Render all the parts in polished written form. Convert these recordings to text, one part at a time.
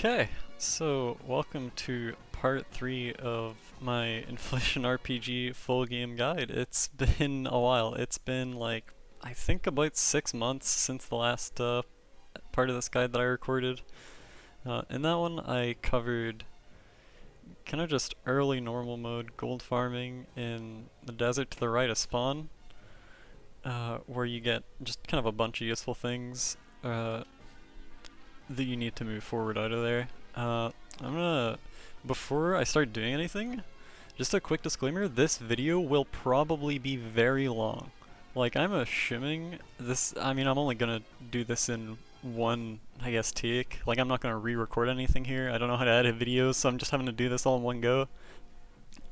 Okay, so welcome to part 3 of my InflationRPG full game guide. It's been a while. It's been like, I think about 6 months since the last part of this guide that I recorded. In that one I covered kind of just early normal mode gold farming in the desert to the right of spawn, where you get just kind of a bunch of useful things that you need to move forward out of there. Before I start doing anything, just a quick disclaimer, this video will probably be very long. Like, I'm assuming this, I'm only gonna do this in one, I guess, take. Like, I'm not gonna re-record anything here. I don't know how to edit videos, so I'm just having to do this all in one go.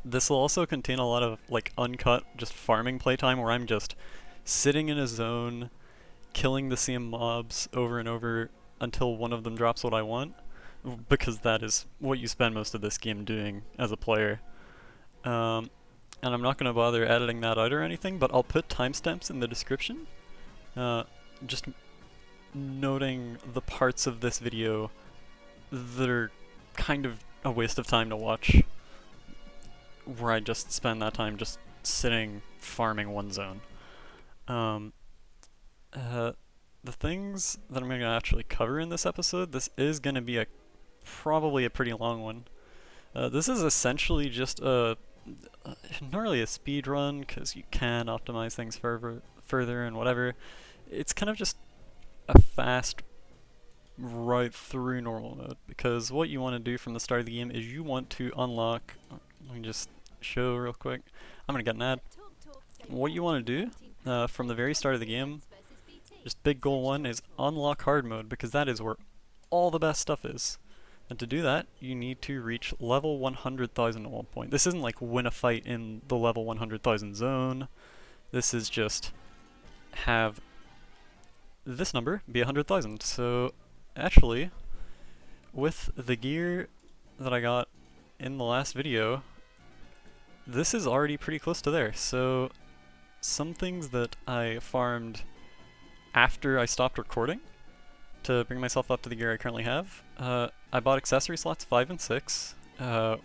This will also contain a lot of, like, uncut, just farming playtime where I'm just sitting in a zone, killing the same mobs over and over until one of them drops what I want, because that is what you spend most of this game doing as a player. And I'm not going to bother editing that out or anything, but I'll put timestamps in the description, just noting the parts of this video that are kind of a waste of time to watch, where I just spend that time just sitting farming one zone. The things that I'm going to actually cover in this episode, this is going to be probably a pretty long one. This is essentially just not really a speed run, because you can optimize things further and whatever. It's kind of just a fast right through normal mode, because what you want to do from the start of the game is you want to unlock, let me just show real quick, I'm going to get an ad. What you want to do from the very start of the game, just big goal one, is unlock hard mode, because that is where all the best stuff is. And to do that, you need to reach level 100,000 at one point. This isn't like win a fight in the level 100,000 zone. This is just have this number be 100,000. So actually, with the gear that I got in the last video, this is already pretty close to there. So some things that I farmed after I stopped recording to bring myself up to the gear I currently have, I bought accessory slots 5 and 6,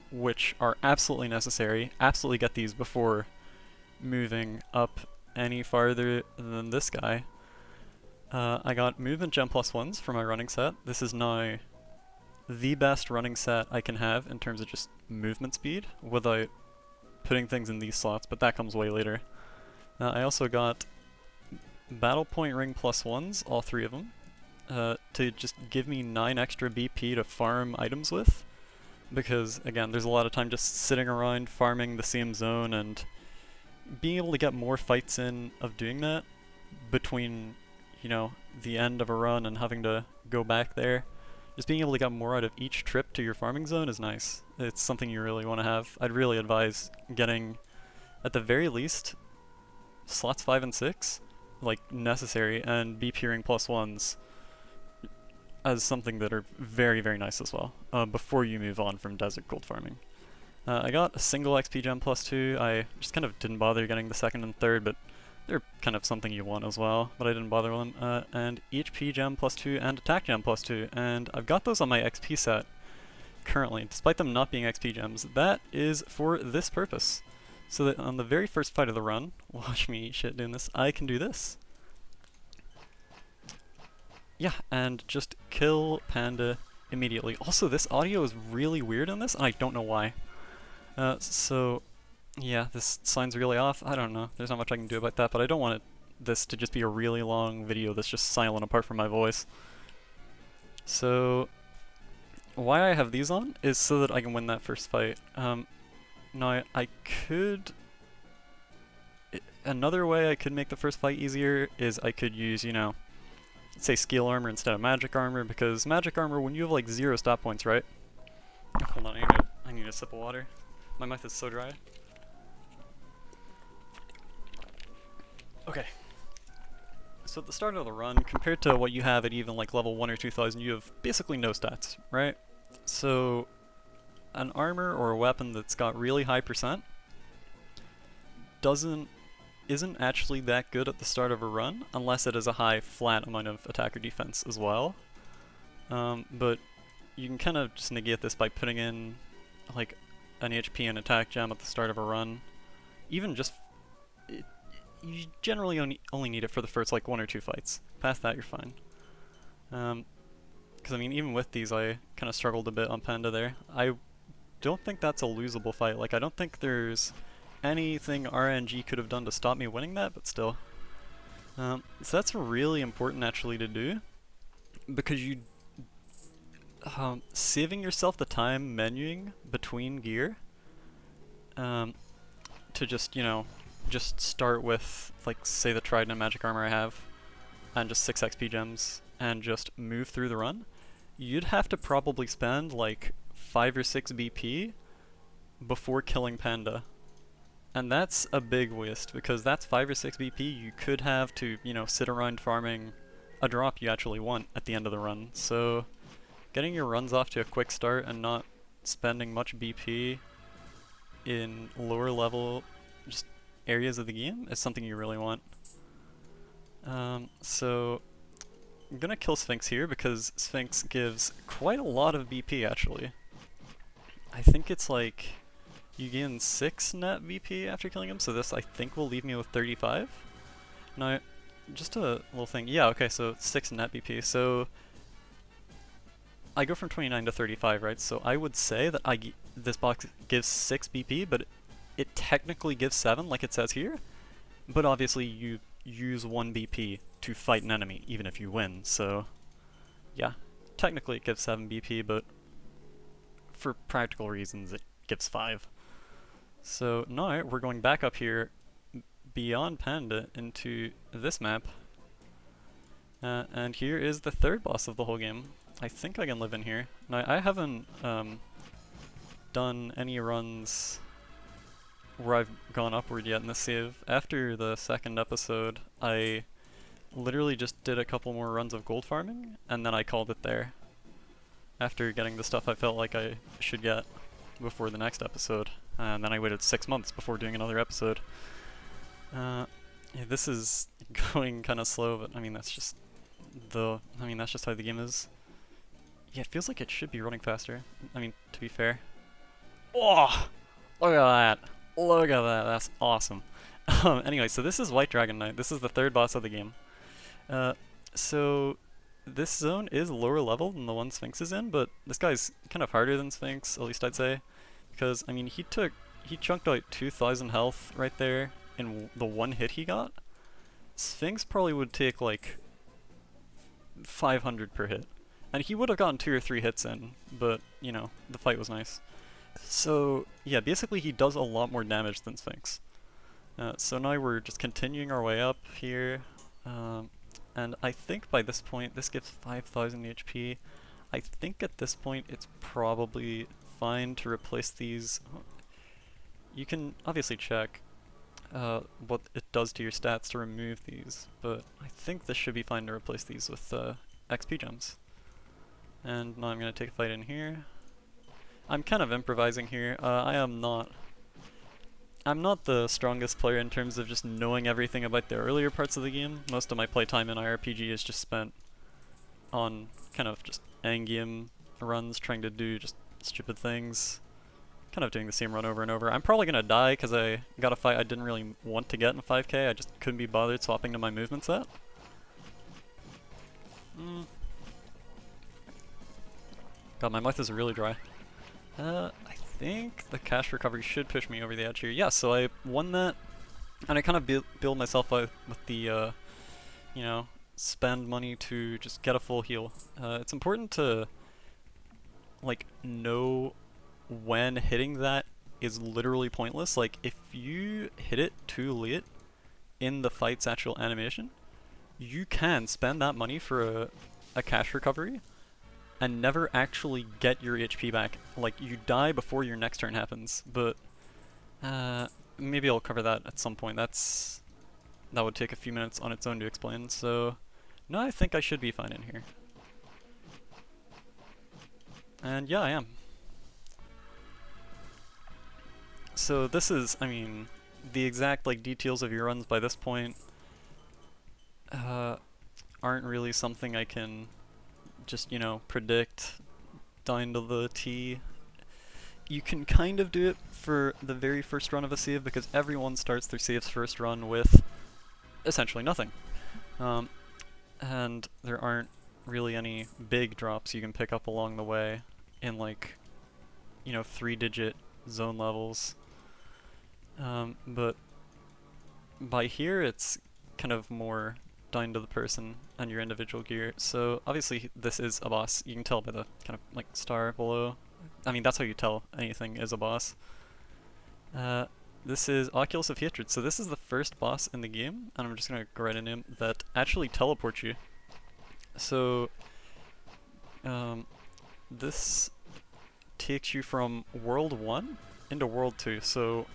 which are absolutely necessary. Absolutely get these before moving up any farther than this guy. I got movement gem +1s for my running set. This is now the best running set I can have in terms of just movement speed without putting things in these slots, but that comes way later. I also got battle point ring +1s, all 3 of them, to just give me 9 extra BP to farm items with, because again, there's a lot of time just sitting around farming the same zone, and being able to get more fights in of doing that between, you know, the end of a run and having to go back there, just being able to get more out of each trip to your farming zone is nice. It's something you really want to have. I'd really advise getting, at the very least, slots 5 and 6, like, necessary, and BP ring +1s as something that are very, very nice as well, before you move on from desert gold farming. I got a single XP gem +2. I just kind of didn't bother getting the second and third, but they're kind of something you want as well, but I didn't bother with them. And HP gem +2 and attack gem +2, and I've got those on my XP set currently, despite them not being XP gems. That is for this purpose, so that on the very first fight of the run, watch me eat shit doing this, I can do this. Yeah, and just kill Panda immediately. Also, this audio is really weird on this, and I don't know why. So, yeah, this sounds really off. I don't know. There's not much I can do about that, but I don't want this to just be a really long video that's just silent apart from my voice. So, why I have these on is so that I can win that first fight. Now, I could... Another way I could make the first fight easier is I could use, you know, say scale armor instead of magic armor, because magic armor, when you have like 0 stop points, right? Hold on, I need a sip of water. My mouth is so dry. Okay. So at the start of the run, compared to what you have at even like level 1 or 2,000, you have basically no stats, right? So an armor or a weapon that's got really high percent isn't actually that good at the start of a run, unless it has a high flat amount of attack or defense as well. But you can kind of just negate this by putting in like an HP and attack gem at the start of a run. Even just, it, you generally only need it for the first like 1 or 2 fights. Past that, you're fine. Because I mean, even with these, I kind of struggled a bit on Panda there. I don't think that's a losable fight. Like, I don't think there's anything RNG could have done to stop me winning that, but still. So that's really important actually to do, because you saving yourself the time menuing between gear to just, you know, just start with, like, say the trident and magic armor I have, and just 6 XP gems, and just move through the run, you'd have to probably spend like 5 or 6 BP before killing Panda. And that's a big waste, because that's 5 or 6 BP you could have to, you know, sit around farming a drop you actually want at the end of the run. So getting your runs off to a quick start and not spending much BP in lower level just areas of the game is something you really want. So I'm gonna kill Sphinx here because Sphinx gives quite a lot of BP actually. I think it's like you gain 6 net BP after killing him, so this I think will leave me with 35. Now, just a little thing. Yeah, okay, so 6 net BP. So I go from 29 to 35, right? So I would say that this box gives 6 BP, but it technically gives 7, like it says here. But obviously you use 1 BP to fight an enemy, even if you win. So yeah, technically it gives 7 BP, but for practical reasons it gives 5. So now we're going back up here beyond Panda into this map. And here is the third boss of the whole game. I think I can live in here. Now I haven't done any runs where I've gone upward yet in this save. After the second episode, I literally just did a couple more runs of gold farming, and then I called it there. After getting the stuff I felt like I should get before the next episode. And then I waited 6 months before doing another episode. Yeah, this is going kind of slow, but I mean that's just that's just how the game is. Yeah, it feels like it should be running faster. I mean, to be fair. Oh, look at that! Look at that! That's awesome. Anyway, so this is White Dragon Knight. This is the third boss of the game. So this zone is lower level than the one Sphinx is in, but this guy's kind of harder than Sphinx, at least I'd say, because I mean he chunked out 2,000 health right there in the one hit he got. Sphinx probably would take like 500 per hit. And he would have gotten 2 or 3 hits in, but, you know, the fight was nice. So, yeah, basically he does a lot more damage than Sphinx. So now we're just continuing our way up here. And I think by this point, this gives 5,000 HP. I think at this point it's probably fine to replace these. You can obviously check what it does to your stats to remove these, but I think this should be fine to replace these with XP gems. And now I'm going to take a fight in here. I'm kind of improvising here. I'm not the strongest player in terms of just knowing everything about the earlier parts of the game. Most of my playtime in IRPG is just spent on kind of just endgame runs, trying to do just stupid things. Kind of doing the same run over and over. I'm probably going to die because I got a fight I didn't really want to get in 5k. I just couldn't be bothered swapping to my movement set. God, my mouth is really dry. I think the cash recovery should push me over the edge here. Yeah, so I won that, and I kind of build myself out with the, you know, spend money to just get a full heal. It's important to, like, know when hitting that is literally pointless. Like, if you hit it too late in the fight's actual animation, you can spend that money for a cash recovery and never actually get your HP back. Like, you die before your next turn happens, but maybe I'll cover that at some point. That would take a few minutes on its own to explain, so no, I think I should be fine in here. And yeah, I am. So this is, I mean, the exact like details of your runs by this point aren't really something I can just, you know, predict down to the T. You can kind of do it for the very first run of a save because everyone starts their save's first run with essentially nothing. And there aren't really any big drops you can pick up along the way in like, 3-digit zone levels. But by here it's kind of more down to the person and your individual gear. So obviously this is a boss. You can tell by the kind of like star below. I mean, that's how you tell anything is a boss. This is Oculus of Hatred. So this is the first boss in the game, and I'm just gonna go right into him, that actually teleports you. So this takes you from World 1 into World 2. So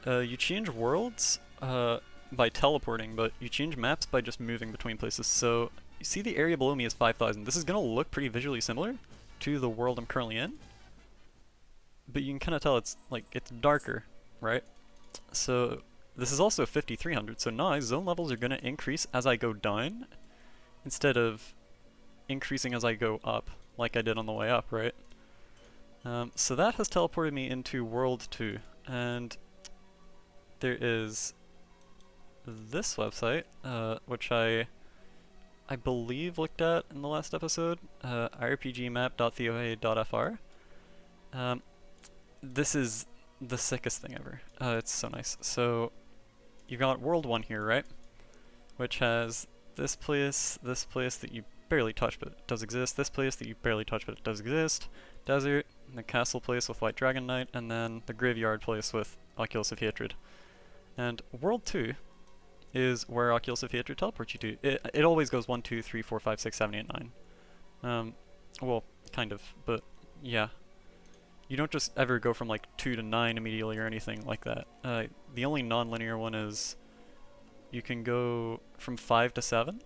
you change worlds by teleporting, but you change maps by just moving between places. So you see the area below me is 5,000. This is gonna look pretty visually similar to the world I'm currently in, but you can kind of tell it's darker, right? So this is also 5,300. So now zone levels are gonna increase as I go down instead of increasing as I go up, like I did on the way up, right? So that has teleported me into World 2, and there is this website, which I believe looked at in the last episode, rpgmap.theoa.fr. This is the sickest thing ever. It's so nice. So you've got World 1 here, right? Which has this place that you barely touch but it does exist, this place that you barely touch but it does exist, desert, the castle place with White Dragon Knight, and then the graveyard place with Oculus of Hatred. And World 2 is where Oculus of Hatred teleports you to. It always goes 1, 2, 3, 4, 5, 6, 7, 8, 9. Well, kind of, but yeah. You don't just ever go from like 2 to 9 immediately or anything like that. The only non-linear one is you can go from 5 to 7,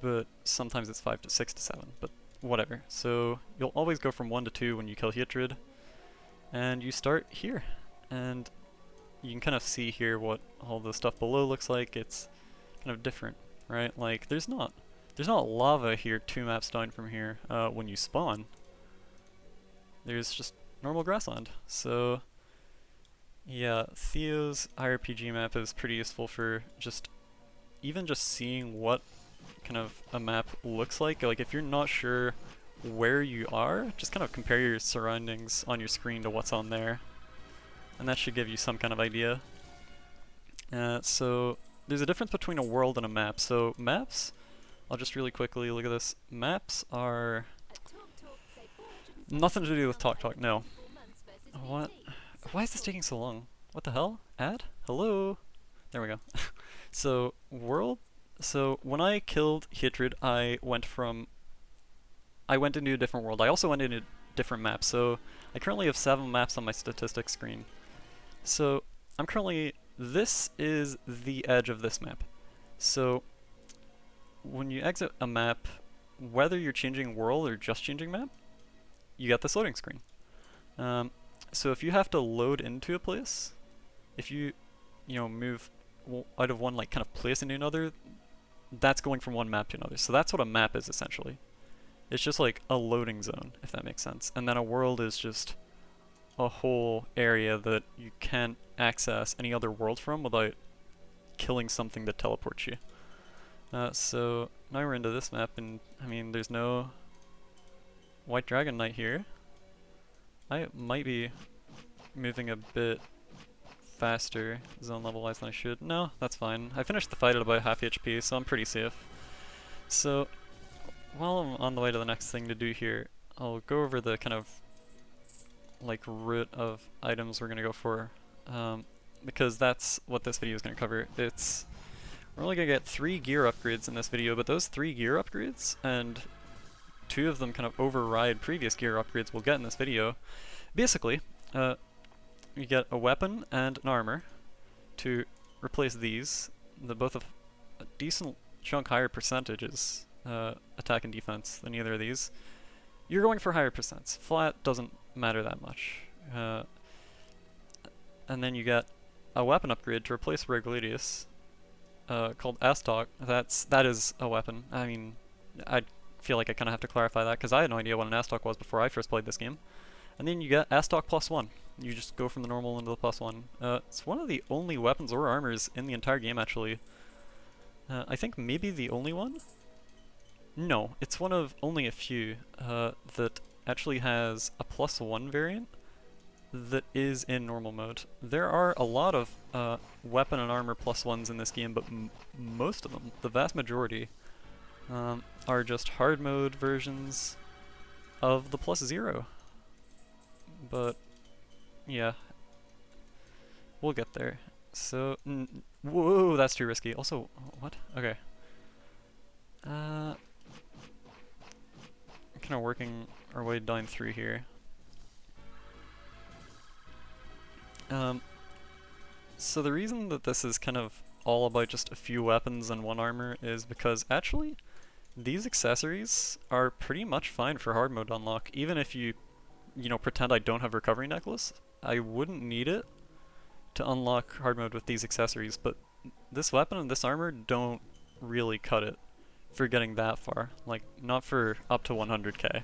but sometimes it's 5 to 6 to 7, but whatever. So you'll always go from 1 to 2 when you kill Hatred, and you start here. And you can kind of see here what all the stuff below looks like. It's kind of different, right? Like there's not lava here 2 maps down from here when you spawn. There's just normal grassland. So yeah, Theo's IRPG map is pretty useful for even just seeing what kind of a map looks like. Like if you're not sure where you are, just kind of compare your surroundings on your screen to what's on there, and that should give you some kind of idea. So there's a difference between a world and a map. So maps, I'll just really quickly look at this. Maps are nothing to do with Talk, no. What? Why is this taking so long? What the hell? Add? Hello? There we go. So world. So when I killed Hatred, I went into a different world. I also went into a different map. So I currently have 7 maps on my statistics screen. So this is the edge of this map. So when you exit a map, whether you're changing world or just changing map, you get this loading screen. So if you have to load into a place, if you move out of one like kind of place into another, that's going from one map to another. So that's what a map is essentially. It's just like a loading zone, if that makes sense. And then a world is just a whole area that you can't access any other world from without killing something that teleports you. So now we're into this map, and I mean there's no White Dragon Knight here. I might be moving a bit faster zone level wise than I should. No, that's fine. I finished the fight at about half HP, so I'm pretty safe. So while I'm on the way to the next thing to do here, I'll go over the kind of like root of items we're gonna go for, because that's what this video is gonna cover. We're only gonna get 3 gear upgrades in this video, but those 3 gear upgrades, and 2 of them kind of override previous gear upgrades we'll get in this video. Basically, you get a weapon and an armor to replace these. They both have a decent chunk higher percentages, attack and defense, than either of these. You're going for higher percents. Flat doesn't matter that much. And then you get a weapon upgrade to replace gladius, called S-Talk. That is a weapon. I mean, I'd feel like I kind of have to clarify that because I had no idea what an Astock was before I first played this game. And then you get Astock +1. You just go from the normal into the +1. It's one of the only weapons or armors in the entire game, actually. I think maybe the only one? No, it's one of only a few that actually has a +1 variant that is in normal mode. There are a lot of weapon and armor +1s in this game, but most of them, the vast majority, are just hard mode versions of the +0. But yeah, we'll get there. So, whoa, that's too risky. Also, what? Okay. Kind of working our way down through here. So the reason that this is kind of all about just a few weapons and one armor is because actually these accessories are pretty much fine for hard mode unlock. Even if you pretend I don't have recovery necklace, I wouldn't need it to unlock hard mode with these accessories, but this weapon and this armor don't really cut it for getting that far. Like, not for up to 100k.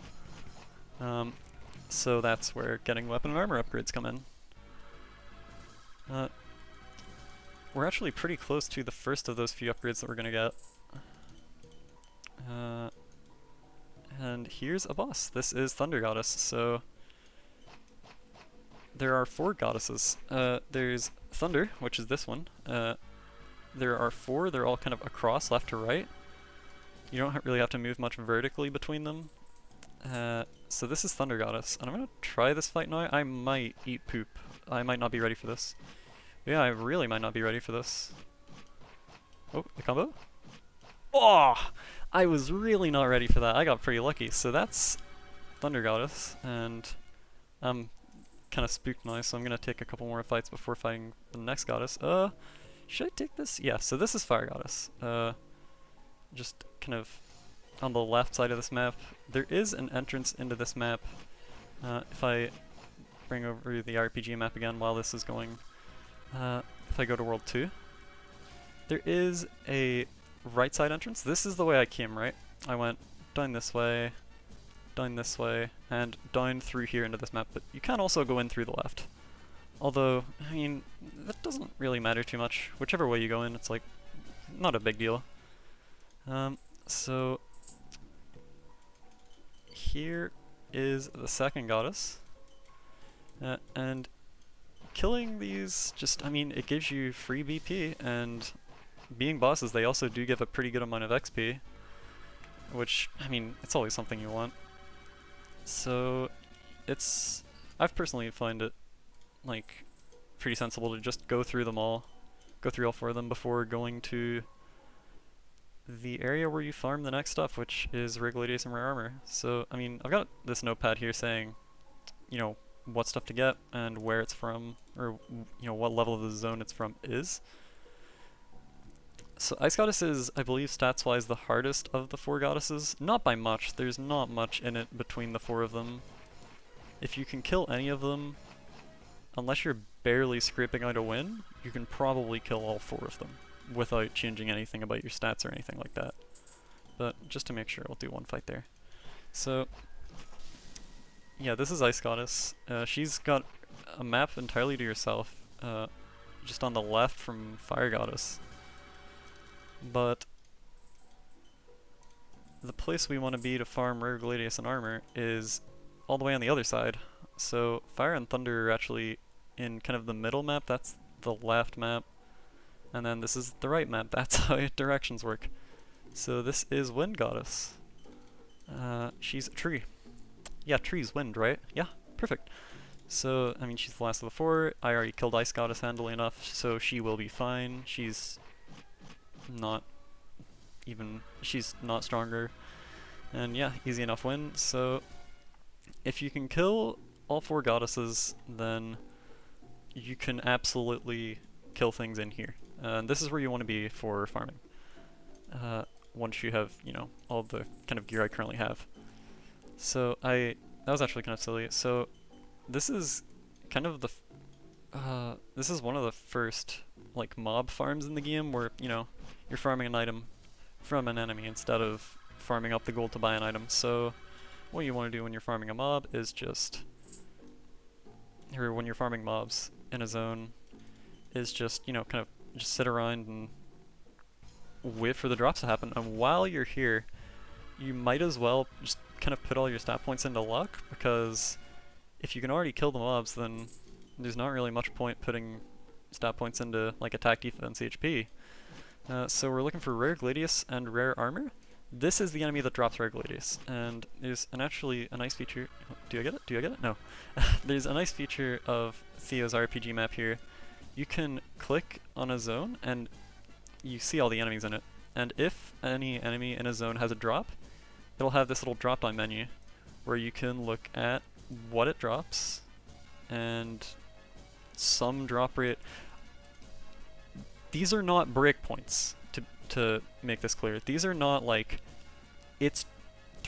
So that's where getting weapon and armor upgrades come in. We're actually pretty close to the first of those few upgrades that we're gonna get. And here's a boss. This is Thunder Goddess, so there are 4 goddesses. There's Thunder, which is this one. There are 4, they're all kind of across left to right. You don't really have to move much vertically between them. So this is Thunder Goddess, and I'm gonna try this fight now. I might eat poop. I might not be ready for this. Yeah, I really might not be ready for this. Oh, the combo? Oh! I was really not ready for that. I got pretty lucky. So that's Thunder Goddess, and I'm kind of spooked now, so I'm gonna take a couple more fights before fighting the next goddess. Should I take this? Yeah, so this is Fire Goddess. Just kind of on the left side of this map. There is an entrance into this map. If I bring over the RPG map again while this is going, if I go to World 2, there is a right side entrance. This is the way I came, right? I went down this way, and down through here into this map, but you can also go in through the left. Although, I mean, that doesn't really matter too much. Whichever way you go in, it's like, not a big deal. So, here is the second goddess, and killing these just, I mean, it gives you free BP, and being bosses, they also do give a pretty good amount of XP, which, I mean, it's always something you want. So, I've personally find it, like, pretty sensible to just go through them all, go through all 4 of them before going to the area where you farm the next stuff, which is rare gladius and rare armor. So, I mean, I've got this notepad here saying, what stuff to get and where it's from, or, what level of the zone it's from is. So Ice Goddess is, I believe, stats-wise the hardest of the 4 goddesses. Not by much, there's not much in it between the 4 of them. If you can kill any of them, unless you're barely scraping out a win, you can probably kill all 4 of them without changing anything about your stats or anything like that. But just to make sure, we'll do one fight there. So, yeah, this is Ice Goddess. She's got a map entirely to herself, just on the left from Fire Goddess. But the place we want to be to farm rare gladius and armor is all the way on the other side. So Fire and Thunder are actually in kind of the middle map. That's the left map, and then this is the right map. That's how directions work. So this is Wind Goddess. She's a tree. Yeah, trees, wind, right? Yeah, perfect. So, I mean, she's the last of the 4. I already killed Ice Goddess handily enough, so she will be fine. She's not stronger. And yeah, easy enough win. So, if you can kill all 4 goddesses, then you can absolutely kill things in here. And this is where you want to be for farming. Once you have, all the kind of gear I currently have. So that was actually kind of silly. So this is kind of this is one of the first, like, mob farms in the game where, you're farming an item from an enemy instead of farming up the gold to buy an item. So what you want to do when you're farming a mob is or when you're farming mobs in a zone, is just, kind of just sit around and wait for the drops to happen. And while you're here, you might as well just kind of put all your stat points into luck, because if you can already kill the mobs, then there's not really much point putting stat points into like attack, defense, HP. So we're looking for rare gladius and rare armor. This is the enemy that drops rare gladius, and there's actually a nice feature. Do I get it? Do I get it? No. There's a nice feature of Theo's RPG map here. You can click on a zone and you see all the enemies in it. And if any enemy in a zone has a drop, it'll have this little drop down menu where you can look at what it drops and some drop rate. These are not breakpoints, to make this clear. These are not like it's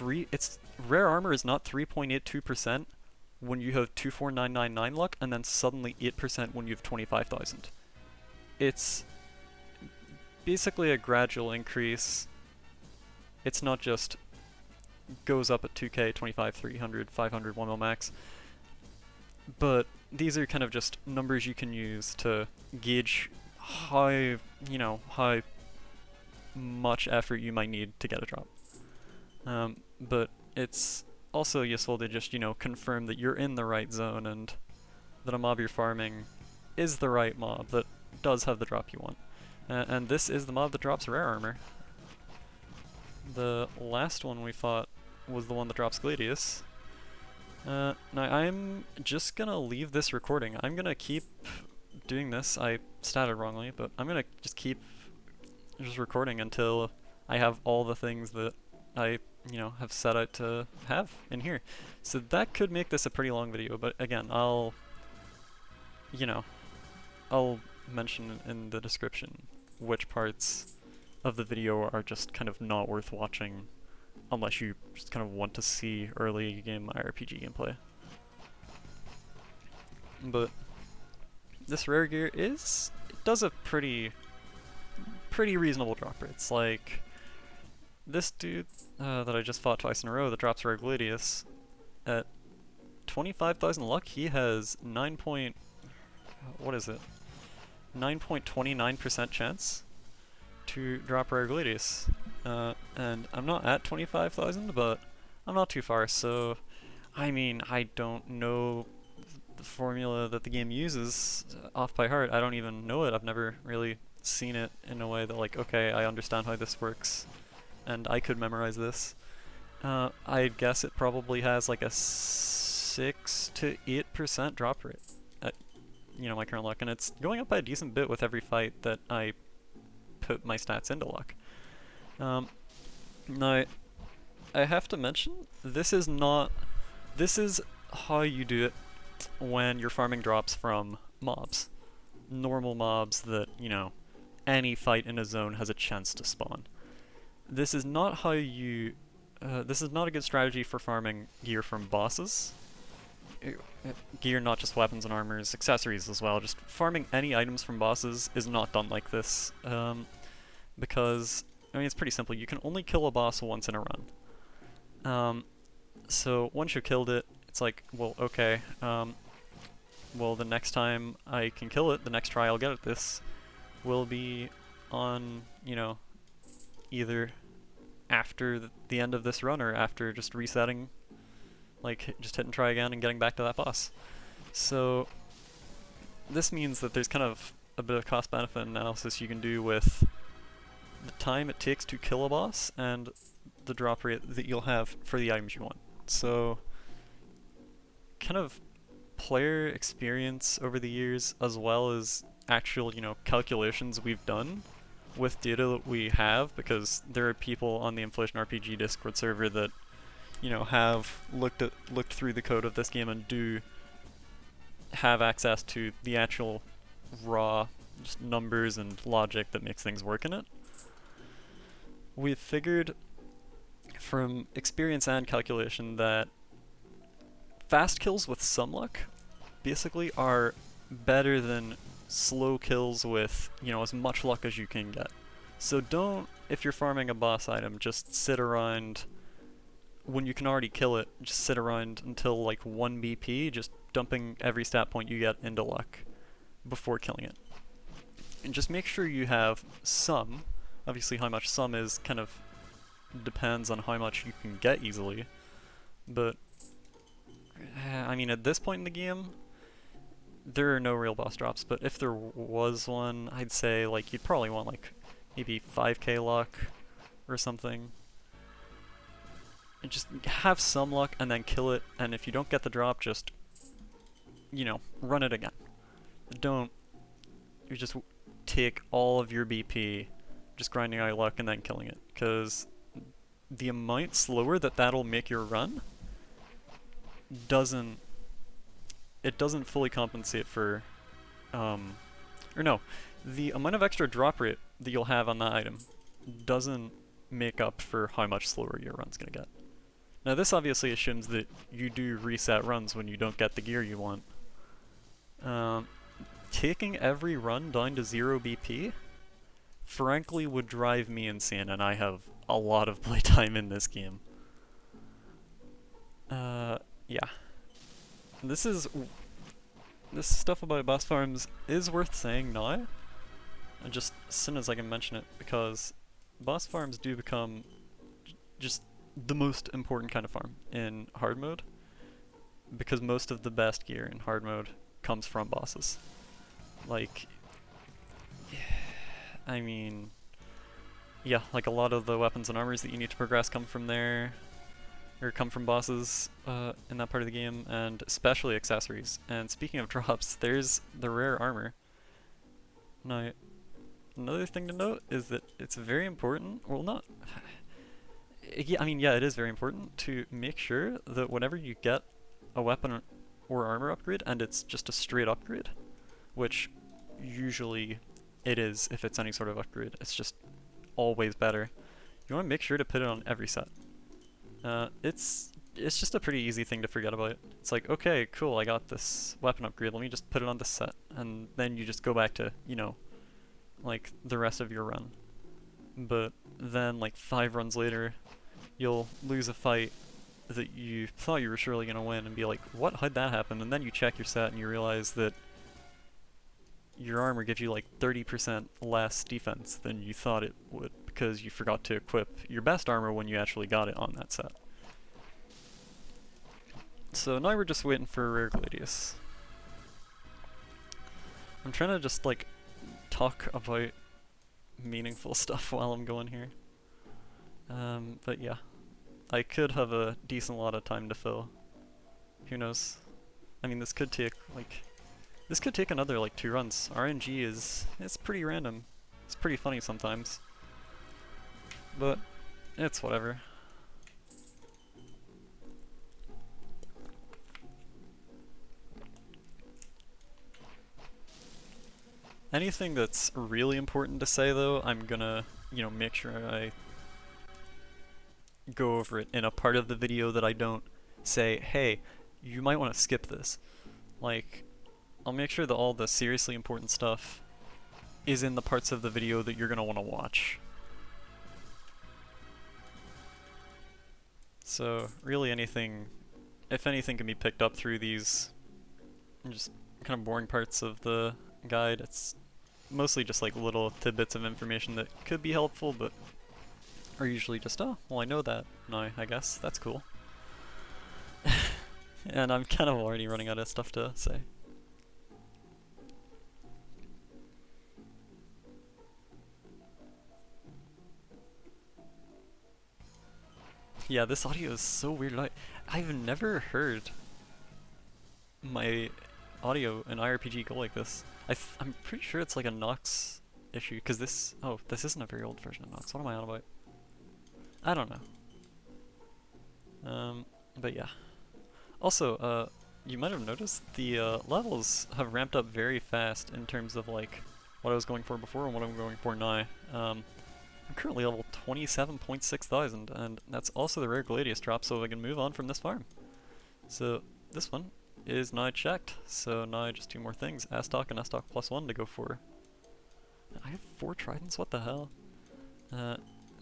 rare armor is not 3.82% when you have 24999 luck and then suddenly 8% when you have 25,000. It's basically a gradual increase. It's not just goes up at 2k, 25, 300, 500, 1 mil max. But these are kind of just numbers you can use to gauge how much effort you might need to get a drop. But it's also useful to just, confirm that you're in the right zone and that a mob you're farming is the right mob that does have the drop you want. And this is the mob that drops rare armor. The last one we fought was the one that drops gladius. Now I'm just gonna leave this recording. I'm gonna keep doing this. I started wrongly, but I'm gonna just keep recording until I have all the things that I, have set out to have in here. So that could make this a pretty long video, but again, I'll mention in the description which parts of the video are just kind of not worth watching unless you just kind of want to see early game IRPG gameplay. But this rare gear it does a pretty reasonable drop rates. Like this dude that I just fought twice in a row that drops rare gladius at 25,000 luck, he has 9.29% chance to drop rare gladius. And I'm not at 25,000, but I'm not too far, so I mean, I don't know the formula that the game uses off by heart. I don't even know it. I've never really seen it in a way that, like, okay, I understand how this works and I could memorize this. I guess it probably has like a 6 to 8% drop rate at my current luck, and it's going up by a decent bit with every fight that I put my stats into luck. Now I have to mention, this is how you do it when you're farming drops from mobs. Normal mobs that, any fight in a zone has a chance to spawn. This is not how you... this is not a good strategy for farming gear from bosses. Gear, not just weapons and armors, accessories as well. Just farming any items from bosses is not done like this. Because, it's pretty simple. You can only kill a boss once in a run. So once you've killed it, it's like, well, okay, well, the next time I can kill it, the next try I'll get at this will be on, either after the end of this run or after just resetting, like just hit and try again and getting back to that boss. So this means that there's kind of a bit of cost-benefit analysis you can do with the time it takes to kill a boss and the drop rate that you'll have for the items you want. So kind of player experience over the years, as well as actual, calculations we've done with data that we have, because there are people on the InflationRPG Discord server that, have looked through the code of this game and do have access to the actual raw just numbers and logic that makes things work in it. We've figured from experience and calculation that fast kills with some luck basically are better than slow kills with, as much luck as you can get. So don't if you're farming a boss item, just sit around when you can already kill it, just sit around until like 1 BP, just dumping every stat point you get into luck before killing it. And just make sure you have some. Obviously how much some is kind of depends on how much you can get easily, but I mean at this point in the game, there are no real boss drops, but if there was one, I'd say like you'd probably want like maybe 5k luck or something. And just have some luck and then kill it, and if you don't get the drop, just, you know, run it again. Don't, you just take all of your BP, just grinding out luck and then killing it, because the amount slower that'll make your run doesn't fully compensate for, or no, the amount of extra drop rate that you'll have on that item doesn't make up for how much slower your run's gonna get. Now this obviously assumes that you do reset runs when you don't get the gear you want. Taking every run down to 0 BP frankly would drive me insane, and I have a lot of playtime in this game. Yeah. This stuff about boss farms is worth saying now, and just as soon as I can mention it, because boss farms do become just the most important kind of farm in hard mode, because most of the best gear in hard mode comes from bosses. Like, I mean, yeah, like a lot of the weapons and armors that you need to progress come from there, or come from bosses in that part of the game, and especially accessories. And speaking of drops, there's the rare armor. Now, another thing to note is that it's very important, well not, yeah, I mean, yeah, it is very important to make sure that whenever you get a weapon or armor upgrade, and it's just a straight upgrade, which usually it is if it's any sort of upgrade, it's just always better, you want to make sure to put it on every set. It's just a pretty easy thing to forget about. It's like, okay, cool, I got this weapon upgrade, let me just put it on this set, and then you just go back to, you know, like the rest of your run. But then like 5 runs later, you'll lose a fight that you thought you were surely gonna win and be like, what, how'd that happen? And then you check your set and you realize that your armor gives you like 30% less defense than you thought it would, because you forgot to equip your best armor when you actually got it on that set. So now we're just waiting for a rare gladius. I'm trying to just like talk about meaningful stuff while I'm going here. But yeah, I could have a decent lot of time to fill. Who knows? I mean, this could take another like 2 runs. RNG it's pretty random. It's pretty funny sometimes. But it's whatever. Anything that's really important to say though, I'm gonna, you know, make sure I go over it in a part of the video that I don't say, hey, you might want to skip this. Like, I'll make sure that all the seriously important stuff is in the parts of the video that you're gonna want to watch. So really anything, if anything can be picked up through these just kind of boring parts of the guide, it's mostly just like little tidbits of information that could be helpful, but are usually just, oh, well I know that now, I guess, that's cool. And I'm kind of already running out of stuff to say. Yeah, this audio is so weird. I've never heard my audio in IRPG go like this. I'm pretty sure it's like a Nox issue, because this isn't a very old version of Nox. What am I on about? I don't know. But yeah. Also, you might have noticed the levels have ramped up very fast in terms of like what I was going for before and what I'm going for now. I'm currently level 27.6 thousand, and that's also the rare gladius drop, so I can move on from this farm. So this one is now checked, so now just 2 more things, S-Stock and S-Stock +1 to go for. I have 4 tridents, what the hell?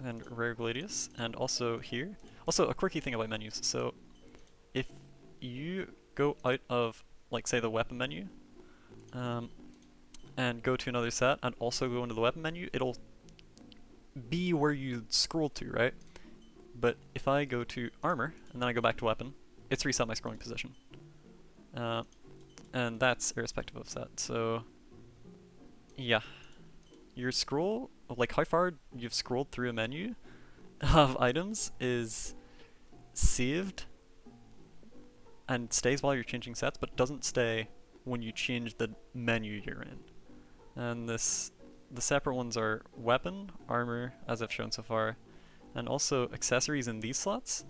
and rare gladius, and also here. Also, a quirky thing about menus. So, if you go out of, like, say, the weapon menu, um, and go to another set, and also go into the weapon menu, it'll be where you scrolled to, right? But if I go to armor, and then I go back to weapon, it's reset my scrolling position. Uh, and that's irrespective of set. So, yeah. Your scroll, like how far you've scrolled through a menu of items is saved and stays while you're changing sets, but doesn't stay when you change the menu you're in. And the separate ones are weapon, armor, as I've shown so far, and also accessories in these slots,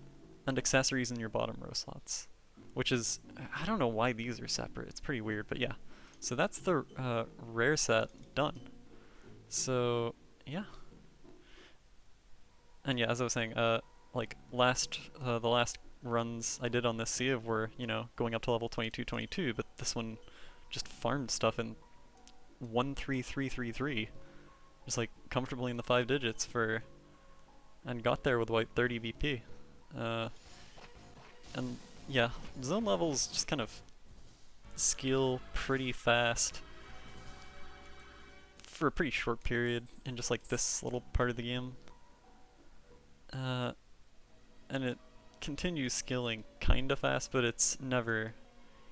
and accessories in your bottom row slots. Which is, I don't know why these are separate, it's pretty weird, but yeah. So that's the rare set done. So, yeah. And yeah, as I was saying, like the last runs I did on this Sea of were, you know, going up to level 22, but this one just farmed stuff in 13333, just like comfortably in the 5 digits for, and got there with about 30 BP. And yeah, zone levels just kind of scale pretty fast for a pretty short period in just like this little part of the game. And it continues scaling kinda fast, but it's never,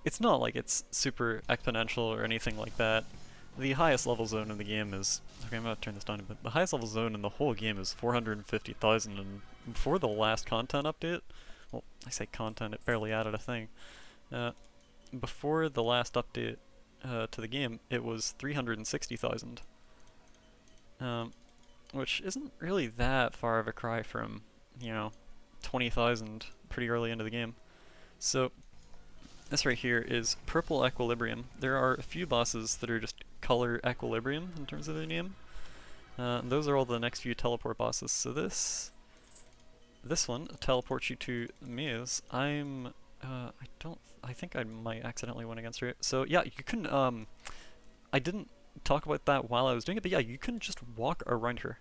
it's not like it's super exponential or anything like that. The highest level zone in the game is, okay, I'm gonna turn this down a bit. The highest level zone in the whole game is 450,000, and before the last content update, well, I say content, it barely added a thing. Before the last update to the game, it was 360,000. Which isn't really that far of a cry from, you know, 20,000 pretty early into the game. So this right here is purple equilibrium. There are a few bosses that are just color equilibrium in terms of their name. Those are all the next few teleport bosses. So this one teleports you to Maze. I think I might accidentally went against her. So yeah, you can, I didn't talk about that while I was doing it, but yeah, you can just walk around her.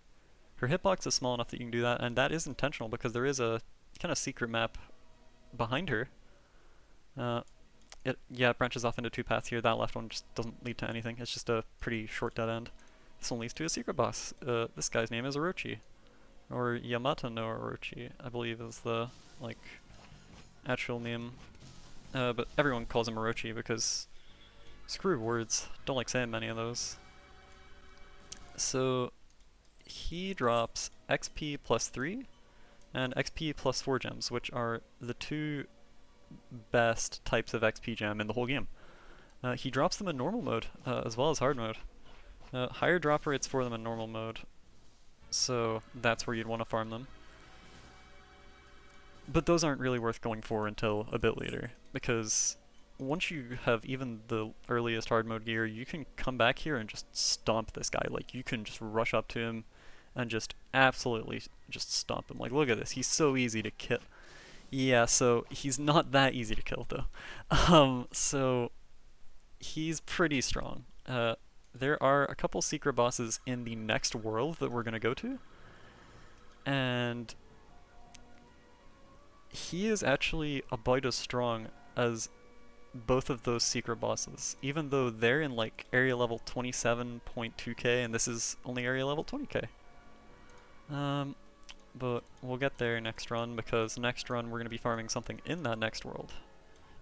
Her hitbox is small enough that you can do that, and that is intentional because there is a kind of secret map behind her. It branches off into 2 paths here. That left one just doesn't lead to anything. It's just a pretty short dead end. This one leads to a secret boss. This guy's name is Orochi, or Yamata no Orochi, I believe is the like actual name. But everyone calls him Orochi because screw words. Don't like saying many of those. So he drops XP plus 3 and XP plus 4 gems, which are the 2 best types of XP gem in the whole game. He drops them in normal mode as well as hard mode. Higher drop rates for them in normal mode, so that's where you'd want to farm them. But those aren't really worth going for until a bit later, because once you have even the earliest hard mode gear, you can come back here and just stomp this guy. Like, you can just rush up to him and just absolutely just stomp him. Like, look at this, he's so easy to kill. Yeah, so he's not that easy to kill though. So he's pretty strong. There are a couple secret bosses in the next world that we're gonna go to, and he is actually about as strong as both of those secret bosses, even though they're in like area level 27.2k and this is only area level 20k. But we'll get there next run, because next run we're going to be farming something in that next world.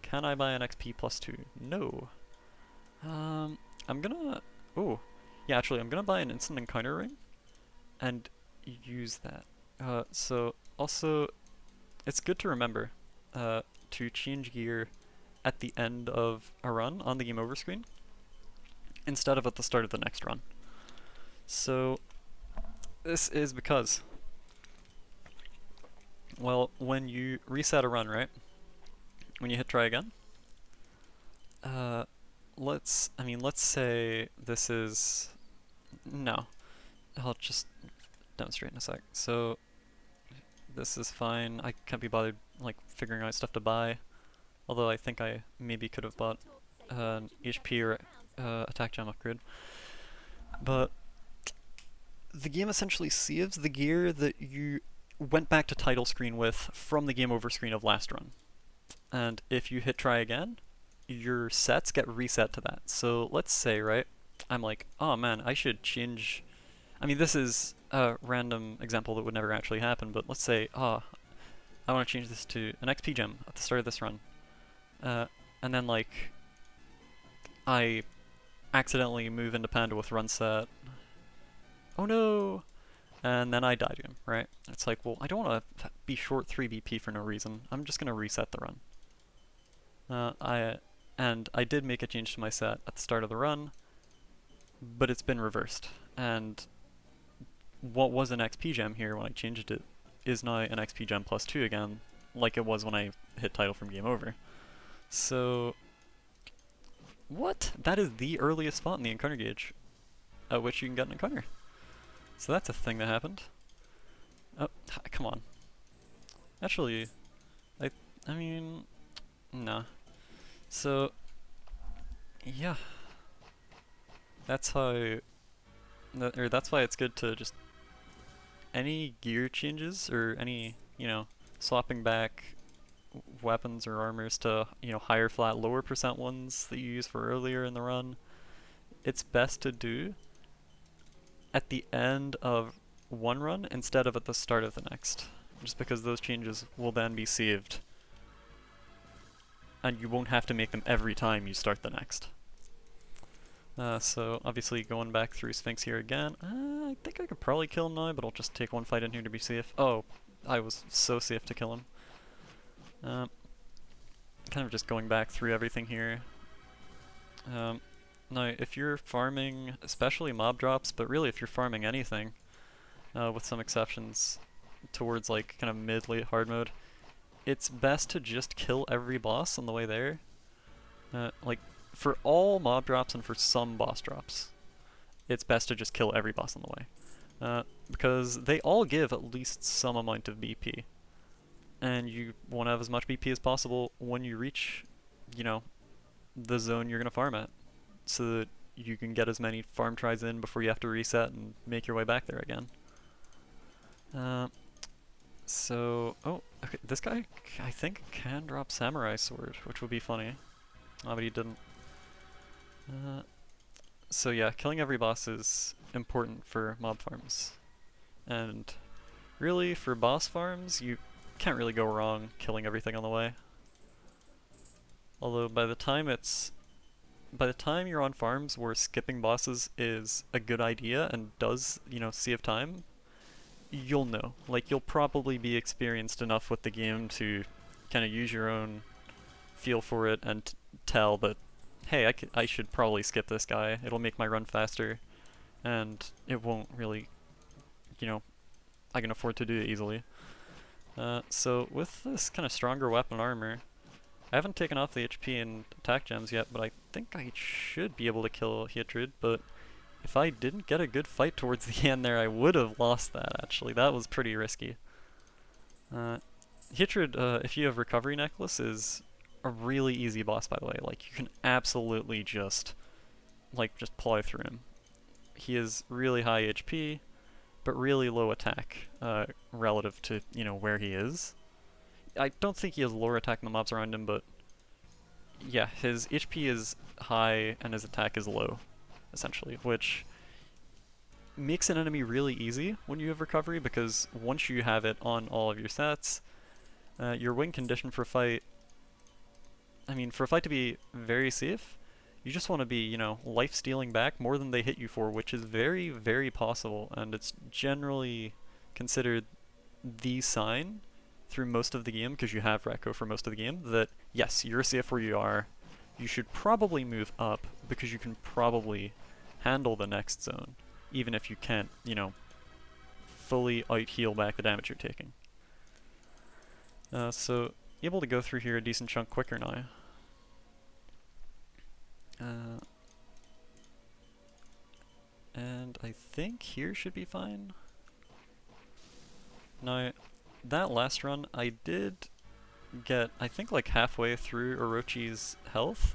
Can I buy an XP plus 2? No. I'm gonna, oh, yeah, actually I'm gonna buy an instant encounter ring and use that. So also, it's good to remember to change gear at the end of a run on the game over screen instead of at the start of the next run. So this is because, well, when you reset a run, right? When you hit try again, let's say this is, no, I'll just demonstrate in a sec. So this is fine. I can't be bothered like figuring out stuff to buy, although I think I maybe could have bought an HP or attack gem upgrade. But the game essentially saves the gear that you went back to title screen with from the game over screen of last run. And if you hit try again, your sets get reset to that. So let's say, right, I'm like, oh man, I should change. I mean, this is a random example that would never actually happen, but let's say, oh, I want to change this to an XP gem at the start of this run. Uh, and then, like, I accidentally move into Panda with run set. Oh no! And then I die to him, right? It's like, well, I don't want to be short 3 BP for no reason. I'm just going to reset the run. I did make a change to my set at the start of the run, but it's been reversed. And what was an XP gem here when I changed it is now an XP gem plus 2 again, like it was when I hit title from game over. So, what? That is the earliest spot in the encounter gauge at which you can get an encounter. So that's a thing that happened. Oh, come on. Actually, I mean, nah. So, yeah. That's how, that's why it's good to just, any gear changes or any, swapping back weapons or armors to, higher flat, lower percent ones that you used for earlier in the run, it's best to do at the end of one run instead of at the start of the next. Just because those changes will then be saved. And you won't have to make them every time you start the next. So obviously going back through Sphinx here again, I think I could probably kill him now, but I'll just take one fight in here to be safe. Oh, I was so safe to kill him. Kind of just going back through everything here. Now, if you're farming, especially mob drops, but really if you're farming anything, with some exceptions towards like kind of mid-late hard mode, it's best to just kill every boss on the way there. Like, for all mob drops and for some boss drops, it's best to just kill every boss on the way. Because they all give at least some amount of BP. And you want to have as much BP as possible when you reach, the zone you're going to farm at. So that you can get as many farm tries in before you have to reset and make your way back there again. Oh, okay, this guy, I think, can drop Samurai Sword, which would be funny. Oh, but he didn't. So yeah, killing every boss is important for mob farms. And really, for boss farms, you can't really go wrong killing everything on the way. Although by the time you're on farms where skipping bosses is a good idea and does, save time, you'll know. Like, you'll probably be experienced enough with the game to kind of use your own feel for it and tell that, hey, I should probably skip this guy. It'll make my run faster, and it won't really, I can afford to do it easily. So with this kind of stronger weapon armor, I haven't taken off the HP and attack gems yet, but I think I should be able to kill Hatred, but if I didn't get a good fight towards the end there, I would have lost that, actually. That was pretty risky. Hatred, if you have Recovery Necklace, is a really easy boss, by the way. Like, you can absolutely just plow through him. He is really high HP, but really low attack, relative to, where he is. I don't think he has lower attack than the mobs around him, but yeah, his HP is high and his attack is low, essentially, which makes an enemy really easy when you have recovery, because once you have it on all of your sets, your win condition for a fight, for a fight to be very safe, you just want to be, life stealing back more than they hit you for, which is very, very possible, and it's generally considered the sign through most of the game, because you have Reco for most of the game, that yes, you're safe where you are. You should probably move up, because you can probably handle the next zone, even if you can't, fully out-heal back the damage you're taking. So, able to go through here a decent chunk quicker now. And I think here should be fine. Now, that last run, I did get, I think, like halfway through Orochi's health,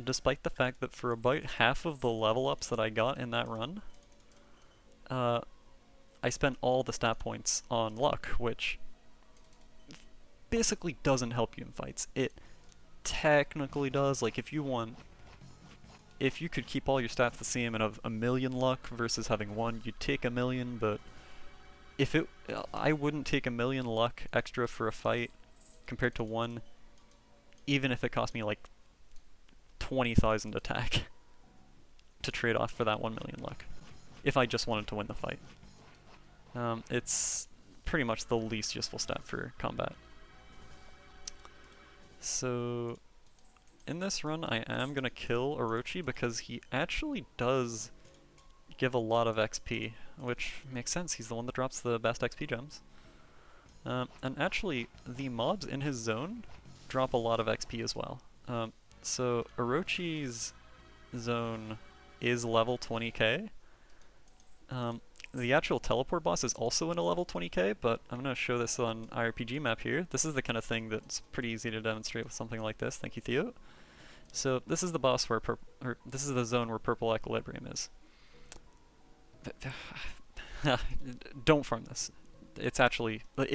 despite the fact that for about half of the level ups that I got in that run, I spent all the stat points on luck, which basically doesn't help you in fights. It technically does. Like, if you could keep all your stats the same and have a million luck versus having one, you'd take a million, but I wouldn't take a million luck extra for a fight compared to one, even if it cost me like 20,000 attack to trade off for that 1 million luck, if I just wanted to win the fight. It's pretty much the least useful stat for combat. So in this run, I am going to kill Orochi because he actually does give a lot of XP, which makes sense. He's the one that drops the best XP gems. And actually, the mobs in his zone drop a lot of XP as well. So Orochi's zone is level 20k. The actual teleport boss is also in a level 20k, but I'm going to show this on IRPG map here. This is the kind of thing that's pretty easy to demonstrate with something like this. Thank you, Theo. So this is the boss where this is the zone where purple equilibrium is. Don't farm this. It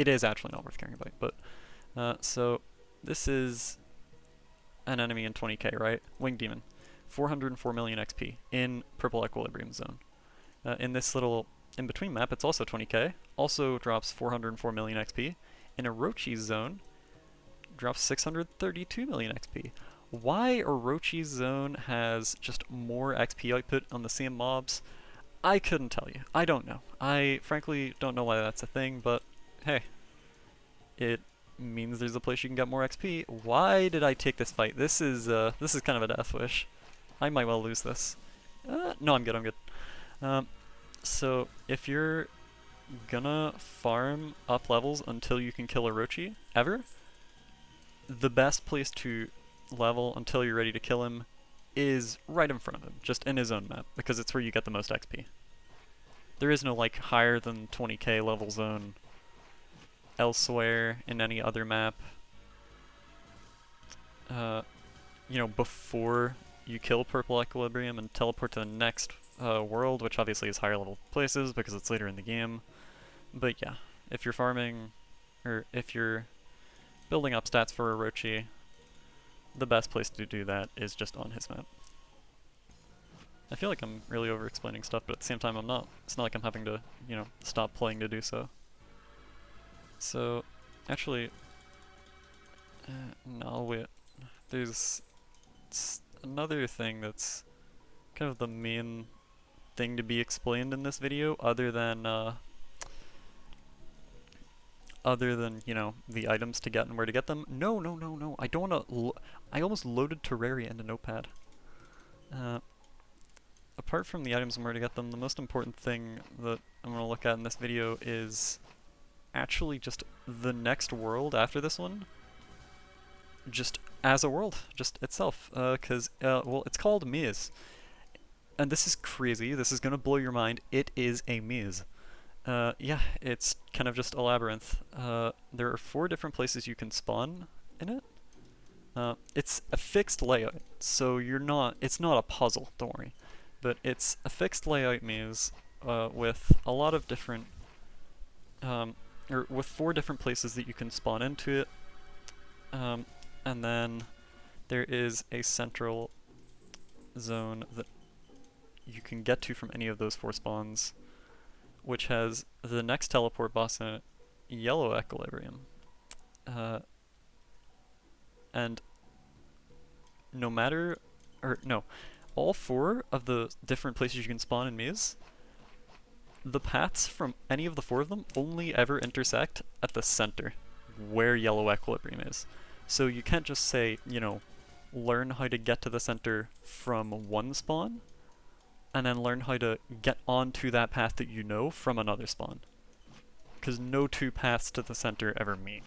is actually not worth caring about. But so this is an enemy in 20k, right? Winged Demon, 404 million XP in purple equilibrium zone. In this little in-between map, it's also 20k, also drops 404 million XP. In Orochi's zone, drops 632 million XP. Why Orochi's zone has just more XP output on the same mobs, I couldn't tell you. I don't know. I frankly don't know why that's a thing, but hey, it means there's a place you can get more XP. Why did I take this fight? This is kind of a death wish. I might well lose this. No, I'm good. So if you're gonna farm up levels until you can kill Orochi, ever, the best place to level until you're ready to kill him is right in front of him, just in his own map, because it's where you get the most XP. There is no like higher than 20k level zone elsewhere in any other map. You know, before you kill purple equilibrium and teleport to the next world, which obviously is higher level places because it's later in the game. But yeah, if you're farming, or if you're building up stats for Orochi, the best place to do that is just on his map. I feel like I'm really over-explaining stuff, but at the same time I'm not. It's not like I'm having to, you know, stop playing to do so. So, actually, no, wait. There's another thing that's kind of the main thing to be explained in this video, other than, you know, the items to get and where to get them. No. I don't want to. I almost loaded Terraria into Notepad. Apart from the items and where to get them, the most important thing that I'm going to look at in this video is actually just the next world after this one. Just as a world, just itself. Well, it's called Maze. And this is crazy. This is going to blow your mind. It is a maze. Yeah, it's kind of just a labyrinth. There are 4 different places you can spawn in it. It's a fixed layout, so it's not a puzzle, don't worry. But it's a fixed layout maze with a lot of different, or with 4 different places that you can spawn into it. And then there is a central zone that you can get to from any of those 4 spawns, which has the next teleport boss in it, yellow equilibrium. And all 4 of the different places you can spawn in Maze, the paths from any of the 4 of them only ever intersect at the center, where yellow equilibrium is. So you can't just say, you know, learn how to get to the center from one spawn, and then learn how to get onto that path that you know from another spawn. Because no 2 paths to the center ever meet.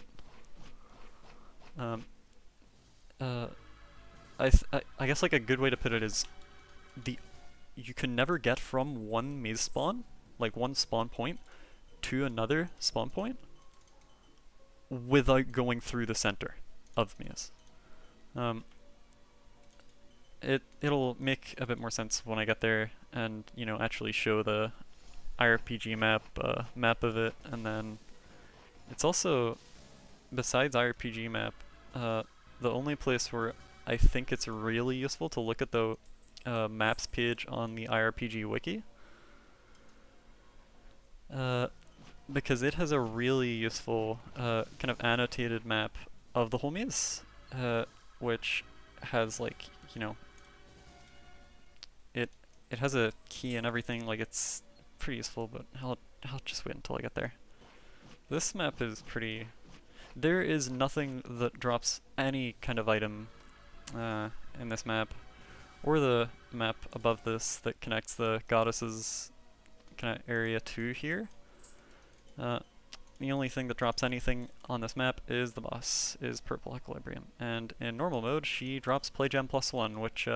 I guess like a good way to put it is, you can never get from one maze spawn, like one spawn point, to another spawn point without going through the center of maze. It'll make a bit more sense when I get there and, you know, actually show the IRPG map of it, and then it's also, besides IRPG map, the only place where I think it's really useful to look at the maps page on the IRPG wiki, because it has a really useful kind of annotated map of the whole maze, which has like, you know, it has a key and everything. Like, it's pretty useful, but I'll just wait until I get there. This map is pretty. There is nothing that drops any kind of item in this map, or the map above this that connects the goddesses kind of area to here. The only thing that drops anything on this map is the boss, is Purple Equilibrium. And in normal mode, she drops Play Gem +1, which,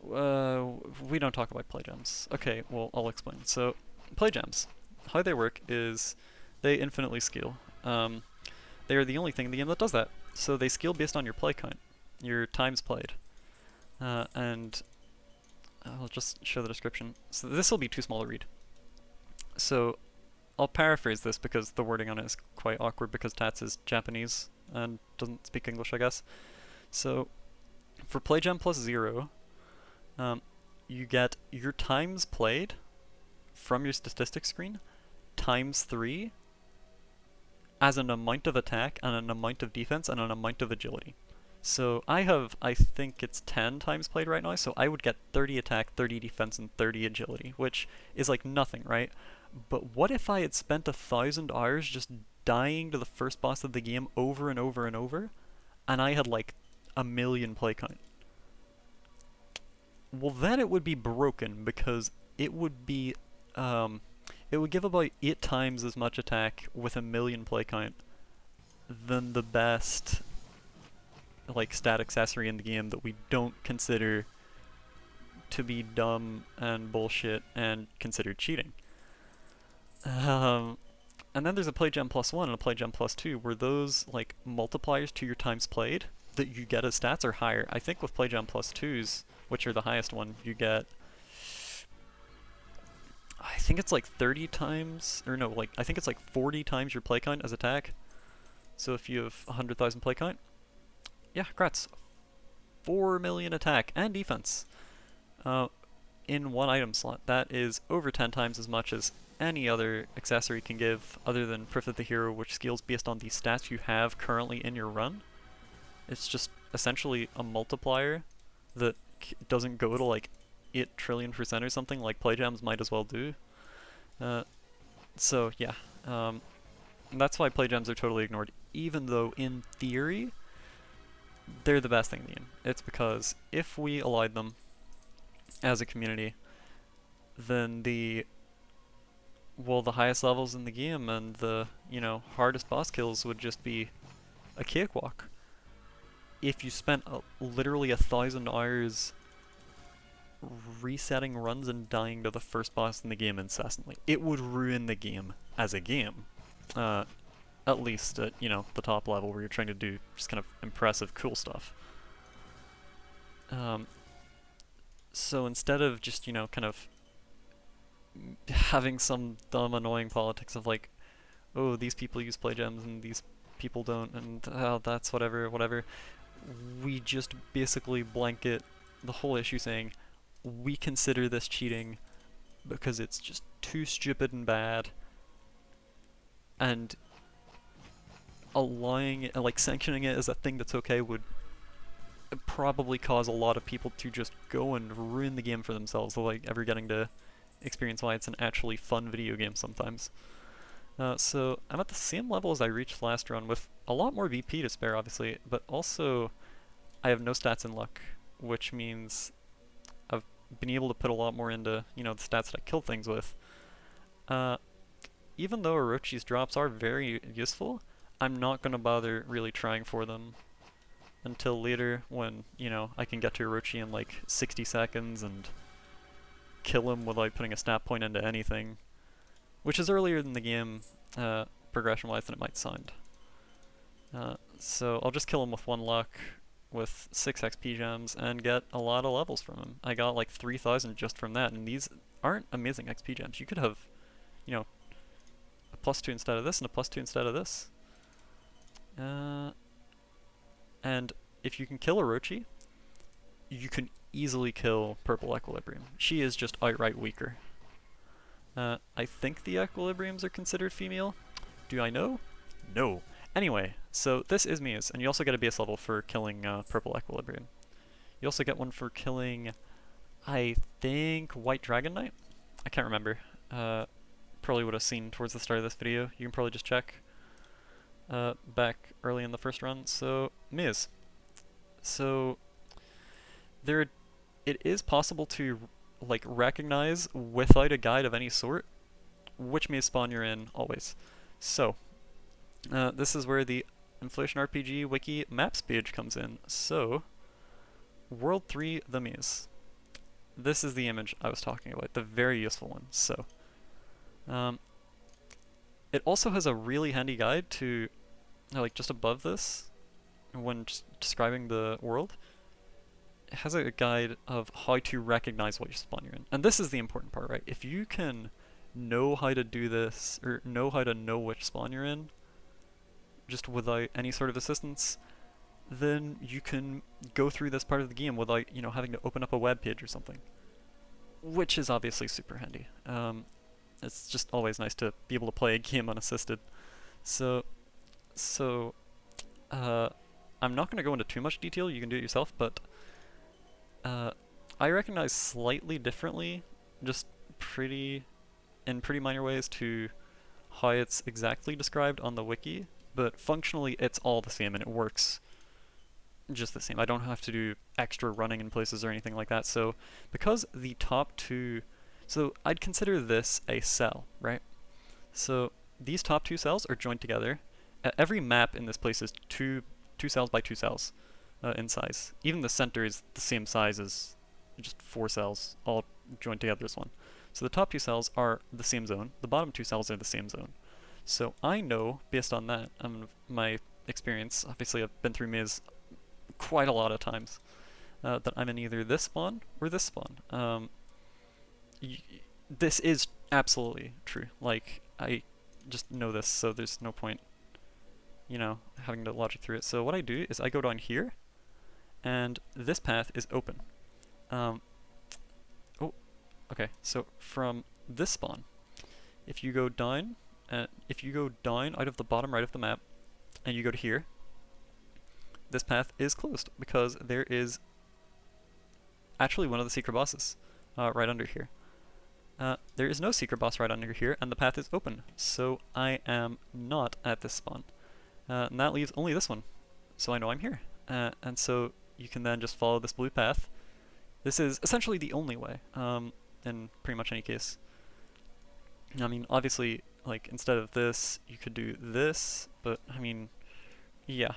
we don't talk about Play Gems. Okay, well, I'll explain. So, Play Gems, how they work is they infinitely scale. They are the only thing in the game that does that. So they scale based on your play count, your times played. And I'll just show the description. So this will be too small to read. So I'll paraphrase this because the wording on it is quite awkward because Tats is Japanese and doesn't speak English, I guess. So for Play Gem +0, you get your times played from your statistics screen times 3 as an amount of attack and an amount of defense and an amount of agility. So I have, I think it's 10 times played right now, so I would get 30 attack, 30 defense, and 30 agility, which is like nothing, right? But what if I had spent 1,000 hours just dying to the first boss of the game over and over and over, and I had like 1,000,000 play count? Well, then it would be broken because it would be, it would give about 8 times as much attack with 1,000,000 play count than the best like stat accessory in the game that we don't consider to be dumb and bullshit and considered cheating. And then there's a Play Gem +1 and a Play Gem +2 where those like multipliers to your times played that you get as stats are higher. I think with Play Gem +2s, which are the highest one, you get, I think it's like 30 times, or no, like I think it's like 40 times your play count as attack. So if you have 100,000 play count, yeah, congrats, 4,000,000 attack and defense in one item slot. That is over 10 times as much as any other accessory can give other than Proof of the Hero, which scales based on the stats you have currently in your run. It's just essentially a multiplier that doesn't go to like 8 trillion% or something like Play Gems might as well do. So yeah, that's why Play Gems are totally ignored, even though in theory they're the best thing in the game. It's because if we allowed them as a community, then the highest levels in the game and the, you know, hardest boss kills would just be a cakewalk. If you spent literally 1,000 hours resetting runs and dying to the first boss in the game incessantly, it would ruin the game as a game. At least at, you know, the top level where you're trying to do just kind of impressive, cool stuff. So instead of just, you know, kind of having some dumb, annoying politics of like, oh, these people use Play Gems and these people don't, and oh, that's whatever, we just basically blanket the whole issue saying, we consider this cheating because it's just too stupid and bad, and allowing it, like sanctioning it as a thing that's okay would probably cause a lot of people to just go and ruin the game for themselves, like ever getting to experience why it's an actually fun video game sometimes. So I'm at the same level as I reached last run with a lot more VP to spare, obviously, but also I have no stats in luck, which means I've been able to put a lot more into, you know, the stats that I kill things with. Even though Orochi's drops are very useful, I'm not going to bother really trying for them until later when, you know, I can get to Orochi in like 60 seconds and kill him without putting a stat point into anything, which is earlier in the game progression-wise than it might sound. So I'll just kill him with 1 luck, with 6 XP gems, and get a lot of levels from him. I got like 3,000 just from that, and these aren't amazing XP gems. You could have you know, a +2 instead of this and a +2 instead of this. And if you can kill Orochi, you can easily kill Purple Equilibrium. She is just outright weaker. I think the Equilibriums are considered female. Do I know? No. Anyway, so this is Muse, and you also get a base level for killing Purple Equilibrium. You also get one for killing, I think, White Dragon Knight? I can't remember. Probably would have seen towards the start of this video. You can probably just check back early in the first run. So, Muse. So, it is possible to like recognize without a guide of any sort which Muse spawn you're in always. So, this is where the InflationRPG wiki maps page comes in. So, World 3, the Muse. This is the image I was talking about, the very useful one. So, it also has a really handy guide to, like just above this, when just describing the world. It has a guide of how to recognize what spawn you're in. And this is the important part, right? If you can know how to do this, or know how to know which spawn you're in, just without any sort of assistance, then you can go through this part of the game without, having to open up a web page or something. Which is obviously super handy. It's just always nice to be able to play a game unassisted. So, I'm not going to go into too much detail, you can do it yourself, but I recognize slightly differently, just in pretty minor ways, to how it's exactly described on the wiki, but functionally it's all the same and it works just the same. I don't have to do extra running in places or anything like that. So because the top two, so I'd consider this a cell, right? So these top two cells are joined together. Every map in this place is two cells by 2 cells in size. Even the center is the same size as just 4 cells all joined together as one. So the top 2 cells are the same zone. The bottom 2 cells are the same zone. So I know, based on that, my experience, obviously I've been through Maze quite a lot of times, that I'm in either this spawn or this spawn. This is absolutely true. Like, I just know this, so there's no point, having to logic through it. So what I do is I go down here, and this path is open. Okay, so from this spawn, if you go down out of the bottom right of the map, and you go to here, this path is closed because there is actually one of the secret bosses right under here. There is no secret boss right under here, and the path is open, so I am not at this spawn. And that leaves only this one, so I know I'm here. And so you can then just follow this blue path. This is essentially the only way, in pretty much any case. I mean, obviously, like, instead of this, you could do this, but, I mean, yeah,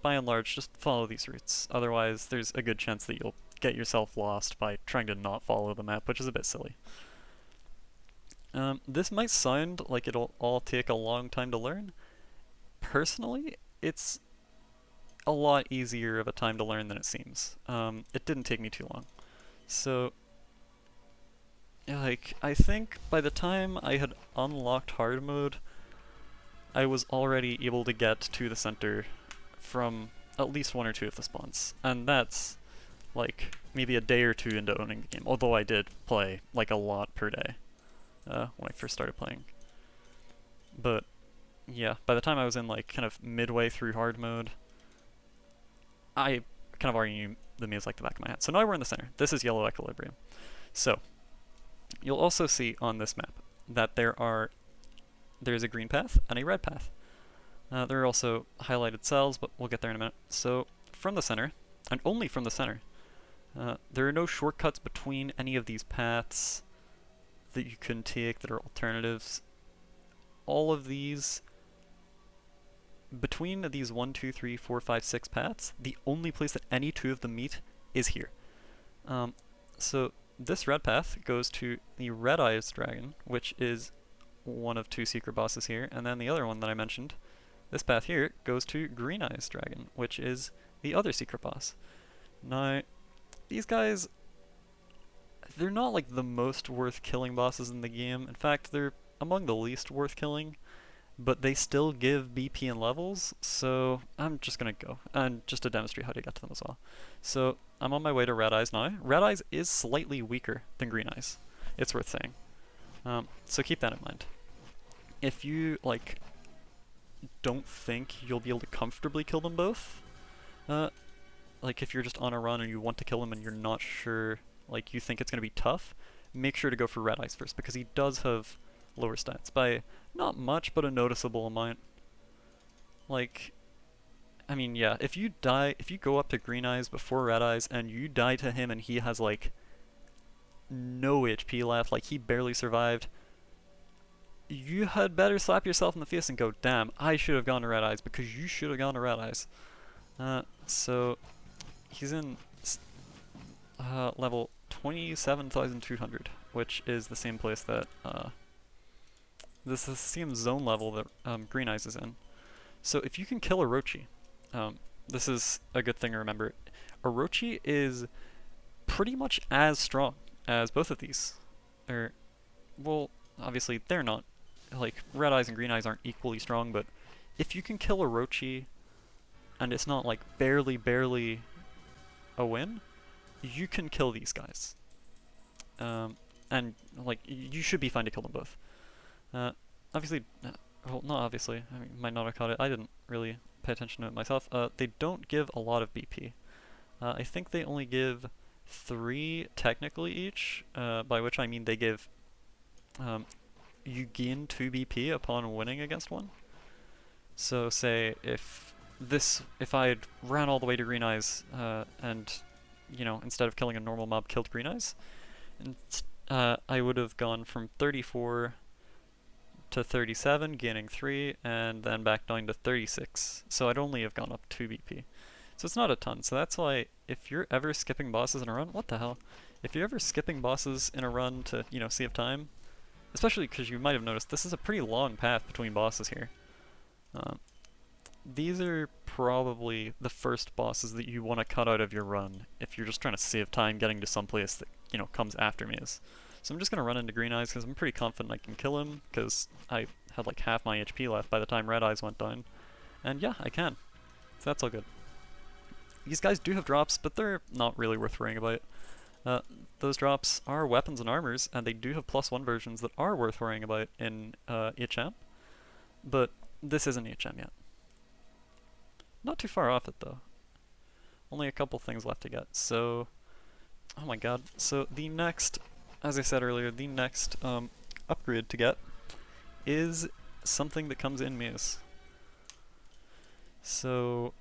by and large, just follow these routes. Otherwise, there's a good chance that you'll get yourself lost by trying to not follow the map, which is a bit silly. This might sound like it'll all take a long time to learn. Personally, it's a lot easier of a time to learn than it seems. It didn't take me too long. So, like, I think by the time I had unlocked hard mode, I was already able to get to the center from at least 1 or 2 of the spawns. And that's, like, maybe a day or 2 into owning the game. Although I did play, like, a lot per day when I first started playing. But, yeah, by the time I was in, like, kind of midway through hard mode, I kind of already knew the maze like the back of my hand. So now we're in the center. This is yellow equilibrium. So, you'll also see on this map that there's a green path and a red path. There are also highlighted cells, but we'll get there in a minute. So, from the center, and only from the center, there are no shortcuts between any of these paths that you can take that are alternatives. All of these, between these 1, 2, 3, 4, 5, 6 paths, the only place that any 2 of them meet is here. So this red path goes to the Red Eyes Dragon, which is one of 2 secret bosses here, and then the other one that I mentioned, this path here, goes to Green Eyes Dragon, which is the other secret boss. Now, these guys, they're not like the most worth killing bosses in the game. In fact, they're among the least worth killing, but they still give BP and levels, so I'm just gonna go, and just to demonstrate how to get to them as well. So I'm on my way to Red Eyes now. Red Eyes is slightly weaker than Green Eyes. It's worth saying. So keep that in mind. If you like don't think you'll be able to comfortably kill them both, like if you're just on a run and you want to kill him and you're not sure, like you think it's gonna be tough, make sure to go for Red Eyes first because he does have lower stats by not much, but a noticeable amount. Like, I mean, yeah, if you go up to Green Eyes before Red Eyes and you die to him and he has like no HP left, like he barely survived, you had better slap yourself in the face and go, damn, I should have gone to Red Eyes because you should have gone to Red Eyes. So he's in level 27,200, which is the same place that this is the same zone level that Green Eyes is in. So if you can kill Orochi, this is a good thing to remember. Orochi is pretty much as strong as both of these. Well, obviously they're not. Like, Red Eyes and Green Eyes aren't equally strong, but if you can kill Orochi, and it's not like barely a win, you can kill these guys. And like, you should be fine to kill them both. Obviously, well, not obviously, I mean, might not have caught it, I didn't really pay attention to it myself. They don't give a lot of BP. I think they only give 3 technically each, by which I mean they give, you gain 2 BP upon winning against one. So say if I had ran all the way to Green Eyes, and, you know, instead of killing a normal mob, killed Green Eyes, and I would have gone from 34 to 37, gaining 3, and then back down to 36. So I'd only have gone up 2 BP. So it's not a ton. So that's why if you're ever skipping bosses in a run, what the hell? If you're ever skipping bosses in a run to, you know, save time, especially because you might have noticed this is a pretty long path between bosses here. These are probably the first bosses that you want to cut out of your run if you're just trying to save time getting to some place that, you know, comes after me. So I'm just going to run into Green Eyes because I'm pretty confident I can kill him because I had like half my HP left by the time Red Eyes went down. And yeah, I can. So that's all good. These guys do have drops, but they're not really worth worrying about. Those drops are weapons and armors, and they do have +1 versions that are worth worrying about in HM. But this isn't HM yet. Not too far off it though. Only a couple things left to get. So, oh my god. So the next, as I said earlier, the next upgrade to get is something that comes in maze. So,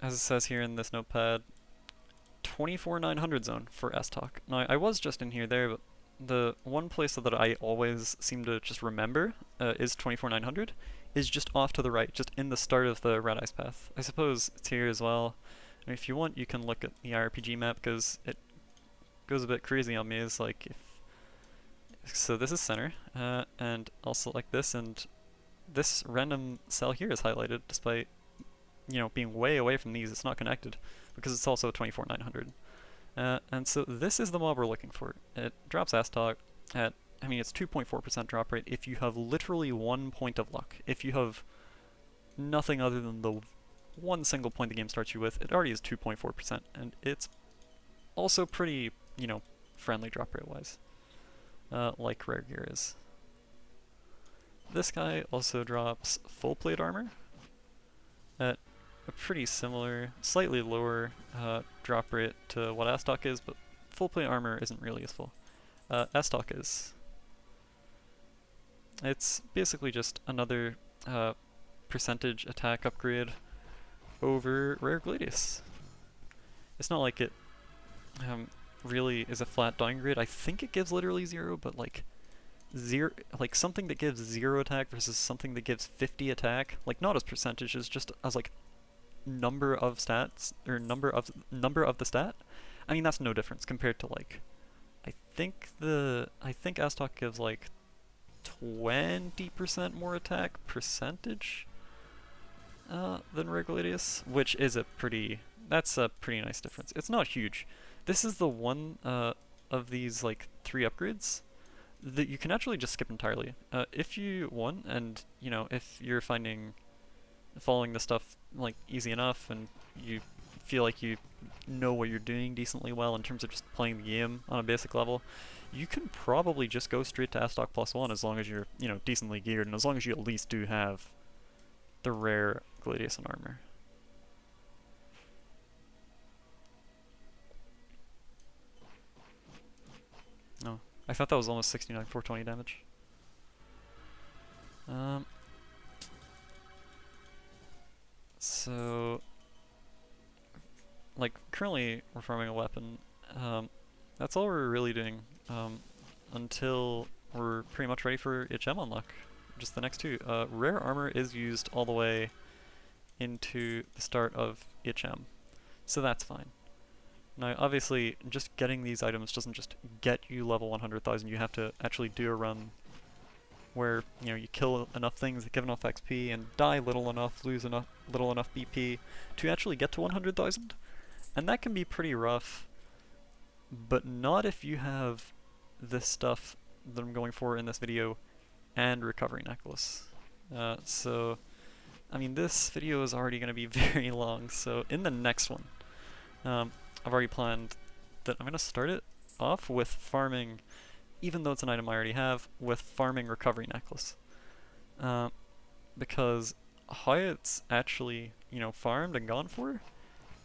as it says here in this notepad, 24,900 zone for S-Talk. Now, I was just in here there, but the one place that I always seem to just remember is 24,900, is just off to the right, just in the start of the Red Eyes path. I suppose it's here as well. I mean, if you want, you can look at the RPG map, because it goes a bit crazy on me. It's like, so this is center, and I'll select this, and this random cell here is highlighted, despite, you know, being way away from these. It's not connected, because it's also 24,900. And so this is the mob we're looking for. It drops S-Talk at, I mean, it's 2.4% drop rate if you have literally 1 point of luck. If you have nothing other than the one single point the game starts you with, it already is 2.4%, and it's also pretty, you know, friendly drop rate wise, like Rare Gear is. This guy also drops full plate armor at a pretty similar, slightly lower drop rate to what S-Talk is, but full plate armor isn't really useful. S-Talk is. It's basically just another percentage attack upgrade over Rare Gladius. It's not like it really is a flat downgrade. I think it gives literally 0, but like something that gives 0 attack versus something that gives 50 attack, like not as percentages, just as like number of stats, or number of the stat. I mean, that's no difference compared to like, I think S-Talk gives like 20% more attack percentage than Rare Gladius, which is that's a pretty nice difference. It's not huge. This is the one of these like 3 upgrades that you can actually just skip entirely. If you want, and you know, if you're finding following the stuff like easy enough, and you feel like you know what you're doing decently well in terms of just playing the game on a basic level, you can probably just go straight to S-Stock +1 as long as you're, you know, decently geared, and as long as you at least do have the rare gladius and armor. No, I thought that was almost 69 420 damage. So, like, currently we're farming a weapon. That's all we're really doing until we're pretty much ready for HM unlock. Just the next 2. Rare armor is used all the way into the start of HM, so that's fine. Now, obviously, just getting these items doesn't just get you level 100,000. You have to actually do a run where, you know, you kill enough things that give enough XP and die little enough, lose little enough BP to actually get to 100,000. And that can be pretty rough, but not if you have this stuff that I'm going for in this video and recovery necklace. So, I mean, this video is already going to be very long, so in the next one, I've already planned that I'm going to start it off with farming, even though it's an item I already have, with farming recovery necklace. Because how it's actually, you know, farmed and gone for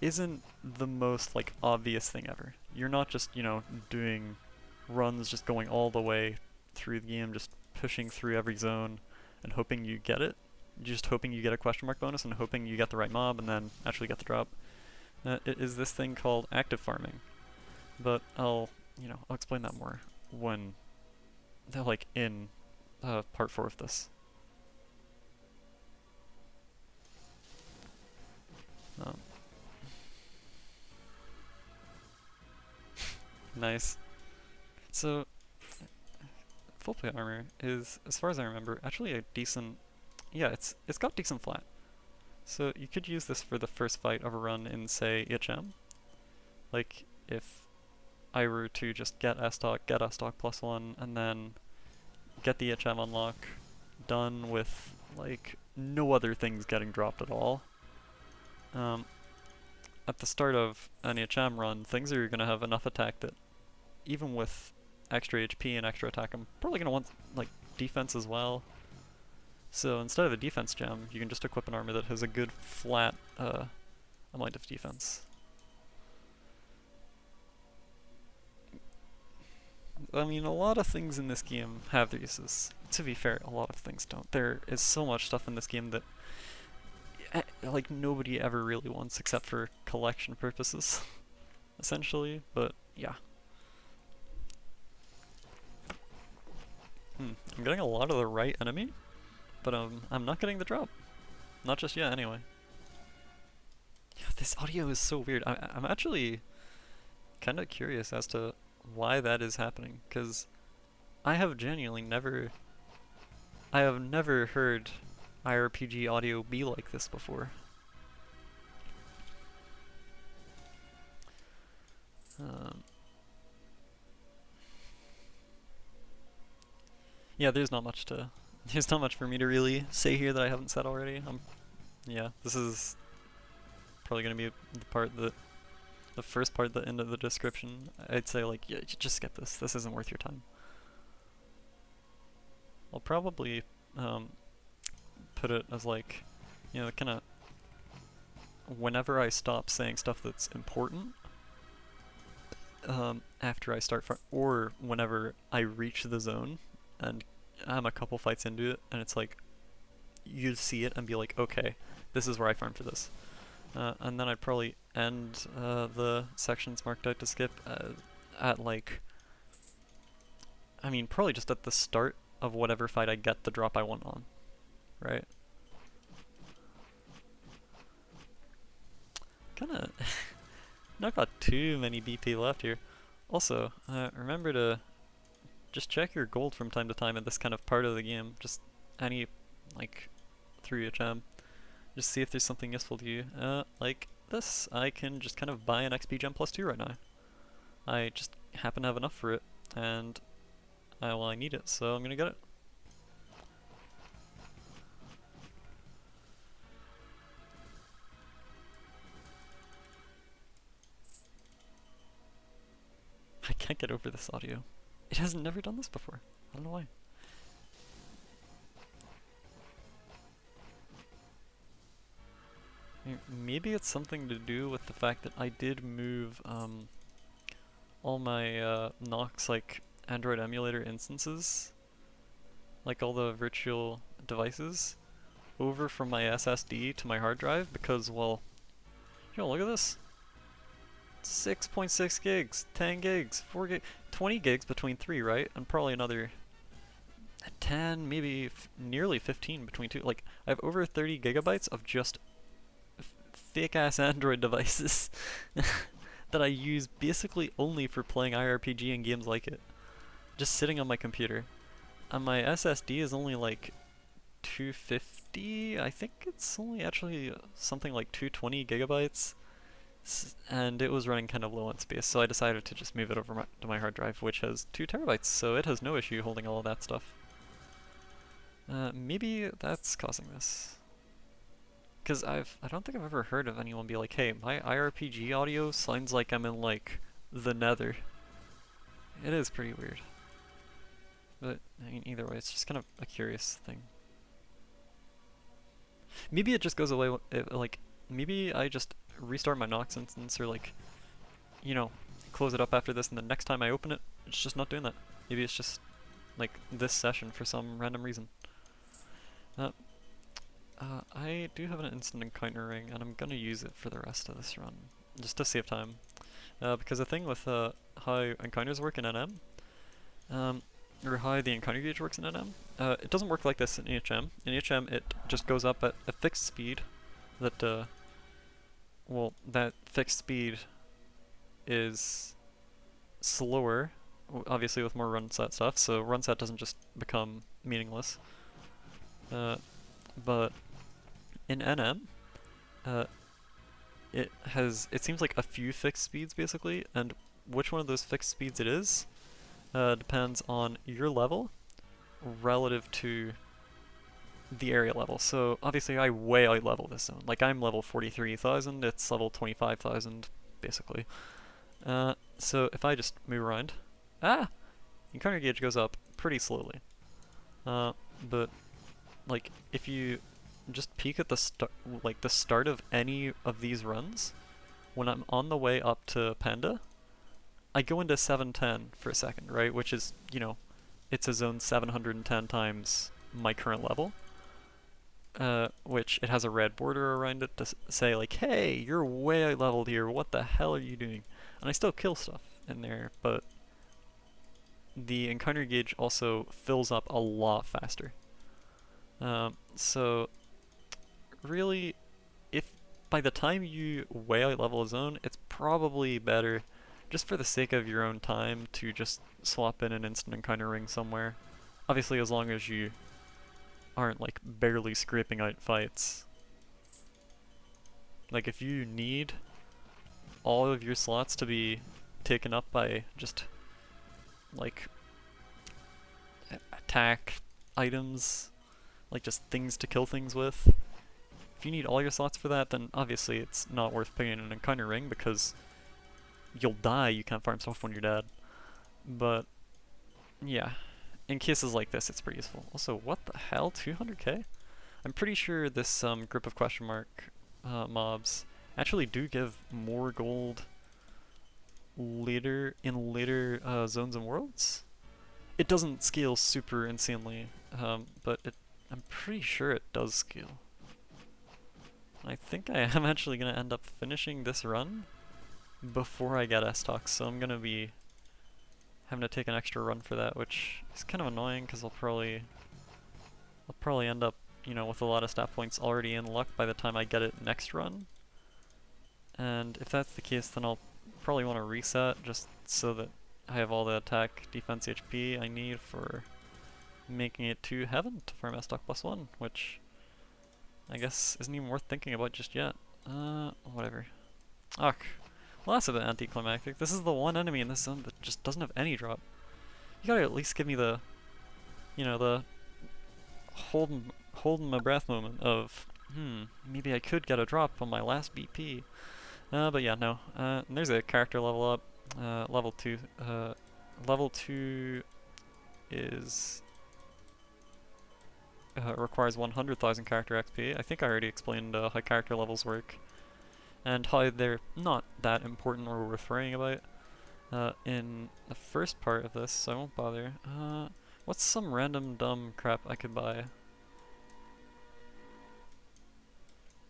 isn't the most, like, obvious thing ever. You're not just, you know, doing runs, just going all the way through the game, just pushing through every zone and hoping you get it. You're just hoping you get a question mark bonus and hoping you get the right mob and then actually get the drop. It is this thing called active farming, but I'll explain that more when they're like in part 4 of this. Nice. So, full plate armor is, as far as I remember, actually a decent. Yeah, it's got decent flat. So you could use this for the first fight of a run in, say, HM. Like, if I were to just get S-Stock +1, and then get the HM unlock done with, like, no other things getting dropped at all. At the start of an HM run, things are going to have enough attack that even with extra HP and extra attack, I'm probably going to want, like, defense as well. So instead of a defense gem, you can just equip an armor that has a good flat amount of defense. I mean, a lot of things in this game have their uses. To be fair, a lot of things don't. There is so much stuff in this game that, like, nobody ever really wants except for collection purposes, essentially, but yeah. I'm getting a lot of the right enemy, but I'm not getting the drop. Not just yet, anyway. Yeah, this audio is so weird. I'm actually kind of curious as to why that is happening, because I have genuinely never heard IRPG audio be like this before. Yeah, there's not much for me to really say here that I haven't said already. Yeah, this is probably gonna be the first part, the end of the description. I'd say, like, yeah, just skip this. This isn't worth your time. I'll probably put it as, like, you know, kind of whenever I stop saying stuff that's important, after I start or whenever I reach the zone and I'm a couple fights into it and it's like you'd see it and be like, okay, this is where I farm for this. And then I'd probably end the sections marked out to skip at, like, I mean, probably just at the start of whatever fight I get the drop I want on, right? Kinda not got too many BP left here. Also, remember to just check your gold from time to time in this kind of part of the game. Just any, like, through HM. Just see if there's something useful to you. Like this, I can just kind of buy an XP gem +2 right now. I just happen to have enough for it, and I need it, so I'm gonna get it. I can't get over this audio. It has never done this before. I don't know why. Maybe it's something to do with the fact that I did move all my Nox like Android emulator instances, like all the virtual devices, over from my SSD to my hard drive because, well, look at this. 6.6 gigs, 10 gigs, 4 gigs, 20 gigs between 3, right? And probably another 10, maybe nearly 15 between 2. Like, I have over 30 gigabytes of just fake ass Android devices that I use basically only for playing IRPG and games like it. Just sitting on my computer. And my SSD is only like 250. I think it's only actually something like 220 gigabytes. And it was running kind of low on space, so I decided to just move it over to my hard drive, which has 2 terabytes, so it has no issue holding all of that stuff. Maybe that's causing this. Because I don't think I've ever heard of anyone be like, hey, my IRPG audio sounds like I'm in, like, the nether. It is pretty weird. But, I mean, either way, it's just kind of a curious thing. Maybe it just goes away, like, maybe I just restart my Nox instance or, like, you know, close it up after this and the next time I open it, it's just not doing that. Maybe it's just, like, this session for some random reason. I do have an instant encounter ring, and I'm gonna use it for the rest of this run, just to save time. Because the thing with how encounters work in NM, or how the encounter gauge works in NM, it doesn't work like this in EHM. In EHM, it just goes up at a fixed speed that, well, that fixed speed is slower, obviously with more run set stuff, so run set doesn't just become meaningless. But in NM, it seems like a few fixed speeds basically, and which one of those fixed speeds it is depends on your level relative to the area level. So obviously I way out level this zone. Like I'm level 43,000, it's level 25,000 basically. So if I just move around, encounter gauge goes up pretty slowly. But like if you just peek at the start of any of these runs, when I'm on the way up to Panda, I go into 710 for a second, right? Which is, you know, it's a zone 710 times my current level. Which it has a red border around it to say like, hey, you're way out leveled here, what the hell are you doing? And I still kill stuff in there, but the encounter gauge also fills up a lot faster. So really, if by the time you way out level a zone, it's probably better, just for the sake of your own time, to just swap in an instant encounter ring somewhere. Obviously, as long as you aren't like barely scraping out fights. Like if you need all of your slots to be taken up by just like attack items, like just things to kill things with, if you need all your slots for that, then obviously it's not worth picking an encounter ring because you'll die, you can't farm stuff when you're dead. But yeah, in cases like this it's pretty useful. Also, what the hell, 200k? I'm pretty sure this group of question mark mobs actually do give more gold later in later zones and worlds. It doesn't scale super insanely, but I'm pretty sure it does scale. I think I am actually going to end up finishing this run before I get S-Tox, so I'm going to be having to take an extra run for that, which is kind of annoying because I'll probably end up, you know, with a lot of stat points already in luck by the time I get it next run. And if that's the case, then I'll probably want to reset just so that I have all the attack, defense, HP I need for making it to heaven to farm S-Stock +1, which I guess isn't even worth thinking about just yet. Whatever. Ugh. Well, that's a bit anticlimactic. This is the one enemy in this zone that just doesn't have any drop. You gotta at least give me the, you know, the holding my breath moment of, maybe I could get a drop on my last BP. But yeah, no. And there's a character level up. Level 2. Level 2 is requires 100,000 character XP. I think I already explained how character levels work and how they're not that important or worth worrying about in the first part of this, so I won't bother. What's some random dumb crap I could buy?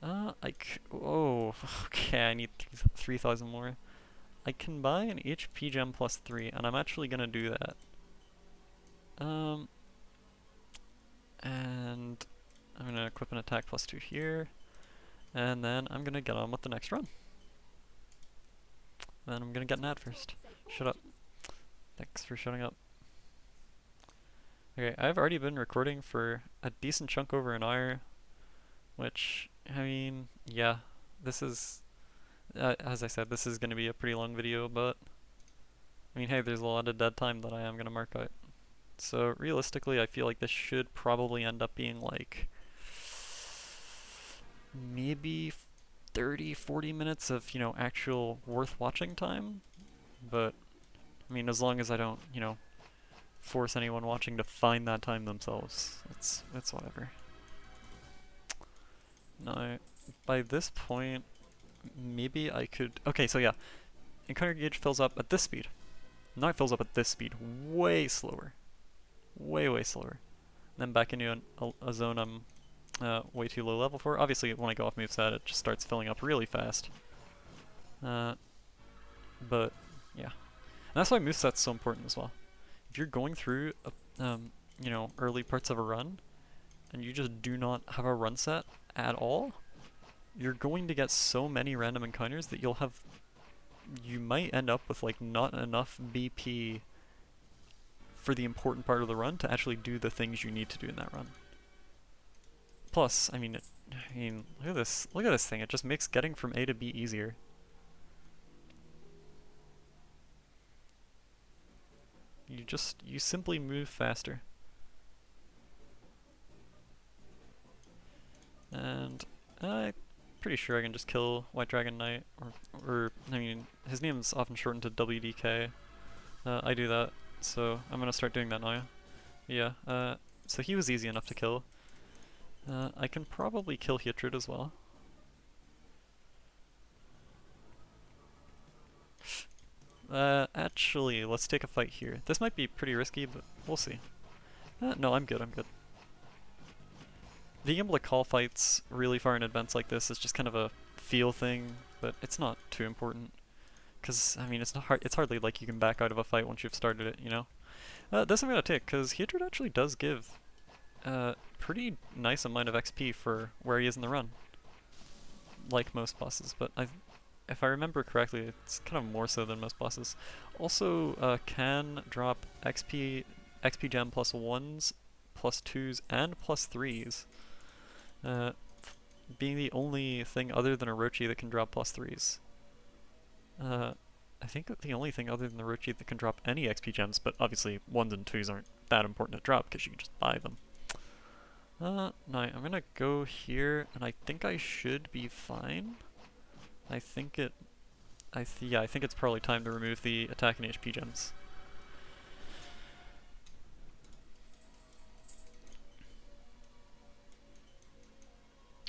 Oh, okay, I need 3,000 more. I can buy an HP gem plus 3, and I'm actually gonna do that. And I'm gonna equip an attack plus 2 here, and then I'm gonna get on with the next run. Then I'm gonna get an ad first. Shut up. Thanks for shutting up. Okay, I've already been recording for a decent chunk over an hour, which, I mean, yeah, this is, as I said, this is gonna be a pretty long video, but, I mean, hey, there's a lot of dead time that I am gonna mark out. So realistically, I feel like this should probably end up being like maybe 30, 40 minutes of, you know, actual worth watching time. But, I mean, as long as I don't, you know, force anyone watching to find that time themselves, it's whatever. Now, by this point, maybe I could, okay, so yeah, encounter gauge fills up at this speed. Now it fills up at this speed, way slower. Way slower. Then back into a zone I'm way too low level for. Obviously, when I go off moveset, it just starts filling up really fast. But yeah, and that's why moveset's so important as well. If you're going through, you know, early parts of a run, and you just do not have a run set at all, you're going to get so many random encounters that you might end up with like not enough BP for the important part of the run to actually do the things you need to do in that run. Plus, I mean, look at this thing. It just makes getting from A to B easier. You simply move faster. And I'm pretty sure I can just kill White Dragon Knight, or I mean, his name's often shortened to WDK. I do that. So I'm gonna start doing that now. Yeah, so he was easy enough to kill. I can probably kill Hatred as well. Actually, let's take a fight here. This might be pretty risky, but we'll see. No, I'm good. Being able to call fights really far in advance like this is just kind of a feel thing, but it's not too important. Because, I mean, it's hardly like you can back out of a fight once you've started it, you know? This I'm gonna take, because Hatred actually does give a pretty nice amount of XP for where he is in the run. Like most bosses, but if I remember correctly, it's kind of more so than most bosses. Also, can drop XP gem plus 1s, plus 2s, and plus 3s. Being the only thing other than Orochi that can drop plus 3s. I think the only thing other than the Orochi that can drop any XP gems, but obviously 1s and 2s aren't that important to drop because you can just buy them. Now I'm gonna go here, and I think I should be fine. I think it's probably time to remove the attack and HP gems.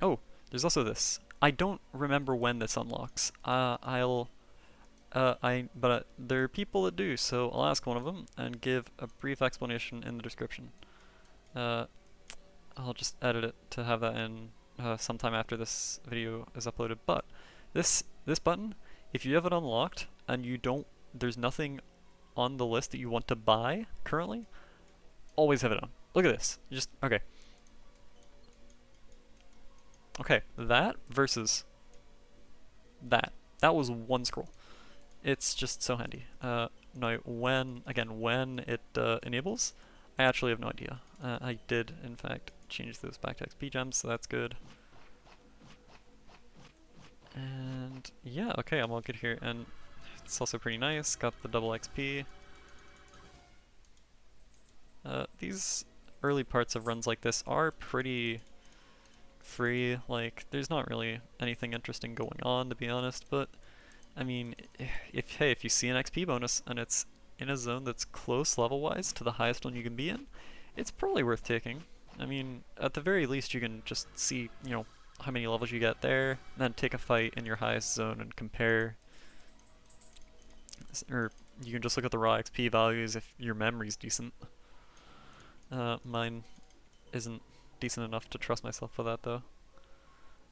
Oh, there's also this. I don't remember when this unlocks. But there are people that do, so I'll ask one of them and give a brief explanation in the description. I'll just edit it to have that in sometime after this video is uploaded. But this button, if you have it unlocked and there's nothing on the list that you want to buy currently, always have it on. Look at this. Okay, that versus that. That was one scroll. It's just so handy. Now, when it enables, I actually have no idea. I did, in fact, change those back to XP gems, so that's good. And yeah, okay, I'm all good here. And it's also pretty nice. Got the double XP. These early parts of runs like this are pretty free. Like, there's not really anything interesting going on, to be honest. But I mean, if you see an XP bonus and it's in a zone that's close level-wise to the highest one you can be in, it's probably worth taking. I mean, at the very least, you can just see, how many levels you get there, and then take a fight in your highest zone and compare. Or you can just look at the raw XP values if your memory's decent. Mine isn't decent enough to trust myself with that, though.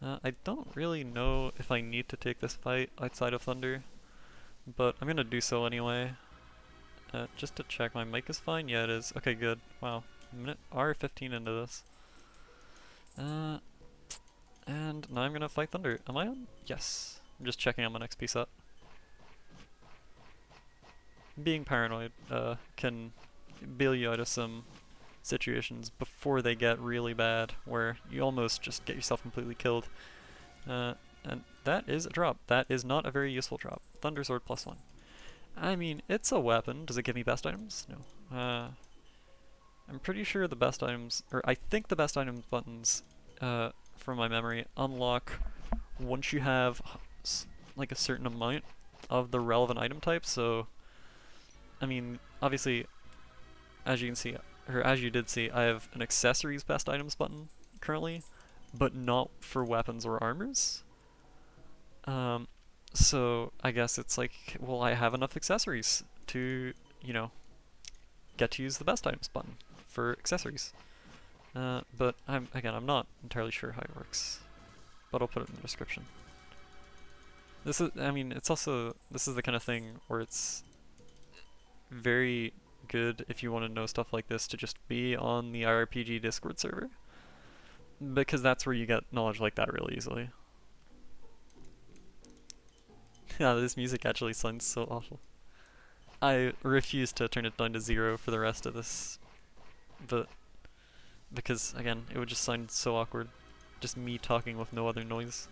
I don't really know if I need to take this fight outside of Thunder, but I'm gonna do so anyway. Just to check, my mic is fine? Yeah, it is. Okay, good. Wow. Minute R15 into this. And now I'm gonna fight Thunder. Am I on? Yes. I'm just checking on my next piece up. Being paranoid can bail you out of some situations before they get really bad, where you almost just get yourself completely killed. And that is a drop. That is not a very useful drop. Thunder Sword +1. I mean, it's a weapon. Does it give me best items? No. I'm pretty sure the best items, or I think the best items buttons, from my memory, unlock once you have like a certain amount of the relevant item type. So, I mean, obviously, as you can see, or as you did see, I have an accessories best items button currently, but not for weapons or armors. So I guess it's like, well, I have enough accessories to, get to use the best items button for accessories. But I'm not entirely sure how it works, but I'll put it in the description. This is the kind of thing where it's very good if you want to know stuff like this to just be on the IRPG Discord server, because that's where you get knowledge like that really easily. Yeah, this music actually sounds so awful. I refuse to turn it down to 0 for the rest of this, but because again, it would just sound so awkward. Just me talking with no other noise.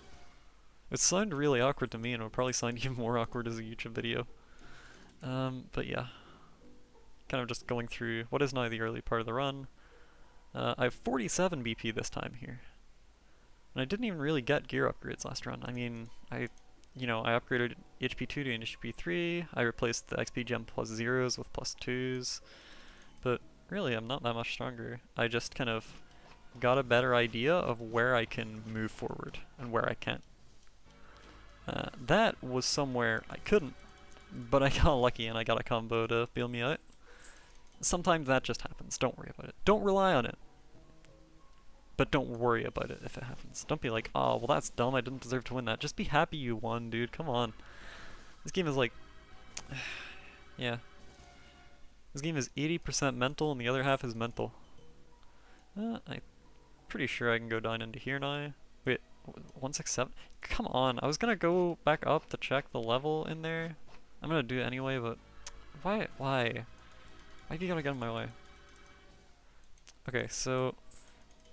It would sound really awkward to me, and it would probably sound even more awkward as a YouTube video. But yeah. Kind of just going through what is now the early part of the run. I have 47 BP this time here. And I didn't even really get gear upgrades last run. I mean, I upgraded HP 2 to HP 3. I replaced the XP gem +0s with +2s. But really, I'm not that much stronger. I just kind of got a better idea of where I can move forward and where I can't. That was somewhere I couldn't, but I got lucky and I got a combo to bail me out. Sometimes that just happens. Don't worry about it. Don't rely on it. But don't worry about it if it happens. Don't be like, oh, well that's dumb, I didn't deserve to win that. Just be happy you won, dude. Come on. This game is like... yeah. This game is 80% mental and the other half is mental. I'm pretty sure I can go down into here now. Wait, 167? Come on, I was gonna go back up to check the level in there. I'm gonna do it anyway, but... Why? Why have you gotta get in my way? Okay, so...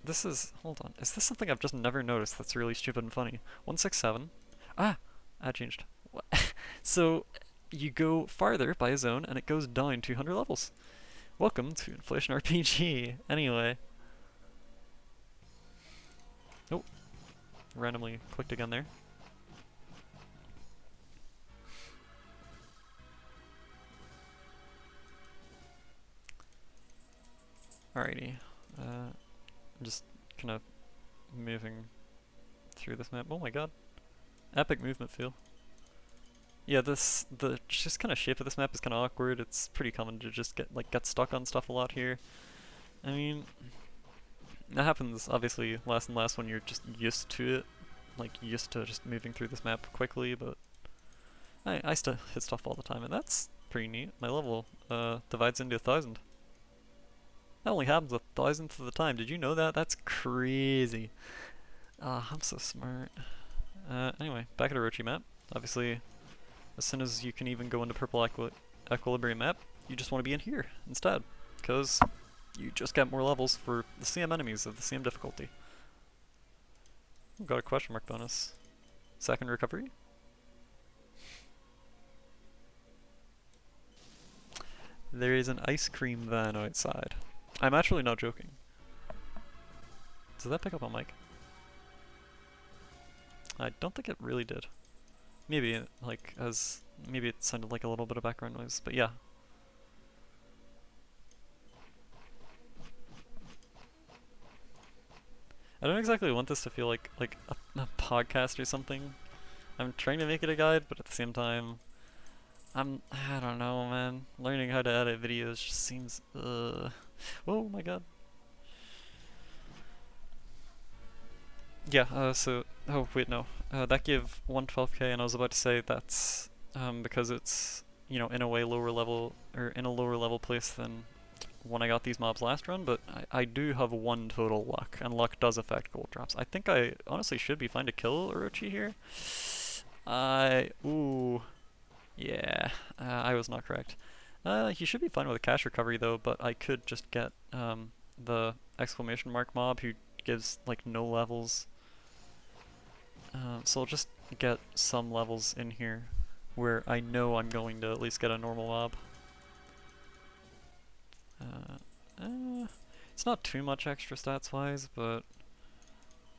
This is... Hold on. Is this something I've just never noticed that's really stupid and funny? 167. Ah! I changed. So, you go farther by a zone and it goes down 200 levels. Welcome to InflationRPG. Anyway. Oh. Randomly clicked again there. Alrighty. I'm just kind of moving through this map. Oh my god. Epic movement feel. Yeah, the just kind of shape of this map is kind of awkward. It's pretty common to just get stuck on stuff a lot here. I mean, that happens obviously less and less when you're just used to it. Like, used to just moving through this map quickly, but I still hit stuff all the time, and that's pretty neat. My level divides into 1,000. That only happens 1,000th of the time. Did you know that? That's crazy. Ah, I'm so smart. Anyway, back at Orochi map. Obviously, as soon as you can even go into purple equilibrium map, you just want to be in here instead, because you just get more levels for the same enemies of the same difficulty. Got a question mark bonus. Second recovery? There is an ice cream van outside. I'm actually not joking. Does that pick up on mic? I don't think it really did. Maybe, like, maybe it sounded like a little bit of background noise, but yeah. I don't exactly want this to feel like a podcast or something. I'm trying to make it a guide, but at the same time, I don't know, man. Learning how to edit videos just seems, oh my god. Yeah, oh wait, no. That gave 112k, and I was about to say that's, because it's, you know, in a way lower level, or in a lower level place than when I got these mobs last run, but I do have 1 total luck, and luck does affect gold drops. I think I honestly should be fine to kill Orochi here. Ooh. Yeah, I was not correct. He should be fine with a cash recovery though, but I could just get the exclamation mark mob who gives like no levels. So I'll just get some levels in here where I know I'm going to at least get a normal mob. It's not too much extra stats wise, but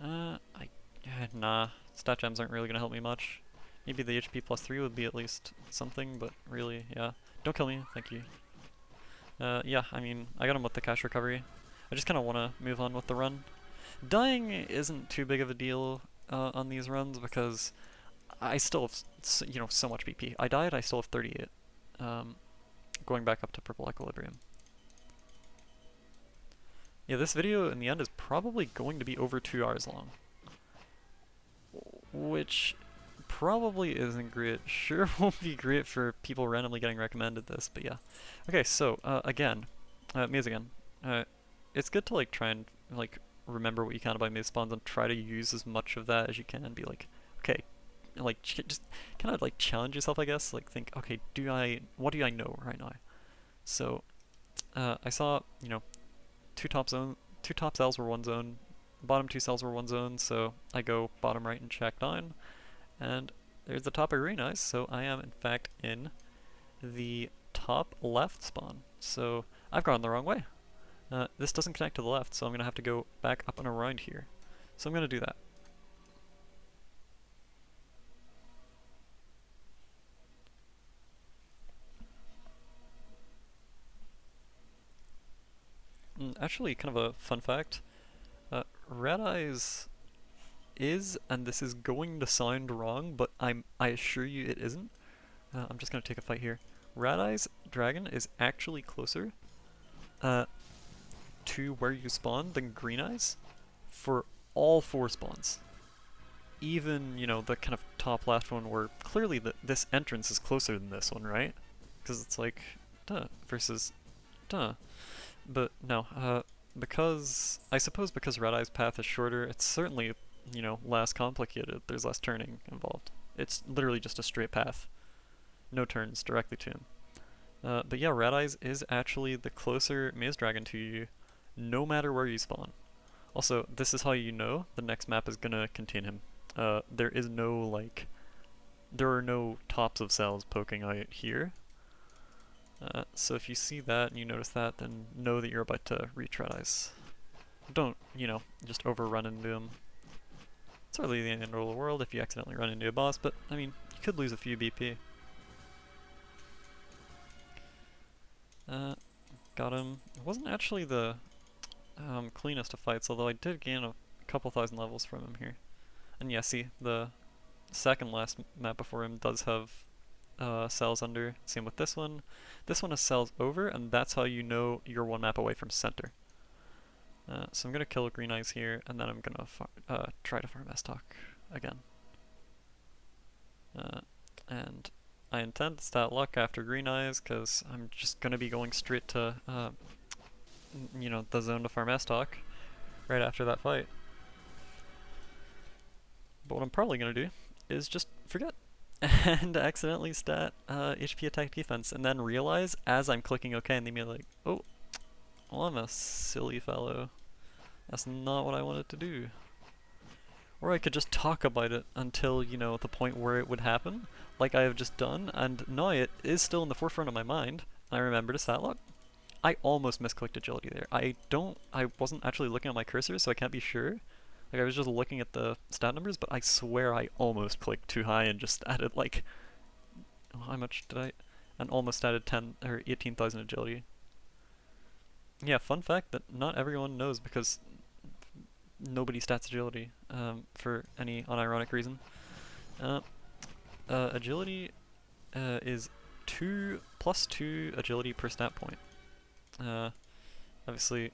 nah, stat gems aren't really gonna help me much. Maybe the HP plus 3 would be at least something, but really, yeah. Don't kill me, thank you. Yeah, I mean, I got him with the cash recovery. I just kind of want to move on with the run. Dying isn't too big of a deal on these runs because I still have, you know, so much BP. I died, I still have 38. Going back up to purple equilibrium. Yeah, this video in the end is probably going to be over 2 hours long. Which probably isn't great. Sure won't be great for people randomly getting recommended this, but yeah. Okay, so again, maze again. It's good to like try and like remember what you can about maze spawns and try to use as much of that as you can and be like, okay, like just kind of like challenge yourself, I guess. Like think, okay, what do I know right now? So I saw, you know, two top cells were 1 zone, bottom 2 cells were 1 zone, so I go bottom right and check down, and there's the top arena, so I am in fact in the top left spawn. So I've gone the wrong way. This doesn't connect to the left, so I'm gonna have to go back up and around here. So I'm gonna do that. Actually, kind of a fun fact. Red Eyes is, and this is going to sound wrong, but I assure you it isn't. I'm just gonna take a fight here. Red Eyes Dragon is actually closer to where you spawn than Green Eyes for all 4 spawns. Even, you know, the kind of top left one where clearly this entrance is closer than this one, right? Because it's like, duh, versus duh. But no, I suppose because Red Eye's path is shorter, it's certainly, you know, less complicated. There's less turning involved. It's literally just a straight path. No turns directly to him. But yeah, Red Eyes is actually the closer Maze Dragon to you, no matter where you spawn. Also, this is how you know the next map is gonna contain him. There is no, like, there are no tops of cells poking out here. So if you see that and you notice that, then know that you're about to reach Red Eyes. Don't, you know, just overrun into him. It's hardly the end of the world if you accidentally run into a boss, but, I mean, you could lose a few BP. Got him. It wasn't actually the cleanest of fights, although I did gain a couple thousand levels from him here. And yeah, see, the second last map before him does have cells under. Same with this one. This one has cells over, and that's how you know you're 1 map away from center. So I'm gonna kill Green Eyes here, and then I'm gonna try to farm S-Talk again. And I intend to stat luck after Green Eyes, because I'm just gonna be going straight to, you know, the zone to farm S-Talk right after that fight. But what I'm probably gonna do is just forget and accidentally stat HP attack defense, and then realize as I'm clicking OK and then be like, oh, well, I'm a silly fellow. That's not what I wanted to do. Or I could just talk about it until, you know, the point where it would happen, like I have just done, and now it is still in the forefront of my mind, I remembered a stat lock. I almost misclicked agility there. I wasn't actually looking at my cursor, so I can't be sure. Like, I was just looking at the stat numbers, but I swear I almost clicked too high and just added like, how much did I? And almost added 10 or 18,000 agility. Yeah, fun fact that not everyone knows because nobody stats agility for any unironic reason. Uh, Agility is 2 plus 2 agility per stat point. Obviously,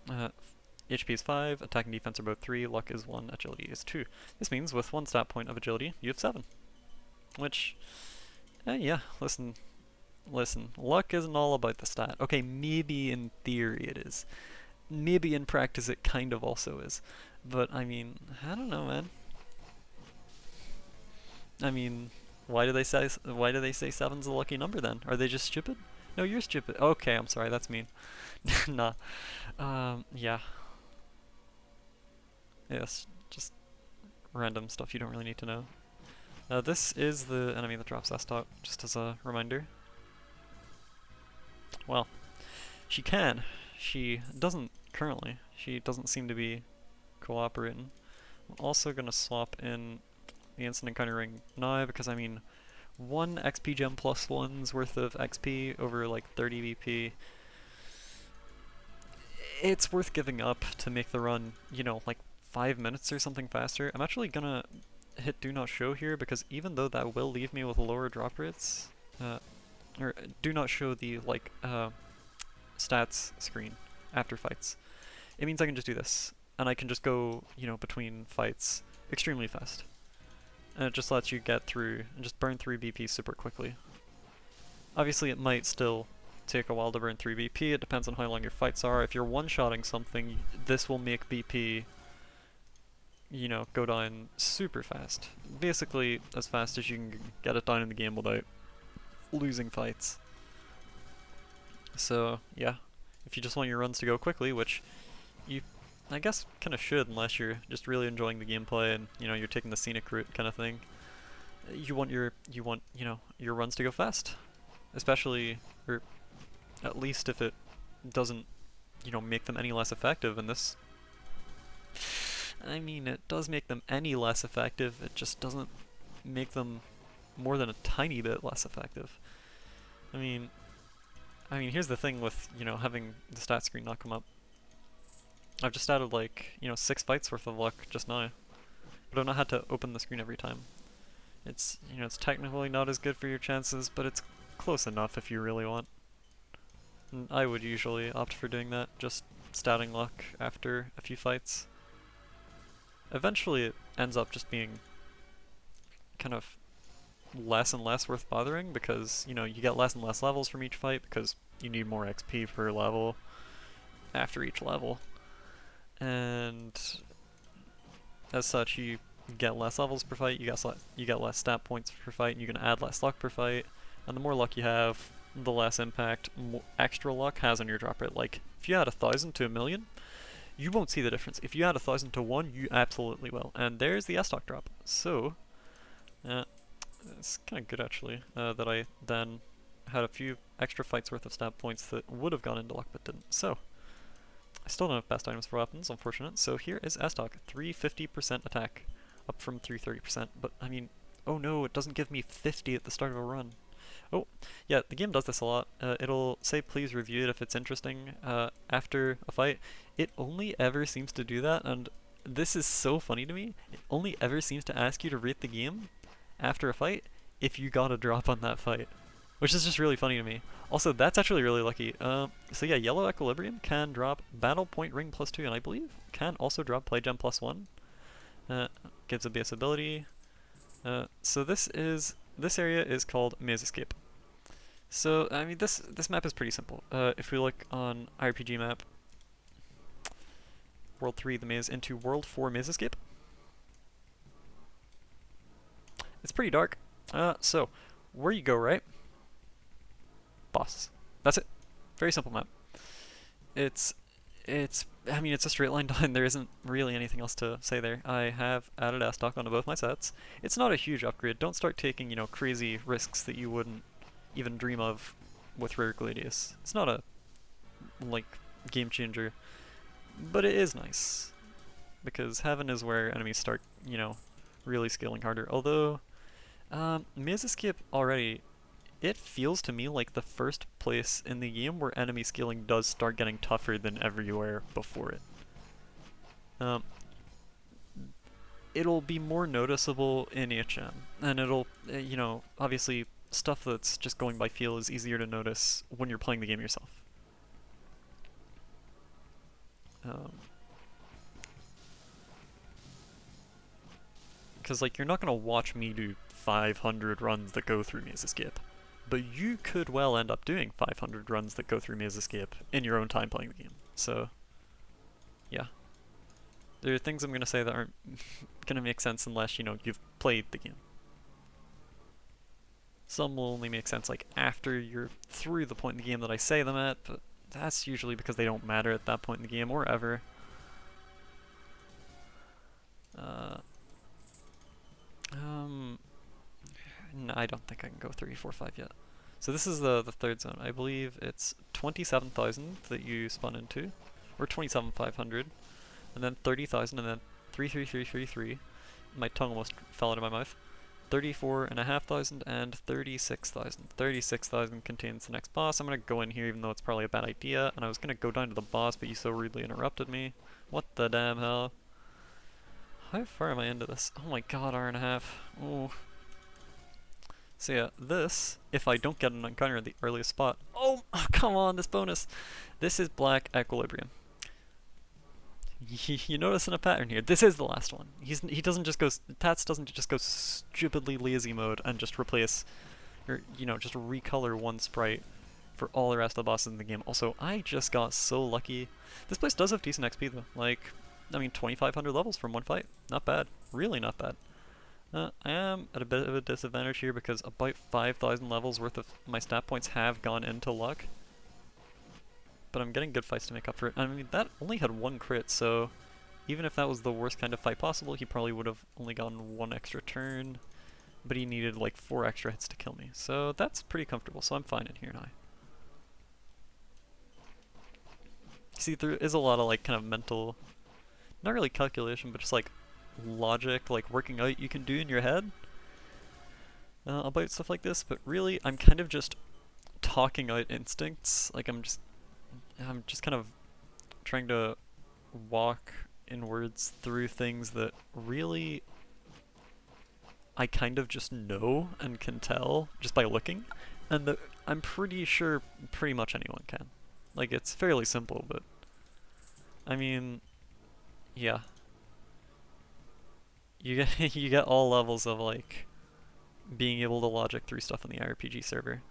HP is 5, attack and defense are both 3, luck is 1, agility is 2. This means with 1 stat point of agility, you have 7. Which, yeah, listen, luck isn't all about the stat. Okay, maybe in theory it is. Maybe in practice it kind of also is. But, I mean, I don't know, man. I mean, why do they say 7's a lucky number then? Are they just stupid? No, you're stupid. Okay, I'm sorry, that's mean. Nah. Yeah. Yes, just random stuff you don't really need to know. This is the enemy that drops S-Talk, just as a reminder. Well, she can. She doesn't currently. She doesn't seem to be cooperating. I'm also going to swap in the instant encountering now because, I mean, 1 XP gem plus 1's worth of XP over like 30 BP. It's worth giving up to make the run, you know, like 5 minutes or something faster. I'm actually gonna hit do not show here because even though that will leave me with lower drop rates, or do not show the like stats screen after fights, it means I can just do this and I can just go, you know, between fights extremely fast. And it just lets you get through and just burn 3 BP super quickly. Obviously it might still take a while to burn 3 BP, it depends on how long your fights are. If you're one-shotting something, this will make BP, you know, go down super fast. Basically as fast as you can get it down in the game without losing fights. So yeah, if you just want your runs to go quickly, which you I guess kind of should unless you're just really enjoying the gameplay and, you know, you're taking the scenic route kind of thing. You want you know, your runs to go fast, especially, or at least if it doesn't, you know, make them any less effective. And this, I mean, it does make them any less effective. It just doesn't make them more than a tiny bit less effective. I mean, here's the thing with, you know, having the stat screen not come up. I've just added like, you know, 6 fights worth of luck just now, but I've not had to open the screen every time. It's, you know, it's technically not as good for your chances, but it's close enough if you really want. And I would usually opt for doing that, just statting luck after a few fights. Eventually it ends up just being kind of less and less worth bothering because, you know, you get less and less levels from each fight because you need more XP per level after each level. And as such, you get less levels per fight, you get less stat points per fight, and you can add less luck per fight. And the more luck you have, the less impact extra luck has on your drop rate. Like, if you add 1,000 to 1,000,000, you won't see the difference. If you add 1,000 to 1, you absolutely will. And there's the S-Talk drop. So, it's kind of good actually, that I then had a few extra fights worth of stat points that would have gone into luck but didn't. So, I still don't have best items for weapons, unfortunate. So here is S-Talk, 350% attack, up from 330%. But I mean, oh no, it doesn't give me 50 at the start of a run. Oh, yeah, the game does this a lot. It'll say please review it if it's interesting after a fight. It only ever seems to do that, and this is so funny to me. It only ever seems to ask you to rate the game after a fight if you got a drop on that fight, which is just really funny to me. Also, that's actually really lucky. So yeah, Yellow Equilibrium can drop Battle Point Ring +2, and I believe can also drop Play Gem +1. Gives a base ability. So this area is called Maze Escape. So I mean, this map is pretty simple. If we look on RPG map, World 3 the maze into World 4 Maze Escape. It's pretty dark. So where you go, right? Boss. That's it. Very simple map. I mean, it's a straight line down. There isn't really anything else to say there. I have added S-Talk onto both my sets. It's not a huge upgrade. Don't start taking, you know, crazy risks that you wouldn't, even dream of with Rare Gladius. It's not a, like, game changer, but it is nice. Because Heaven is where enemies start, you know, really scaling harder. Although, Maze Escape already, it feels to me like the first place in the game where enemy scaling does start getting tougher than everywhere before it. It'll be more noticeable in HM, and it'll, you know, obviously stuff that's just going by feel is easier to notice when you're playing the game yourself. Because, like, you're not going to watch me do 500 runs that go through Maze Escape, but you could well end up doing 500 runs that go through Maze Escape in your own time playing the game. So, yeah. There are things I'm going to say that aren't going to make sense unless, you know, you've played the game. Some will only make sense, like, after you're through the point in the game that I say them at, but that's usually because they don't matter at that point in the game, or ever. No, I don't think I can go 3, 4, 5 yet. So this is the third zone. I believe it's 27,000 that you spawn into, or 27,500, and then 30,000, and then 33333. My tongue almost fell out of my mouth. 34,500 and 36,000. 36,000 contains the next boss. I'm gonna go in here even though it's probably a bad idea, and I was gonna go down to the boss, but you so rudely interrupted me. What the damn hell? How far am I into this? Oh my god, hour and a half. Ooh. So yeah, this, if I don't get an encounter at the earliest spot, oh come on, this bonus! This is Black Equilibrium. You noticing a pattern here. This is the last one. He doesn't just go, Tats doesn't just go stupidly lazy mode and just replace, or, you know, just recolor one sprite for all the rest of the bosses in the game. Also, I just got so lucky. This place does have decent XP though. Like, I mean, 2,500 levels from one fight. Not bad. Really not bad. I am at a bit of a disadvantage here because about 5,000 levels worth of my stat points have gone into luck. But I'm getting good fights to make up for it. I mean, that only had one crit, so even if that was the worst kind of fight possible, he probably would have only gotten one extra turn. But he needed like 4 extra hits to kill me. So that's pretty comfortable, so I'm fine in here now. See, there is a lot of like kind of mental, not really calculation, but just like logic, like working out you can do in your head about stuff like this, but really I'm kind of just talking out instincts. Like I'm just kind of trying to walk in words through things that really I kind of just know and can tell just by looking, and I'm pretty sure pretty much anyone can. Like, it's fairly simple, but I mean, yeah. You get all levels of like being able to logic through stuff in the RPG server.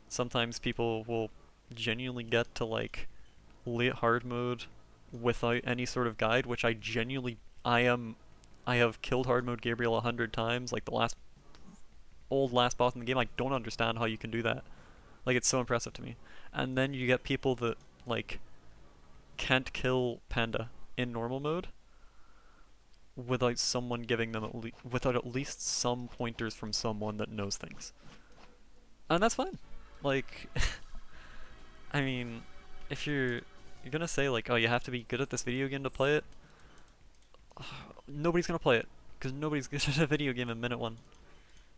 Sometimes people will genuinely get to like late hard mode without any sort of guide, which I have killed hard mode Gabriel 100 times, like the last boss in the game. I don't understand how you can do that. Like, it's so impressive to me. And then you get people that like can't kill Panda in normal mode without someone giving them without at least some pointers from someone that knows things. And that's fine. Like, I mean, if you're gonna say like, oh, you have to be good at this video game to play it, nobody's gonna play it, because nobody's good at a video game in minute 1.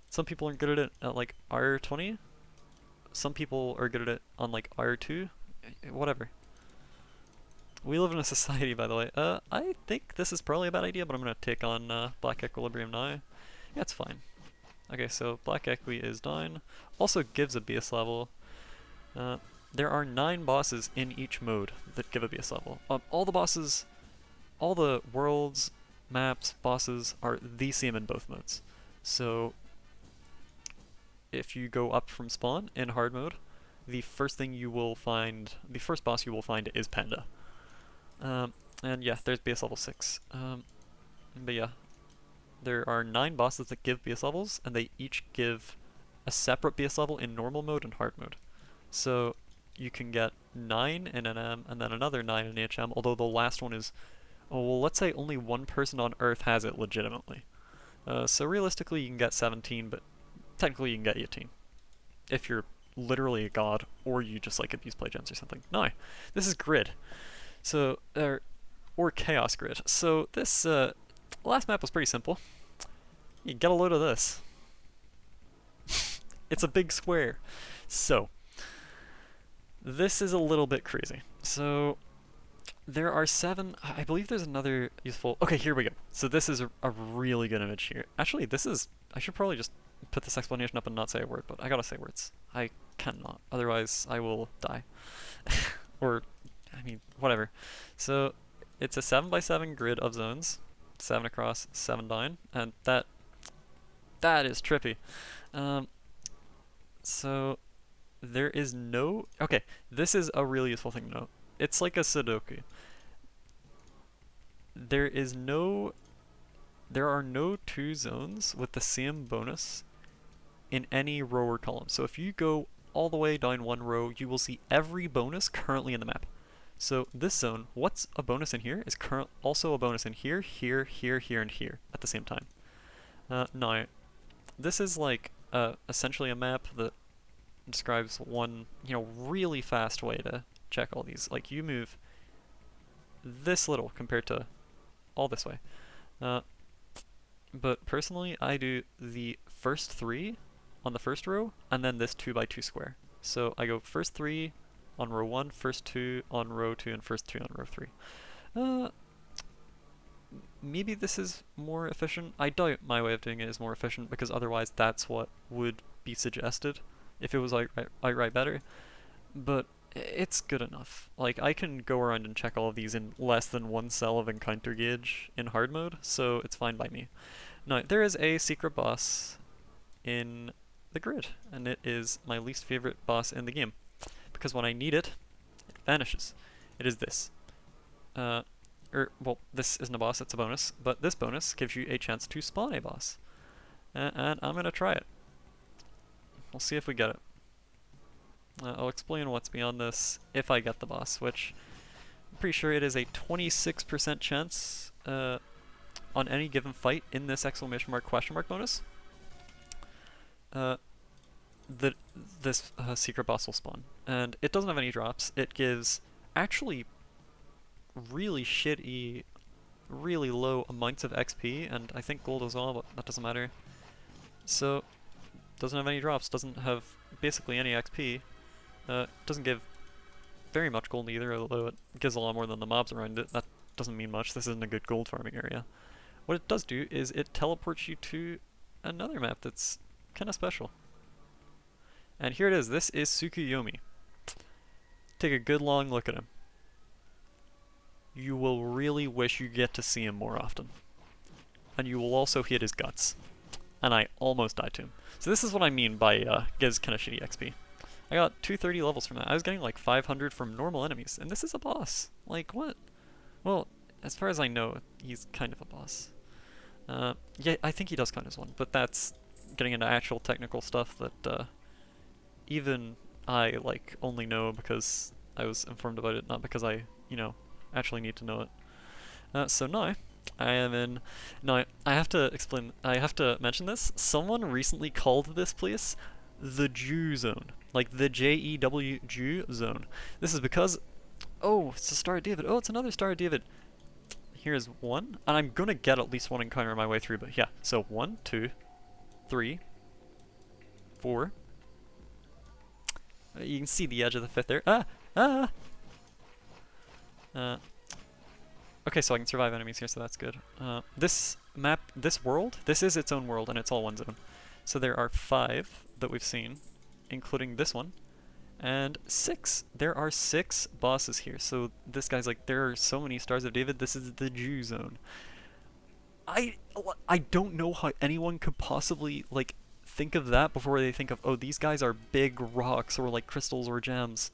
Some people aren't good at it at like R20, some people are good at it on like R2, whatever. We live in a society, by the way. I think this is probably a bad idea, but I'm gonna take on Black Equilibrium now. Yeah, it's fine. Okay, so Black Equi is down. Also gives a BS level. There are 9 bosses in each mode that give a BS level. All the bosses, all the worlds, maps, bosses are the same in both modes. So if you go up from spawn in hard mode, the first boss you will find is Panda. And yeah, there's BS level 6. But yeah, there are 9 bosses that give BS levels, and they each give a separate BS level in normal mode and hard mode. So you can get 9 in NM and then another 9 in HM, although the last one is, oh well, let's say only one person on Earth has it legitimately. So realistically you can get 17, but technically you can get 18 if you're literally a god or you just like abuse play gems or something. No, this is grid. So or chaos grid. So this last map was pretty simple. You get a load of this. It's a big square. So this is a little bit crazy. So there are 7. I believe there's another useful. Okay, here we go. So this is a really good image here. Actually, this is. I should probably just put this explanation up and not say a word, but I gotta say words. I cannot. Otherwise, I will die. Or, I mean, whatever. So it's a 7x7 grid of zones, 7 across, 7 down, and that is trippy. So there is no. Okay, this is a really useful thing to note. It's like a Sudoku. There are no 2 zones with the same bonus in any row or column. So if you go all the way down one row, you will see every bonus currently in the map. So this zone, what's a bonus in here, is also a bonus in here, here, here, here, and here at the same time. Now, this is like essentially a map that describes one, really fast way to check all these. Like you move this little compared to all this way. But personally, I do the first 3 on the first row, and then this 2x2 square. So I go first 3 on row 1, first 2 on row 2, and first 2 on row 3. Maybe this is more efficient. I doubt my way of doing it is more efficient, because otherwise that's what would be suggested if it was outright better. But it's good enough. Like, I can go around and check all of these in less than 1 cell of encounter gauge in hard mode, so it's fine by me. Now, there is a secret boss in the grid, and it is my least favorite boss in the game, because when I need it, it vanishes. It is this. Well, this isn't a boss, it's a bonus, but this bonus gives you a chance to spawn a boss. And I'm gonna try it. We'll see if we get it. I'll explain what's beyond this if I get the boss, which I'm pretty sure it is a 26% chance on any given fight in this exclamation mark question mark bonus that this secret boss will spawn. And it doesn't have any drops. It gives actually really shitty, really low amounts of XP, and I think gold as well, but that doesn't matter. So, doesn't have any drops, doesn't have basically any XP. Doesn't give very much gold either, although it gives a lot more than the mobs around it. That doesn't mean much. This isn't a good gold farming area. What it does do is it teleports you to another map that's kind of special. And here it is. This is Tsukuyomi. Take a good long look at him. You will really wish you get to see him more often. And you will also hit his guts. And I almost died to him. So this is what I mean by gives kind of shitty XP. I got 230 levels from that. I was getting like 500 from normal enemies, and this is a boss. Like, what? Well, as far as I know, he's kind of a boss. Yeah, I think he does count as one, but that's getting into actual technical stuff that even I, like, only know because I was informed about it, not because I, actually need to know it. So now, I am in... Now, I have to mention this. Someone recently called this place the Jew Zone. Like the Jew Jew Zone. This is because... Oh, it's a Star of David. Oh, it's another Star of David. Here's 1. And I'm gonna get at least 1 encounter on my way through, but yeah. So 1, 2, 3, 4. You can see the edge of the 5th there. Okay, so I can survive enemies here, so that's good. This map, this world, this is its own world, and it's all one zone. So there are 5 that we've seen, including this one, and 6. There are 6 bosses here. So this guy's like, there are so many Stars of David, this is the Jew Zone. I don't know how anyone could possibly, like, think of that before they think of, oh, these guys are big rocks, or like crystals or gems.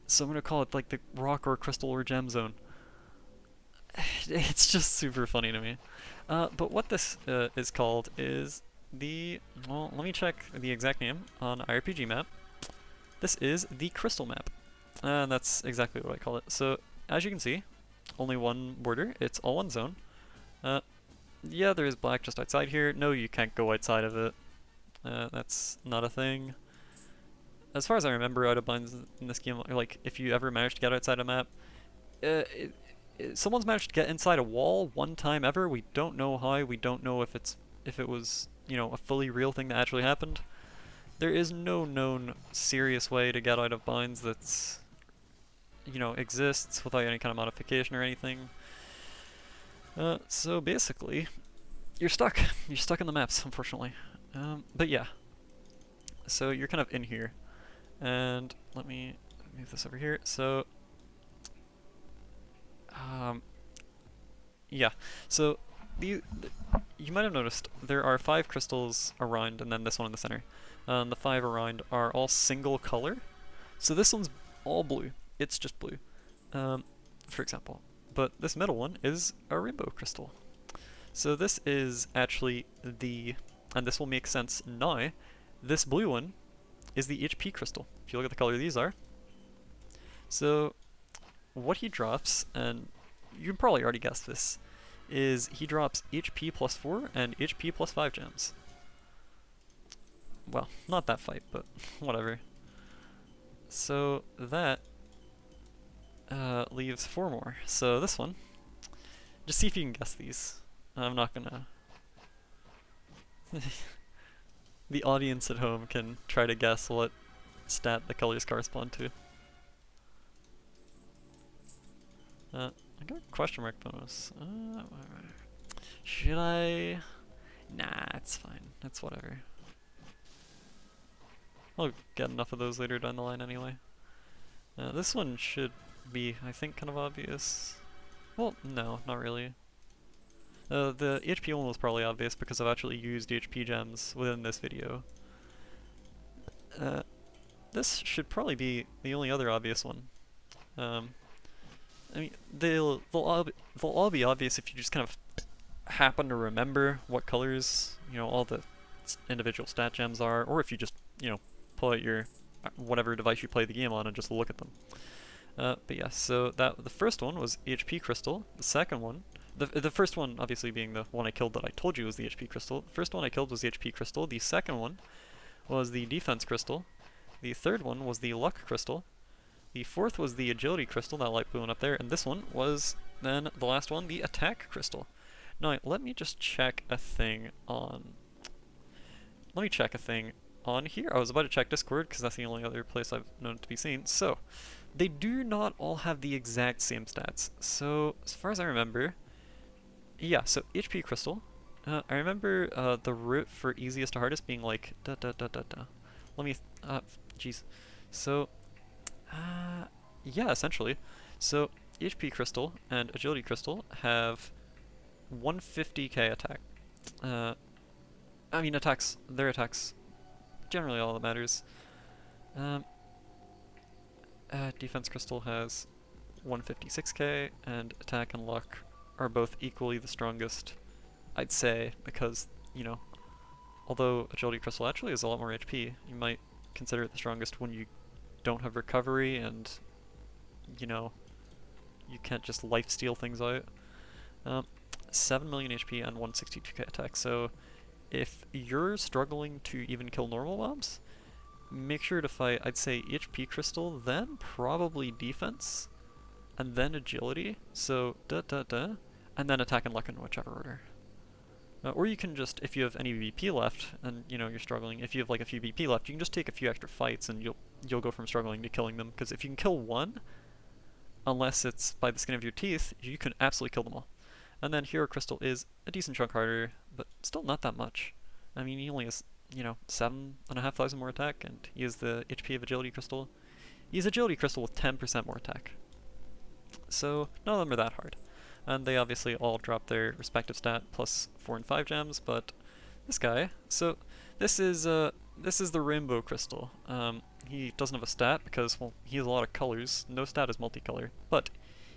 So I'm gonna call it like the rock or crystal or gem zone. It's just super funny to me. But what this is called is the... Well, let me check the exact name on IRPG map. This is the crystal map. And that's exactly what I call it. So, as you can see, only one border. It's all one zone. Yeah, there is black just outside here. No, you can't go outside of it. That's not a thing. As far as I remember, out of binds in this game, like if you ever manage to get outside a map, someone's managed to get inside a wall one time ever. We don't know how. We don't know if it was a fully real thing that actually happened. There is no known serious way to get out of binds that's exists without any kind of modification or anything. So basically, you're stuck. You're stuck in the maps, unfortunately. But yeah, so you're kind of in here, and let me move this over here. So, yeah, so you might have noticed there are 5 crystals around, and then this one in the center. The 5 around are all single color. So this one's all blue. It's just blue, for example. But this middle one is a rainbow crystal. So this is actually and this will make sense now, this blue one is the HP crystal, if you look at the color these are. So what he drops, and you can probably already guess this, is he drops HP plus 4 and HP plus 5 gems. Well, not that fight, but whatever. So that leaves 4 more. So this one, just see if you can guess these. I'm not gonna... The audience at home can try to guess what stat the colors correspond to. I got a question mark bonus. Should I? Nah, it's fine. It's whatever. I'll get enough of those later down the line anyway. This one should be, I think, kind of obvious. Well, no, not really. The HP one was probably obvious because I've actually used HP gems within this video. This should probably be the only other obvious one. I mean, they'll all be obvious if you just kind of happen to remember what colors, all the individual stat gems are, or if you just, pull out your whatever device you play the game on and just look at them. But yeah, so the first one was HP crystal. The second one, the first one obviously being the one I killed that I told you was the HP crystal. The first one I killed was the HP crystal. The second one was the defense crystal. The third one was the luck crystal. The fourth was the agility crystal, that light blue one up there, and this one was then the last one, the attack crystal. Now, let me just check a thing on... Let me check a thing on here. I was about to check Discord, because that's the only other place I've known it to be seen. So, they do not all have the exact same stats. So, as far as I remember... Yeah, so HP crystal. I remember the route for easiest to hardest being like... Let me... jeez. So... yeah, essentially. So, HP crystal and agility crystal have 150k attack. I mean, their attacks, generally all that matters. Defense crystal has 156k, and attack and luck are both equally the strongest, I'd say, because, although agility crystal actually has a lot more HP, you might consider it the strongest when you don't have recovery and you can't just lifesteal things out. 7 million HP and 162k attack. So if you're struggling to even kill normal mobs, make sure to fight, I'd say, HP crystal, then probably defense, and then agility. So and then attack and luck in whichever order. Or you can just, if you have any BP left, and you're struggling, if you have like a few BP left, you can just take a few extra fights and you'll go from struggling to killing them. Because if you can kill one, unless it's by the skin of your teeth, you can absolutely kill them all. And then Hero Crystal is a decent chunk harder, but still not that much. I mean, he only has, 7,500 more attack, and he has the HP of Agility Crystal. He has Agility Crystal with 10% more attack. So, none of them are that hard. And they obviously all drop their respective stat plus 4 and 5 gems, but this guy, so this is the Rainbow Crystal. He doesn't have a stat because, well, he has a lot of colors. No stat is multicolor, but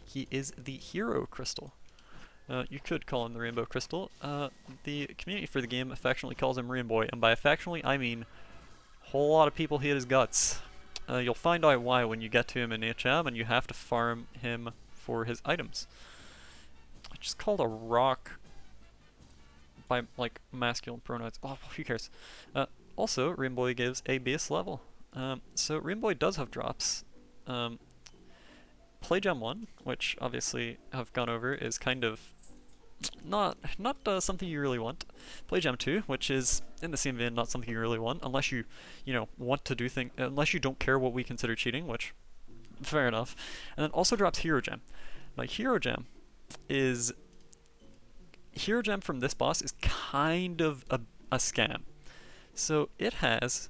he is the Hero Crystal. You could call him the Rainbow Crystal. The community for the game affectionately calls him Rainbow, and by affectionately I mean a whole lot of people hate his guts. You'll find out why when you get to him in HM, and you have to farm him for his items. I just called a rock by, like, masculine pronouns. Oh, who cares? Also, Rainbow gives a base level. So Rainbow does have drops. Play Gem 1, which obviously I've gone over, is kind of not something you really want. Play Gem 2, which is in the same vein, not something you really want, unless you want to do things, unless you don't care what we consider cheating, which fair enough. And then also drops Hero Gem. Now Hero Gem from this boss is kind of a scam. So it has,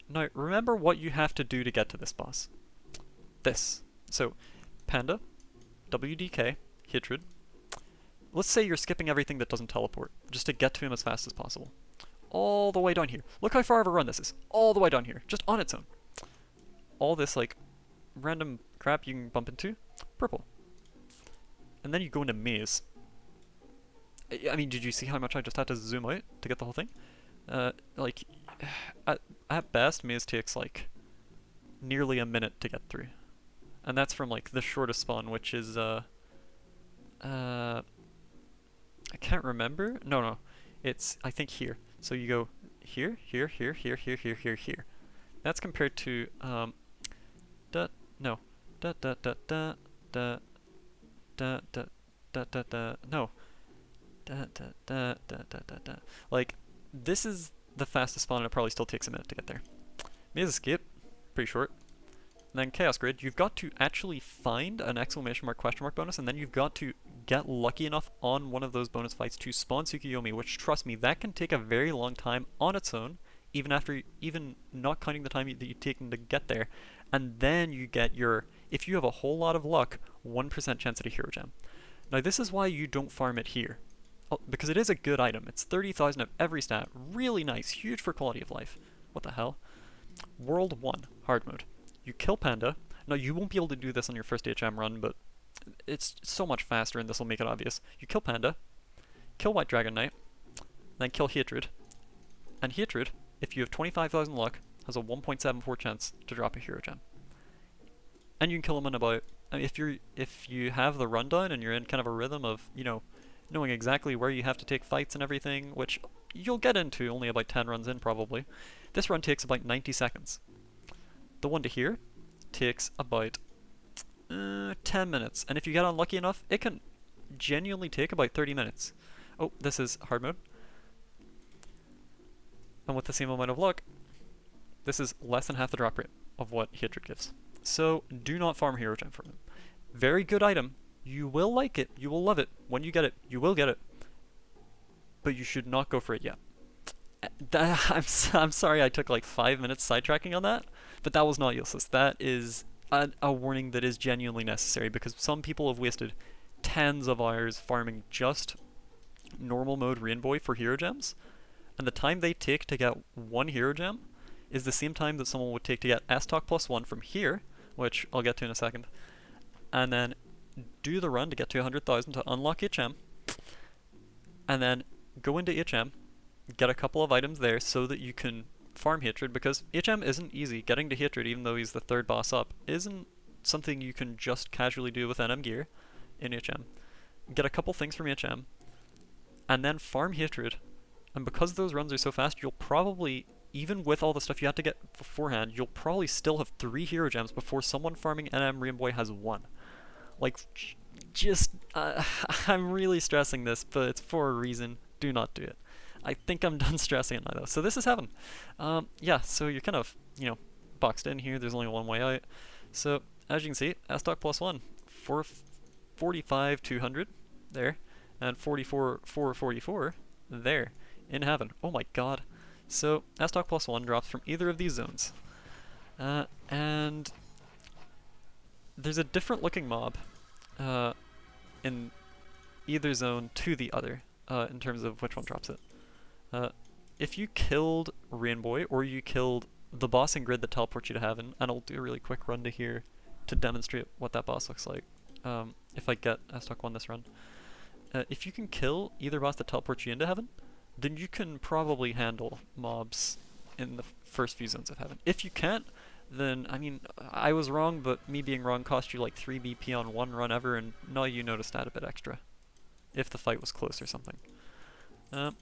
now remember what you have to do to get to this boss. This. So Panda, WDK, Hatred. Let's say you're skipping everything that doesn't teleport, just to get to him as fast as possible. All the way down here. Look how far of a run this is. All the way down here, just on its own. All this like random crap you can bump into, purple. And then you go into maze. I mean, did you see how much I just had to zoom out to get the whole thing? Like, at best, maze takes like nearly a minute to get through. And that's from like the shortest spawn, which is I can't remember. No, it's I think here. So you go here, here, here, here, here, here, here, here. That's compared to no, da da da da da da da da da da no, da da da da da da da. Like this is the fastest spawn, and it probably still takes a minute to get there. Maze escape, pretty short. And then Chaos Grid, you've got to actually find an exclamation mark question mark bonus, and then you've got to get lucky enough on one of those bonus fights to spawn Tsukiyomi, which, trust me, that can take a very long time on its own, even not counting the time that you've taken to get there. And then you get your, if you have a whole lot of luck, 1% chance at a Hero Gem. Now this is why you don't farm it here, because it is a good item. It's 30,000 of every stat, really nice, huge for quality of life. What the hell? World 1, hard mode. You kill Panda. Now you won't be able to do this on your first HM run, but it's so much faster and this will make it obvious. You kill Panda, kill White Dragon Knight, then kill Hatred. And Hatred, if you have 25,000 luck, has a 1.74 chance to drop a Hero Gem. And you can kill him in about, I mean, if you have the rundown and you're in kind of a rhythm of, knowing exactly where you have to take fights and everything, which you'll get into only about 10 runs in probably. This run takes about 90 seconds. The one to here takes about 10 minutes, and if you get unlucky enough, it can genuinely take about 30 minutes. Oh, this is hard mode. And with the same amount of luck, this is less than half the drop rate of what Hatred gives. So do not farm Hero Gem from him. Very good item. You will like it. You will love it. When you get it, you will get it. But you should not go for it yet. I'm sorry I took like 5 minutes sidetracking on that, but that was not useless. That is a warning that is genuinely necessary, because some people have wasted tens of hours farming just normal mode Rainbow for Hero Gems, and the time they take to get one Hero Gem is the same time that someone would take to get S-Talk +1 from here, which I'll get to in a second, and then do the run to get to 100,000 to unlock HM, and then go into HM, get a couple of items there so that you can farm Hatred, because HM isn't easy. Getting to Hatred, even though he's the third boss up, isn't something you can just casually do with NM gear in HM. Get a couple things from HM, and then farm Hatred, and because those runs are so fast, you'll probably, even with all the stuff you had to get beforehand, you'll probably still have 3 Hero Gems before someone farming NM Rainbow has 1. Like, just, I'm really stressing this, but it's for a reason. Do not do it. I think I'm done stressing it now though. So this is heaven. Yeah, so you're kind of, boxed in here. There's only one way out. So as you can see, S-Talk +1, 45 200 there, and 44 444 there in heaven. Oh my god. So S-Talk +1 drops from either of these zones. And there's a different looking mob in either zone to the other in terms of which one drops it. If you killed Rainbow, or you killed the boss in grid that teleports you to heaven, and I'll do a really quick run to here to demonstrate what that boss looks like, if I get S-Talk 1 this run. If you can kill either boss that teleports you into heaven, then you can probably handle mobs in the first few zones of heaven. If you can't, then, I mean, I was wrong, but me being wrong cost you like 3 BP on one run ever, and now you know to stat a bit extra, if the fight was close or something.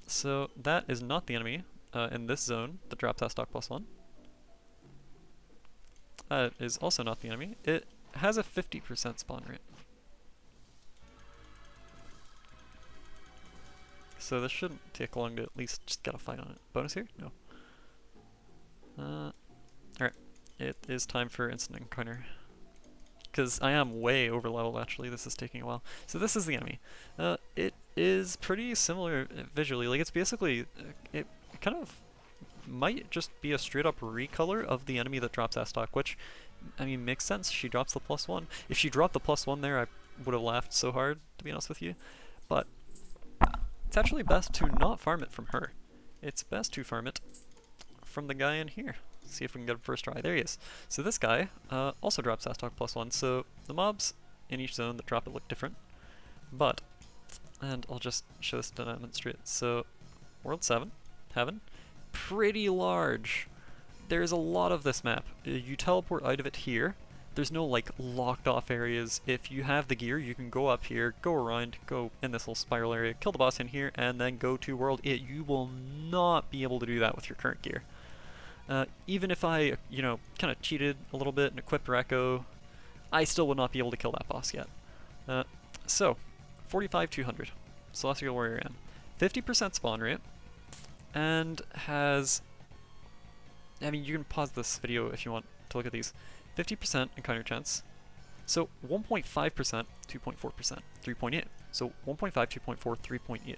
So that is not the enemy. in this zone that drops that stock +1. That is also not the enemy. It has a 50% spawn rate. So this shouldn't take long to at least just get a fight on it. Bonus here? No. Alright. It is time for instant encounter. Because I am way over level actually, this is taking a while. So this is the enemy. It is pretty similar visually, like it's basically, it kind of might just be a straight up recolor of the enemy that drops that stock, which, I mean, makes sense, she drops the +1. If she dropped the +1 there, I would have laughed so hard, to be honest with you. But it's actually best to not farm it from her. It's best to farm it from the guy in here. See if we can get him first try. There he is. So this guy also drops that stock +1. So the mobs in each zone that drop it look different. But, and I'll just show this to demonstrate. So World 7, Heaven, pretty large. There's a lot of this map. You teleport out of it here. There's no like locked off areas. If you have the gear, you can go up here, go around, go in this little spiral area, kill the boss in here, and then go to World 8. You will not be able to do that with your current gear. Even if I, you know, kind of cheated a little bit and equipped Rekko, I still would not be able to kill that boss yet. So, 45-200. Celestial Warrior M. 50% spawn rate, and has, I mean, you can pause this video if you want to look at these. 50% encounter chance. So 1.5%, 2.4%, 3.8. So 1.5, 2.4, 3.8.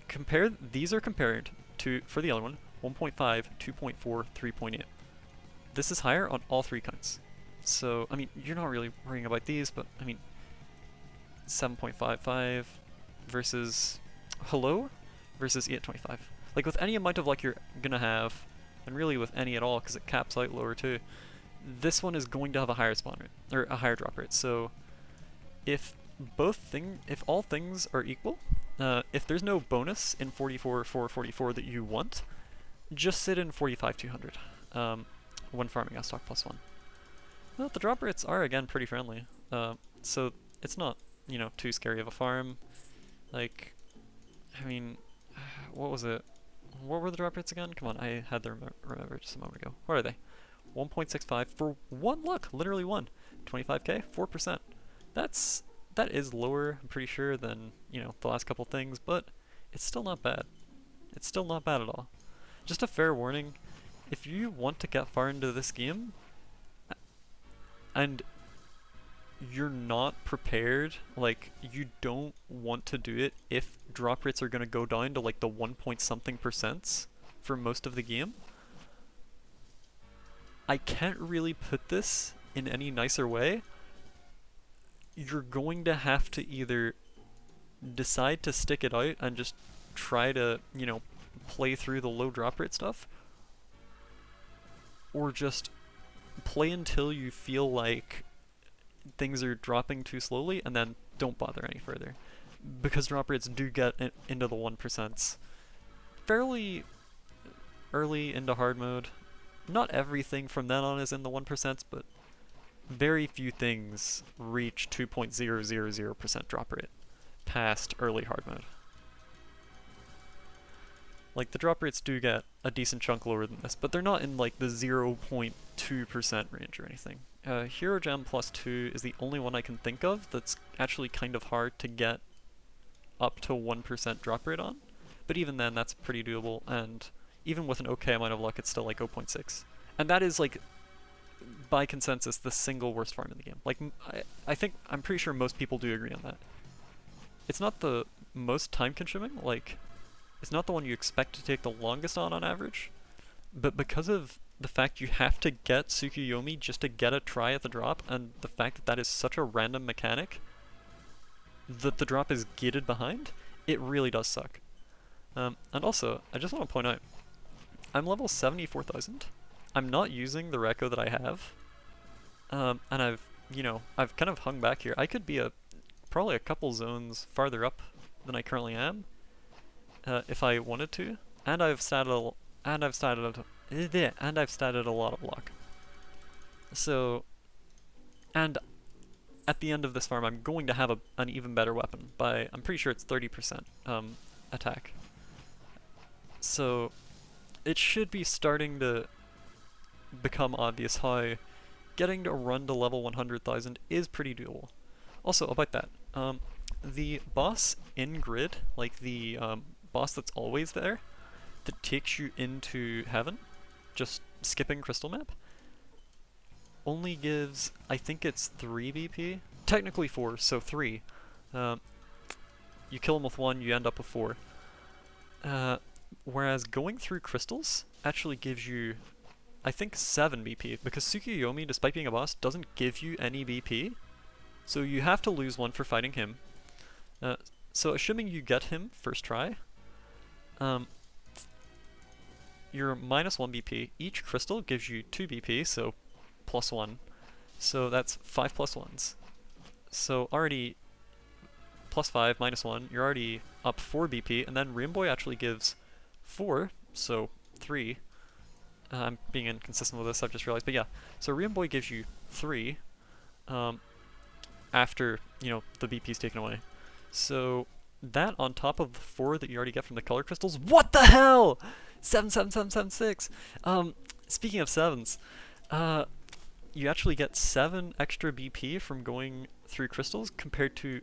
Compare, these are compared to, for the other one, 1.5, 2.4, 3.8. This is higher on all three counts. So, I mean, you're not really worrying about these, but, I mean, 7.55 versus hello versus 8.25. Like, with any amount of luck you're gonna have, and really with any at all, because it caps out lower too, this one is going to have a higher spawn rate, or a higher drop rate. So, if all things are equal, if there's no bonus in 44 that you want, just sit in 45-200 when farming a stock +1. Well, the drop rates are again pretty friendly, so it's not, you know, too scary of a farm. Like, I mean, what was it? What were the drop rates again? Come on, I had them remember just a moment ago. What are they? 1.65 for one luck, literally one. 25k, 4%. That is lower, I'm pretty sure, than, you know, the last couple things, but it's still not bad. It's still not bad at all. Just a fair warning, if you want to get far into this game, and you're not prepared, like, you don't want to do it if drop rates are going to go down to like the 1 point something percents for most of the game, I can't really put this in any nicer way. You're going to have to either decide to stick it out and just try to, you know, play through the low drop rate stuff, or just play until you feel like things are dropping too slowly and then don't bother any further. Because drop rates do get into the 1% fairly early into hard mode. Not everything from then on is in the 1%, but very few things reach 2.000% drop rate past early hard mode. Like, the drop rates do get a decent chunk lower than this, but they're not in like the 0.2% range or anything. Hero Gem +2 is the only one I can think of that's actually kind of hard to get up to 1% drop rate on, but even then that's pretty doable, and even with an okay amount of luck it's still like 0.6. And that is, like, by consensus, the single worst farm in the game. Like, I'm pretty sure most people do agree on that. It's not the most time consuming, like, it's not the one you expect to take the longest on average, but because of the fact you have to get Tsukuyomi just to get a try at the drop, and the fact that that is such a random mechanic that the drop is gated behind, it really does suck. And also, I just want to point out, I'm level 74,000. I'm not using the Rekko that I have, and I've kind of hung back here. I could be probably a couple zones farther up than I currently am, if I wanted to, and I've statted a lot of luck. So, and at the end of this farm, I'm going to have an even better weapon by, I'm pretty sure it's 30% attack. So it should be starting to become obvious how getting to run to level 100,000 is pretty doable. Also, about that, the boss in grid, like the boss that's always there, that takes you into heaven, just skipping crystal map, only gives, I think it's 3 BP, technically 4, so 3. You kill him with 1, you end up with 4. Whereas going through crystals actually gives you, I think, 7 BP, because Tsukuyomi, despite being a boss, doesn't give you any BP, so you have to lose 1 for fighting him. So assuming you get him first try, you're minus 1 BP. Each crystal gives you 2 BP, so plus 1. So that's 5 plus 1s. So already plus 5 minus 1, you're already up 4 BP, and then Rainbow actually gives 4, so 3. I'm being inconsistent with this, I've just realized, but yeah. So Rainbow gives you 3 after, the BP's taken away. So that on top of the 4 that you already get from the color crystals, what the hell? 77776. Speaking of 7s, you actually get 7 extra BP from going through crystals compared to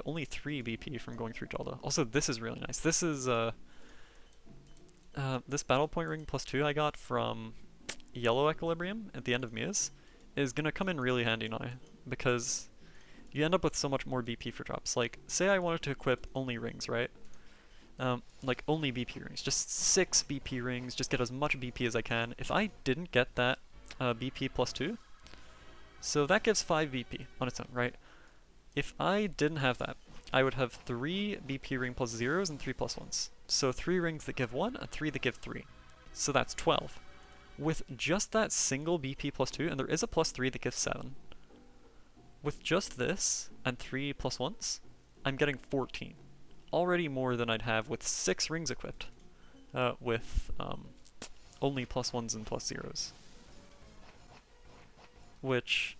only 3 BP from going through Jalda. Also, this is really nice. This is this battle point ring plus 2 I got from Yellow Equilibrium at the end of Mia's is gonna come in really handy now, because you end up with so much more BP for drops. Like, say I wanted to equip only rings, right? Like only BP rings, just 6 BP rings, just get as much BP as I can. If I didn't get that BP plus 2, so that gives 5 BP on its own, right? If I didn't have that, I would have 3 BP ring plus 0s and 3 plus 1s. So 3 rings that give 1 and 3 that give 3. So that's 12. With just that single BP plus 2, and there is a plus 3 that gives 7. With just this and 3 plus 1s, I'm getting 14. Already more than I'd have with 6 rings equipped, with only plus 1s and plus 0s. Which,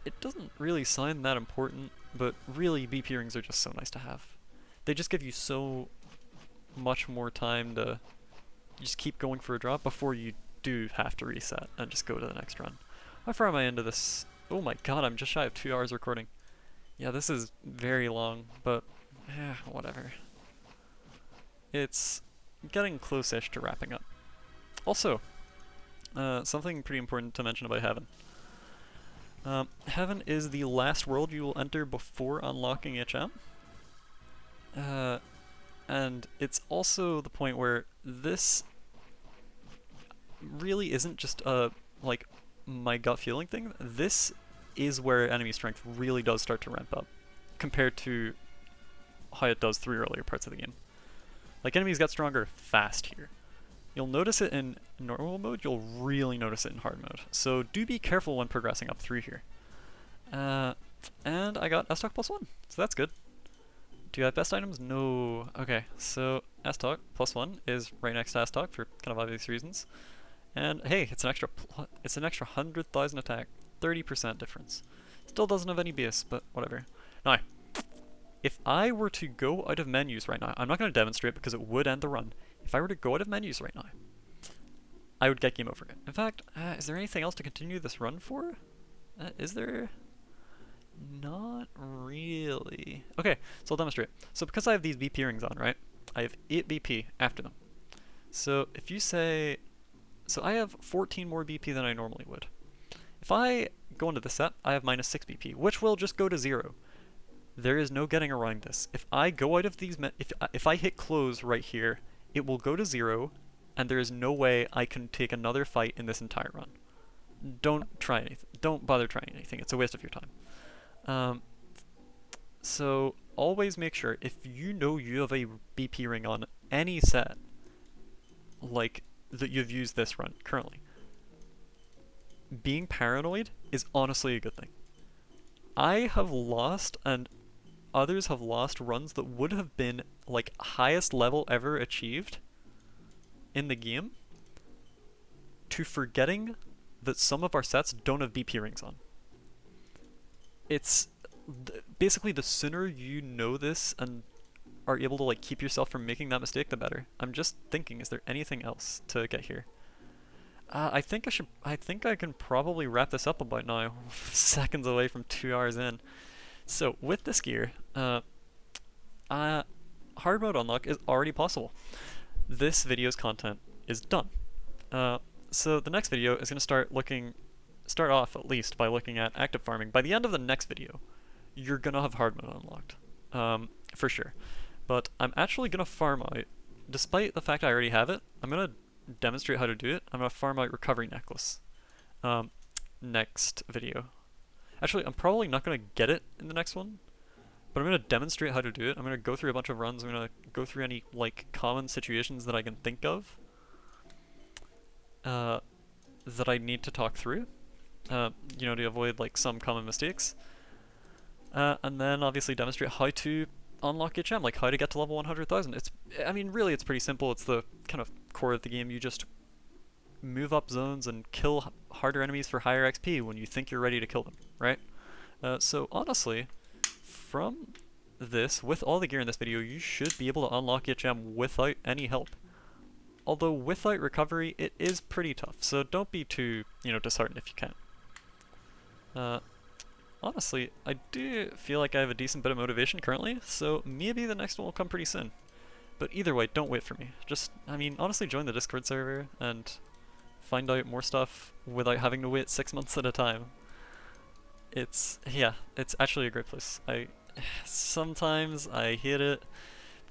it doesn't really sound that important, but really BP rings are just so nice to have. They just give you so much more time to just keep going for a drop before you do have to reset and just go to the next run. How far am I into this? Oh my god, I'm just shy of 2 hours recording. Yeah, this is very long, but whatever. It's getting close-ish to wrapping up. Also, something pretty important to mention about Heaven. Heaven is the last world you will enter before unlocking HM. And it's also the point where this really isn't just a, like, my gut feeling thing. This is where enemy strength really does start to ramp up, compared to how it does through earlier parts of the game. Like, enemies get stronger fast here. You'll notice it in normal mode, you'll really notice it in hard mode. So do be careful when progressing up through here. And I got S-Talk plus 1, so that's good. Do I have best items? No. Okay, so S-Talk plus 1 is right next to S-Talk for kind of obvious reasons. And hey, it's an extra 100,000 attack, 30% difference. Still doesn't have any base, but whatever. Now, if I were to go out of menus right now, I'm not going to demonstrate because it would end the run. If I were to go out of menus right now, I would get game over. In fact, is there anything else to continue this run for? Is there? Not really. Okay, so I'll demonstrate. So because I have these BP rings on, right? I have 8 BP after them. So if you say... So I have 14 more BP than I normally would. If I go into the set, I have minus 6 BP, which will just go to 0. There is no getting around this. If I go out of these... If I hit close right here, it will go to 0, and there is no way I can take another fight in this entire run. Don't try anything. Don't bother trying anything. It's a waste of your time. So always make sure, if you know you have a BP ring on any set, like that you've used this run currently, being paranoid is honestly a good thing. I have lost, and others have lost, runs that would have been like highest level ever achieved in the game to forgetting that some of our sets don't have BP rings on. It's basically, the sooner you know this and are able to like keep yourself from making that mistake, the better. I'm just thinking, is there anything else to get here? I think I can probably wrap this up about now, seconds away from 2 hours in. So with this gear, hard mode unlock is already possible. This video's content is done. So the next video is going to start off at least by looking at active farming. By the end of the next video, you're going to have hard mode unlocked, for sure. But I'm actually going to farm out, despite the fact I already have it, I'm going to demonstrate how to do it. I'm going to farm out recovery necklace next video. Actually, I'm probably not going to get it in the next one, but I'm going to demonstrate how to do it. I'm going to go through a bunch of runs. I'm going to go through any like common situations that I can think of that I need to talk through, you know, to avoid like some common mistakes. And then obviously demonstrate how to unlock HM, like how to get to level 100,000. I mean, really it's pretty simple. It's the kind of core of the game. You just move up zones and kill harder enemies for higher XP when you think you're ready to kill them, right? So honestly, from this, with all the gear in this video, you should be able to unlock HM without any help. Although without recovery, it is pretty tough, so don't be too, you know, disheartened if you can't. Honestly, I do feel like I have a decent bit of motivation currently, so maybe the next one will come pretty soon. But either way, don't wait for me. Just, I mean, honestly join the Discord server and find out more stuff without having to wait 6 months at a time. Yeah, it's actually a great place. Sometimes I hate it,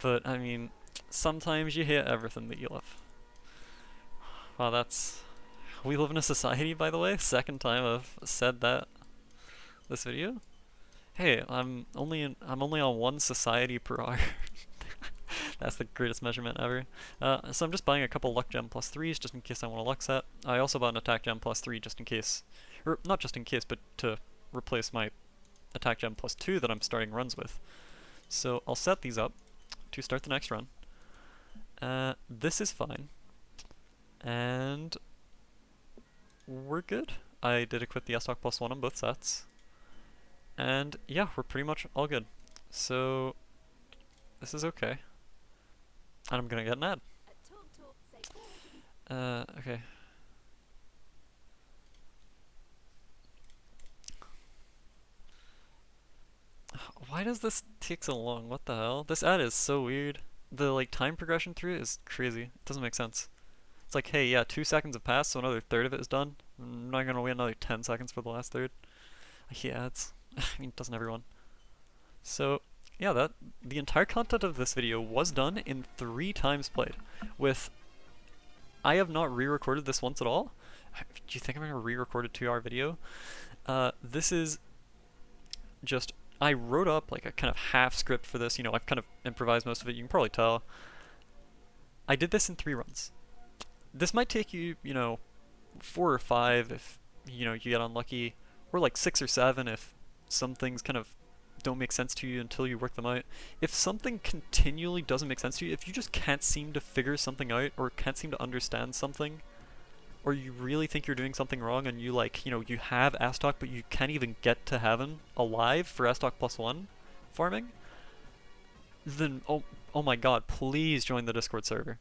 but I mean, sometimes you hate everything that you love. Wow, we live in a society, by the way. Second time I've said that this video. Hey, I'm only on one society per hour. That's the greatest measurement ever. So I'm just buying a couple luck gem plus 3s just in case I want a luck set. I also bought an attack gem plus 3 just in case, or not just in case, but to replace my attack gem plus 2 that I'm starting runs with. So I'll set these up to start the next run. This is fine. And we're good. I did equip the S-Talk plus 1 on both sets. And yeah, we're pretty much all good. So this is okay. And I'm gonna get an ad. Okay. Why does this take so long? What the hell? This ad is so weird. The like time progression through it is crazy. It doesn't make sense. It's like, hey, yeah, 2 seconds have passed, so another third of it is done. I'm not gonna wait another 10 seconds for the last third. I hate ads. I mean, doesn't everyone? So, yeah, the entire content of this video was done in 3 times played. I have not re-recorded this once at all. Do you think I'm gonna re-record a 2-hour video? This is just, I wrote up like a kind of half script for this. You know, I've kind of improvised most of it. You can probably tell. I did this in 3 runs. This might take you, you know, 4 or 5 if, you know, you get unlucky, or like 6 or 7 if some things kind of don't make sense to you until you work them out. If something continually doesn't make sense to you, if you just can't seem to figure something out or can't seem to understand something, or you really think you're doing something wrong and you like, you know, you have S-Talk but you can't even get to heaven alive for S-Talk plus 1 farming, then oh my god, please join the Discord server.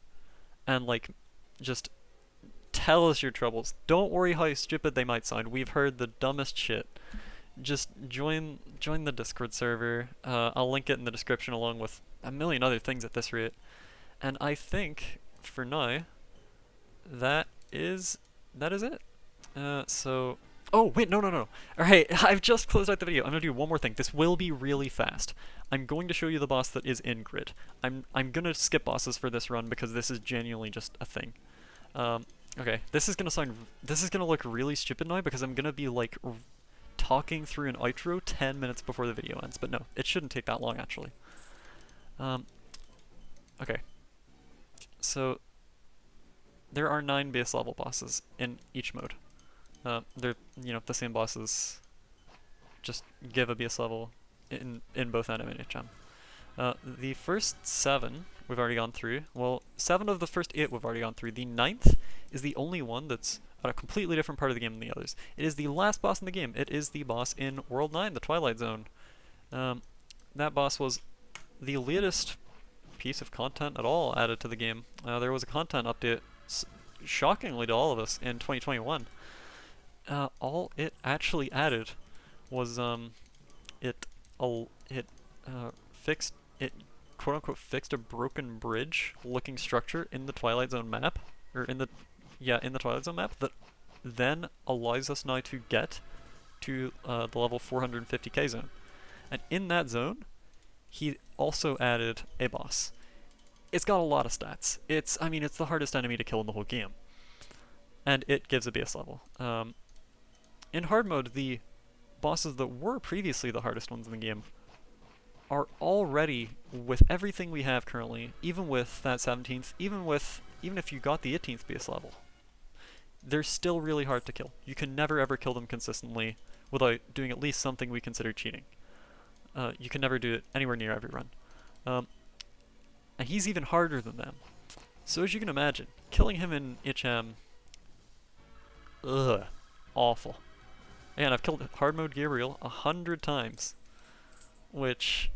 And like, just tell us your troubles. Don't worry how stupid they might sound. We've heard the dumbest shit. Just join the Discord server. I'll link it in the description along with a million other things at this rate. And I think for now that is it. So oh wait, no. Alright, I've just closed out the video. I'm gonna do one more thing. This will be really fast. I'm going to show you the boss that is in grid. I'm gonna skip bosses for this run because this is genuinely just a thing. Okay, this is gonna look really stupid now because I'm gonna be like talking through an outro 10 minutes before the video ends, but no, it shouldn't take that long actually. Okay, so there are 9 base level bosses in each mode. They're, you know, the same bosses, just give a base level in both NM and HM. The first 7 we've already gone through. Well, 7 of the first 8 we've already gone through. The 9th is the only one that's at a completely different part of the game than the others. It is the last boss in the game. It is the boss in World 9, the Twilight Zone. That boss was the latest piece of content at all added to the game. There was a content update, shockingly to all of us, in 2021. All it actually added was it it fixed it quote unquote fixed a broken bridge looking structure in the Twilight Zone map, or in the Twilight Zone map, that then allows us now to get to the level 450k zone. And in that zone, he also added a boss. It's got a lot of stats. It's the hardest enemy to kill in the whole game. And it gives a base level. In hard mode, the bosses that were previously the hardest ones in the game are already, with everything we have currently, even with that 17th, even if you got the 18th base level, they're still really hard to kill. You can never ever kill them consistently without doing at least something we consider cheating. You can never do it anywhere near every run. And he's even harder than them. So as you can imagine, killing him in HM, awful. And I've killed hard mode Gabriel 100 times, which,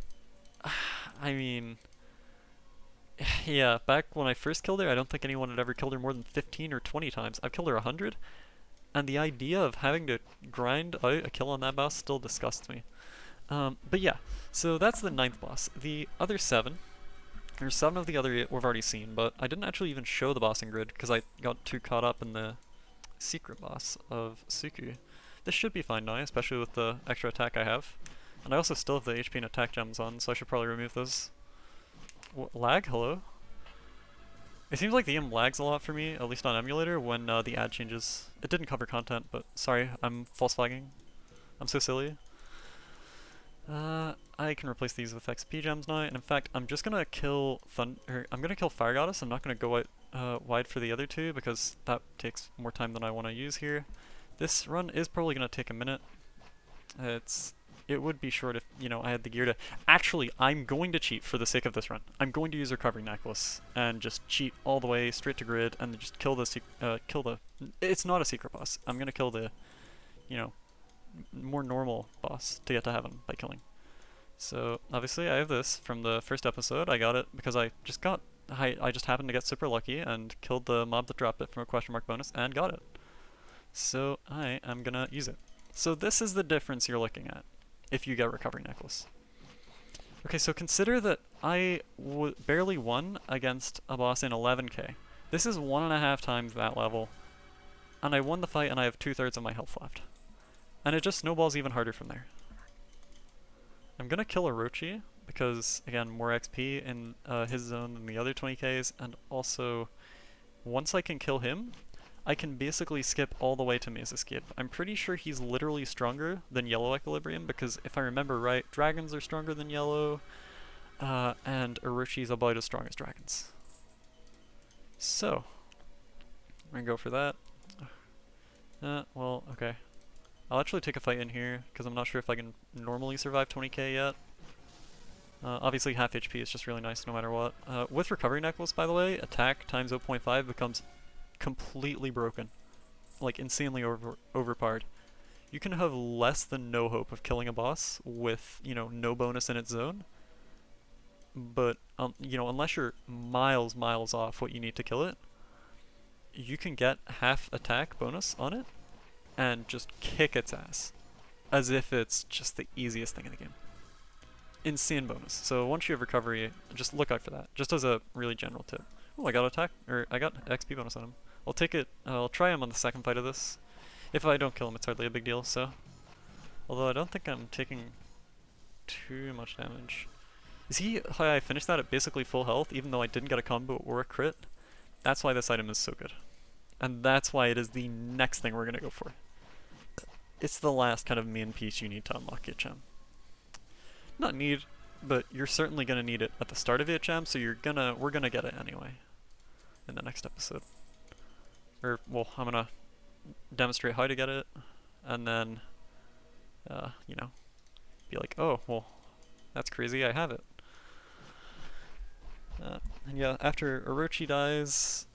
yeah, back when I first killed her, I don't think anyone had ever killed her more than 15 or 20 times. I've killed her 100, and the idea of having to grind out a kill on that boss still disgusts me. But yeah, so that's the 9th boss. The other 7, there's 7 of the other 8 we've already seen, but I didn't actually even show the bossing grid because I got too caught up in the secret boss of Suku. This should be fine now, especially with the extra attack I have. And I also still have the HP and attack gems on, so I should probably remove those. Lag? Hello? It seems like the game lags a lot for me, at least on emulator, when the ad changes. It didn't cover content, but sorry, I'm false flagging. I'm so silly. I can replace these with XP gems now, and in fact, I'm just gonna kill Fire Goddess. I'm not gonna go out wide for the other 2 because that takes more time than I want to use here. This run is probably gonna take a minute. It would be short if, I had the gear to... Actually, I'm going to cheat for the sake of this run. I'm going to use Recovery Necklace and just cheat all the way straight to grid and then just kill the it's not a secret boss. I'm gonna kill the, more normal boss to get to heaven by killing. So, obviously I have this from the first episode. I got it because I just happened to get super lucky and killed the mob that dropped it from a question mark bonus and got it. So, I am gonna use it. So this is the difference you're looking at if you get Recovery Necklace. Okay, so consider that I barely won against a boss in 11k. This is 1.5 times that level, and I won the fight and I have 2/3 of my health left. And it just snowballs even harder from there. I'm gonna kill Orochi, because, again, more XP in his zone than the other 20ks, and also, once I can kill him, I can basically skip all the way to Mesa Skip. I'm pretty sure he's literally stronger than Yellow Equilibrium, because if I remember right, dragons are stronger than Yellow, and Orochi's about as strong as dragons. So, I'm gonna go for that. Well, okay. I'll actually take a fight in here, because I'm not sure if I can normally survive 20k yet. Obviously half HP is just really nice no matter what. With Recovery Necklace, by the way, attack times 0.5 becomes completely broken. Like, insanely overpowered. You can have less than no hope of killing a boss with, no bonus in its zone. But, unless you're miles off what you need to kill it, you can get half attack bonus on it and just kick its ass as if it's just the easiest thing in the game. Insane bonus. So once you have recovery, just look out for that, just as a really general tip. Oh, I got XP bonus on him. I'll take it. I'll try him on the second fight of this. If I don't kill him, it's hardly a big deal, so. Although I don't think I'm taking too much damage. You see how I finished that at basically full health, even though I didn't get a combo or a crit? That's why this item is so good. And that's why it is the next thing we're gonna go for. It's the last kind of main piece you need to unlock HM. Not need, but you're certainly gonna need it at the start of HM, so we're gonna get it anyway in the next episode. Or, well, I'm gonna demonstrate how to get it, and then, be like, oh, well, that's crazy, I have it. And yeah, after Orochi dies,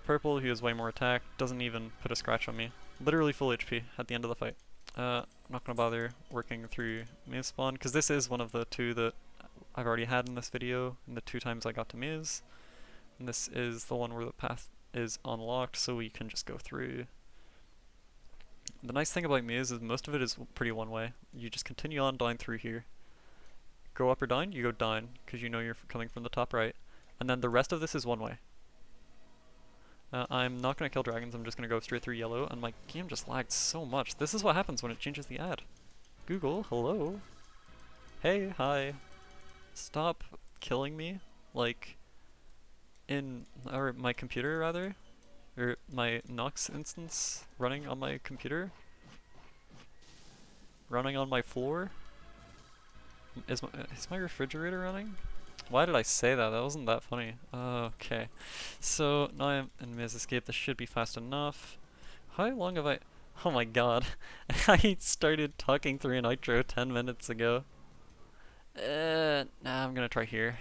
Purple, who has way more attack, doesn't even put a scratch on me. Literally full HP at the end of the fight. I'm not gonna bother working through main spawn, because this is one of the two that I've already had in this video in the 2 times I got to maze. And this is the one where the path is unlocked, so we can just go through. The nice thing about maze is most of it is pretty one way. You just continue on down through here. Go up or down, you go down, because you know you're coming from the top right. And then the rest of this is one way. I'm not going to kill dragons, I'm just going to go straight through yellow, and my game just lagged so much. This is what happens when it changes the ad. Google, hello? Hey, hi. Stop killing me, like, or my computer rather, or my Nox instance running on my computer, running on my floor. Is my refrigerator running? Why did I say that? That wasn't that funny. Okay, so now I'm in Maze Escape. This should be fast enough. How long have I? Oh my god, I started talking through an outro 10 minutes ago. Nah, I'm gonna try here.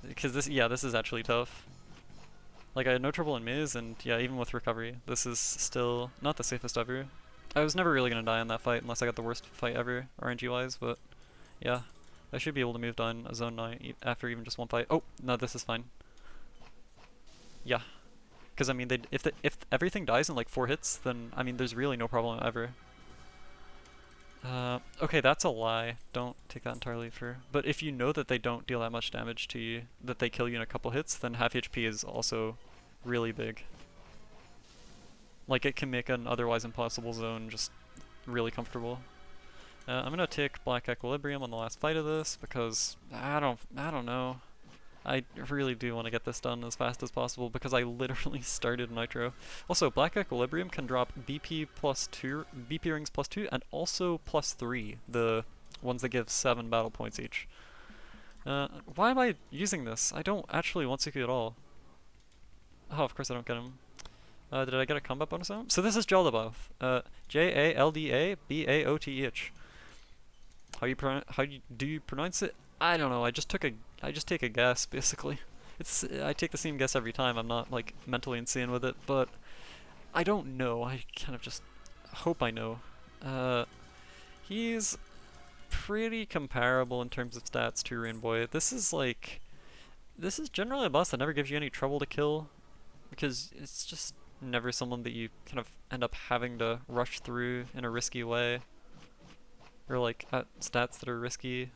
Because this is actually tough. Like, I had no trouble in maze, and yeah, even with recovery, this is still not the safest ever. I was never really gonna die in that fight unless I got the worst fight ever, RNG-wise, but yeah. I should be able to move down a zone now after even just one fight. Oh, no, this is fine. Yeah. Because, I mean, if everything dies in like 4 hits, then, I mean, there's really no problem ever. Okay, that's a lie. Don't take that entirely for... But if you know that they don't deal that much damage to you, that they kill you in a couple hits, then half HP is also really big. Like, it can make an otherwise impossible zone just really comfortable. I'm gonna take Black Equilibrium on the last fight of this, because I don't know. I really do want to get this done as fast as possible because I literally started Nitro. Also, Black Equilibrium can drop BP plus 2, BP rings plus 2, and also plus 3, the ones that give 7 battle points each. Why am I using this? I don't actually want Suki at all. Oh, of course I don't get him. Did I get a combat bonus on him? So this is Jaldabaoth. Jaldabaoth. How do you pronounce it? I don't know. I just take a guess basically. I take the same guess every time. I'm not like mentally insane with it, but I don't know. I kind of just hope I know. He's pretty comparable in terms of stats to Rainbow. This is generally a boss that never gives you any trouble to kill, because it's just never someone that you kind of end up having to rush through in a risky way. Or like at stats that are risky.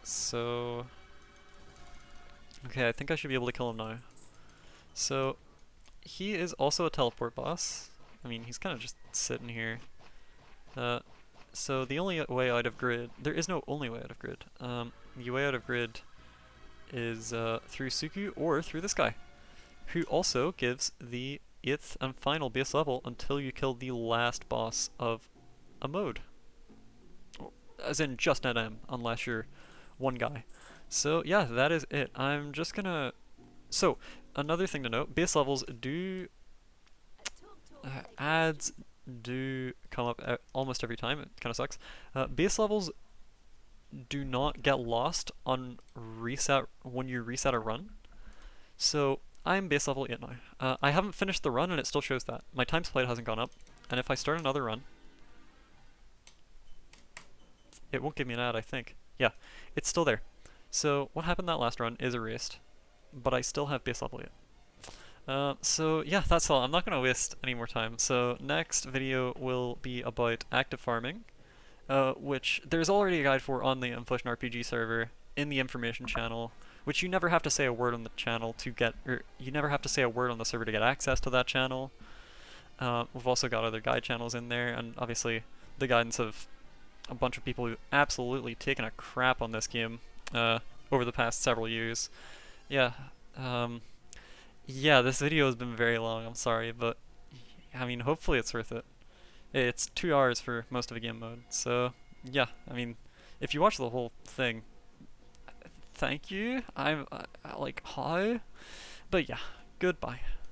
So okay, I think I should be able to kill him now. So he is also a teleport boss. I mean, he's kind of just sitting here. So the only way out of grid, there is no only way out of grid. The way out of grid is through Suku or through this guy, who also gives the 8th and final base level until you kill the last boss of a mode. As in just net M, unless you're one guy. So yeah, that is it. I'm just gonna... So, another thing to note, base levels do... ads do come up almost every time, it kinda sucks. Base levels do not get lost on reset when you reset a run. So, I'm base level 8 now. I haven't finished the run and it still shows that. My times played hasn't gone up, and if I start another run, it won't give me an ad, I think. Yeah, it's still there. So what happened that last run is erased, but I still have base level 8. So yeah, that's all. I'm not going to waste any more time. So next video will be about active farming, which there's already a guide for on the InflationRPG server in the information channel, which you never have to say a word on the channel to get, or you never have to say a word on the server to get access to that channel. We've also got other guide channels in there, and obviously the guidance of a bunch of people who absolutely taken a crap on this game over the past several years. Yeah, yeah, this video has been very long, I'm sorry, but I mean, hopefully it's worth it. It's 2 hours for most of a game mode, so yeah, I mean, if you watch the whole thing, thank you. I'm like, hi, but yeah, goodbye.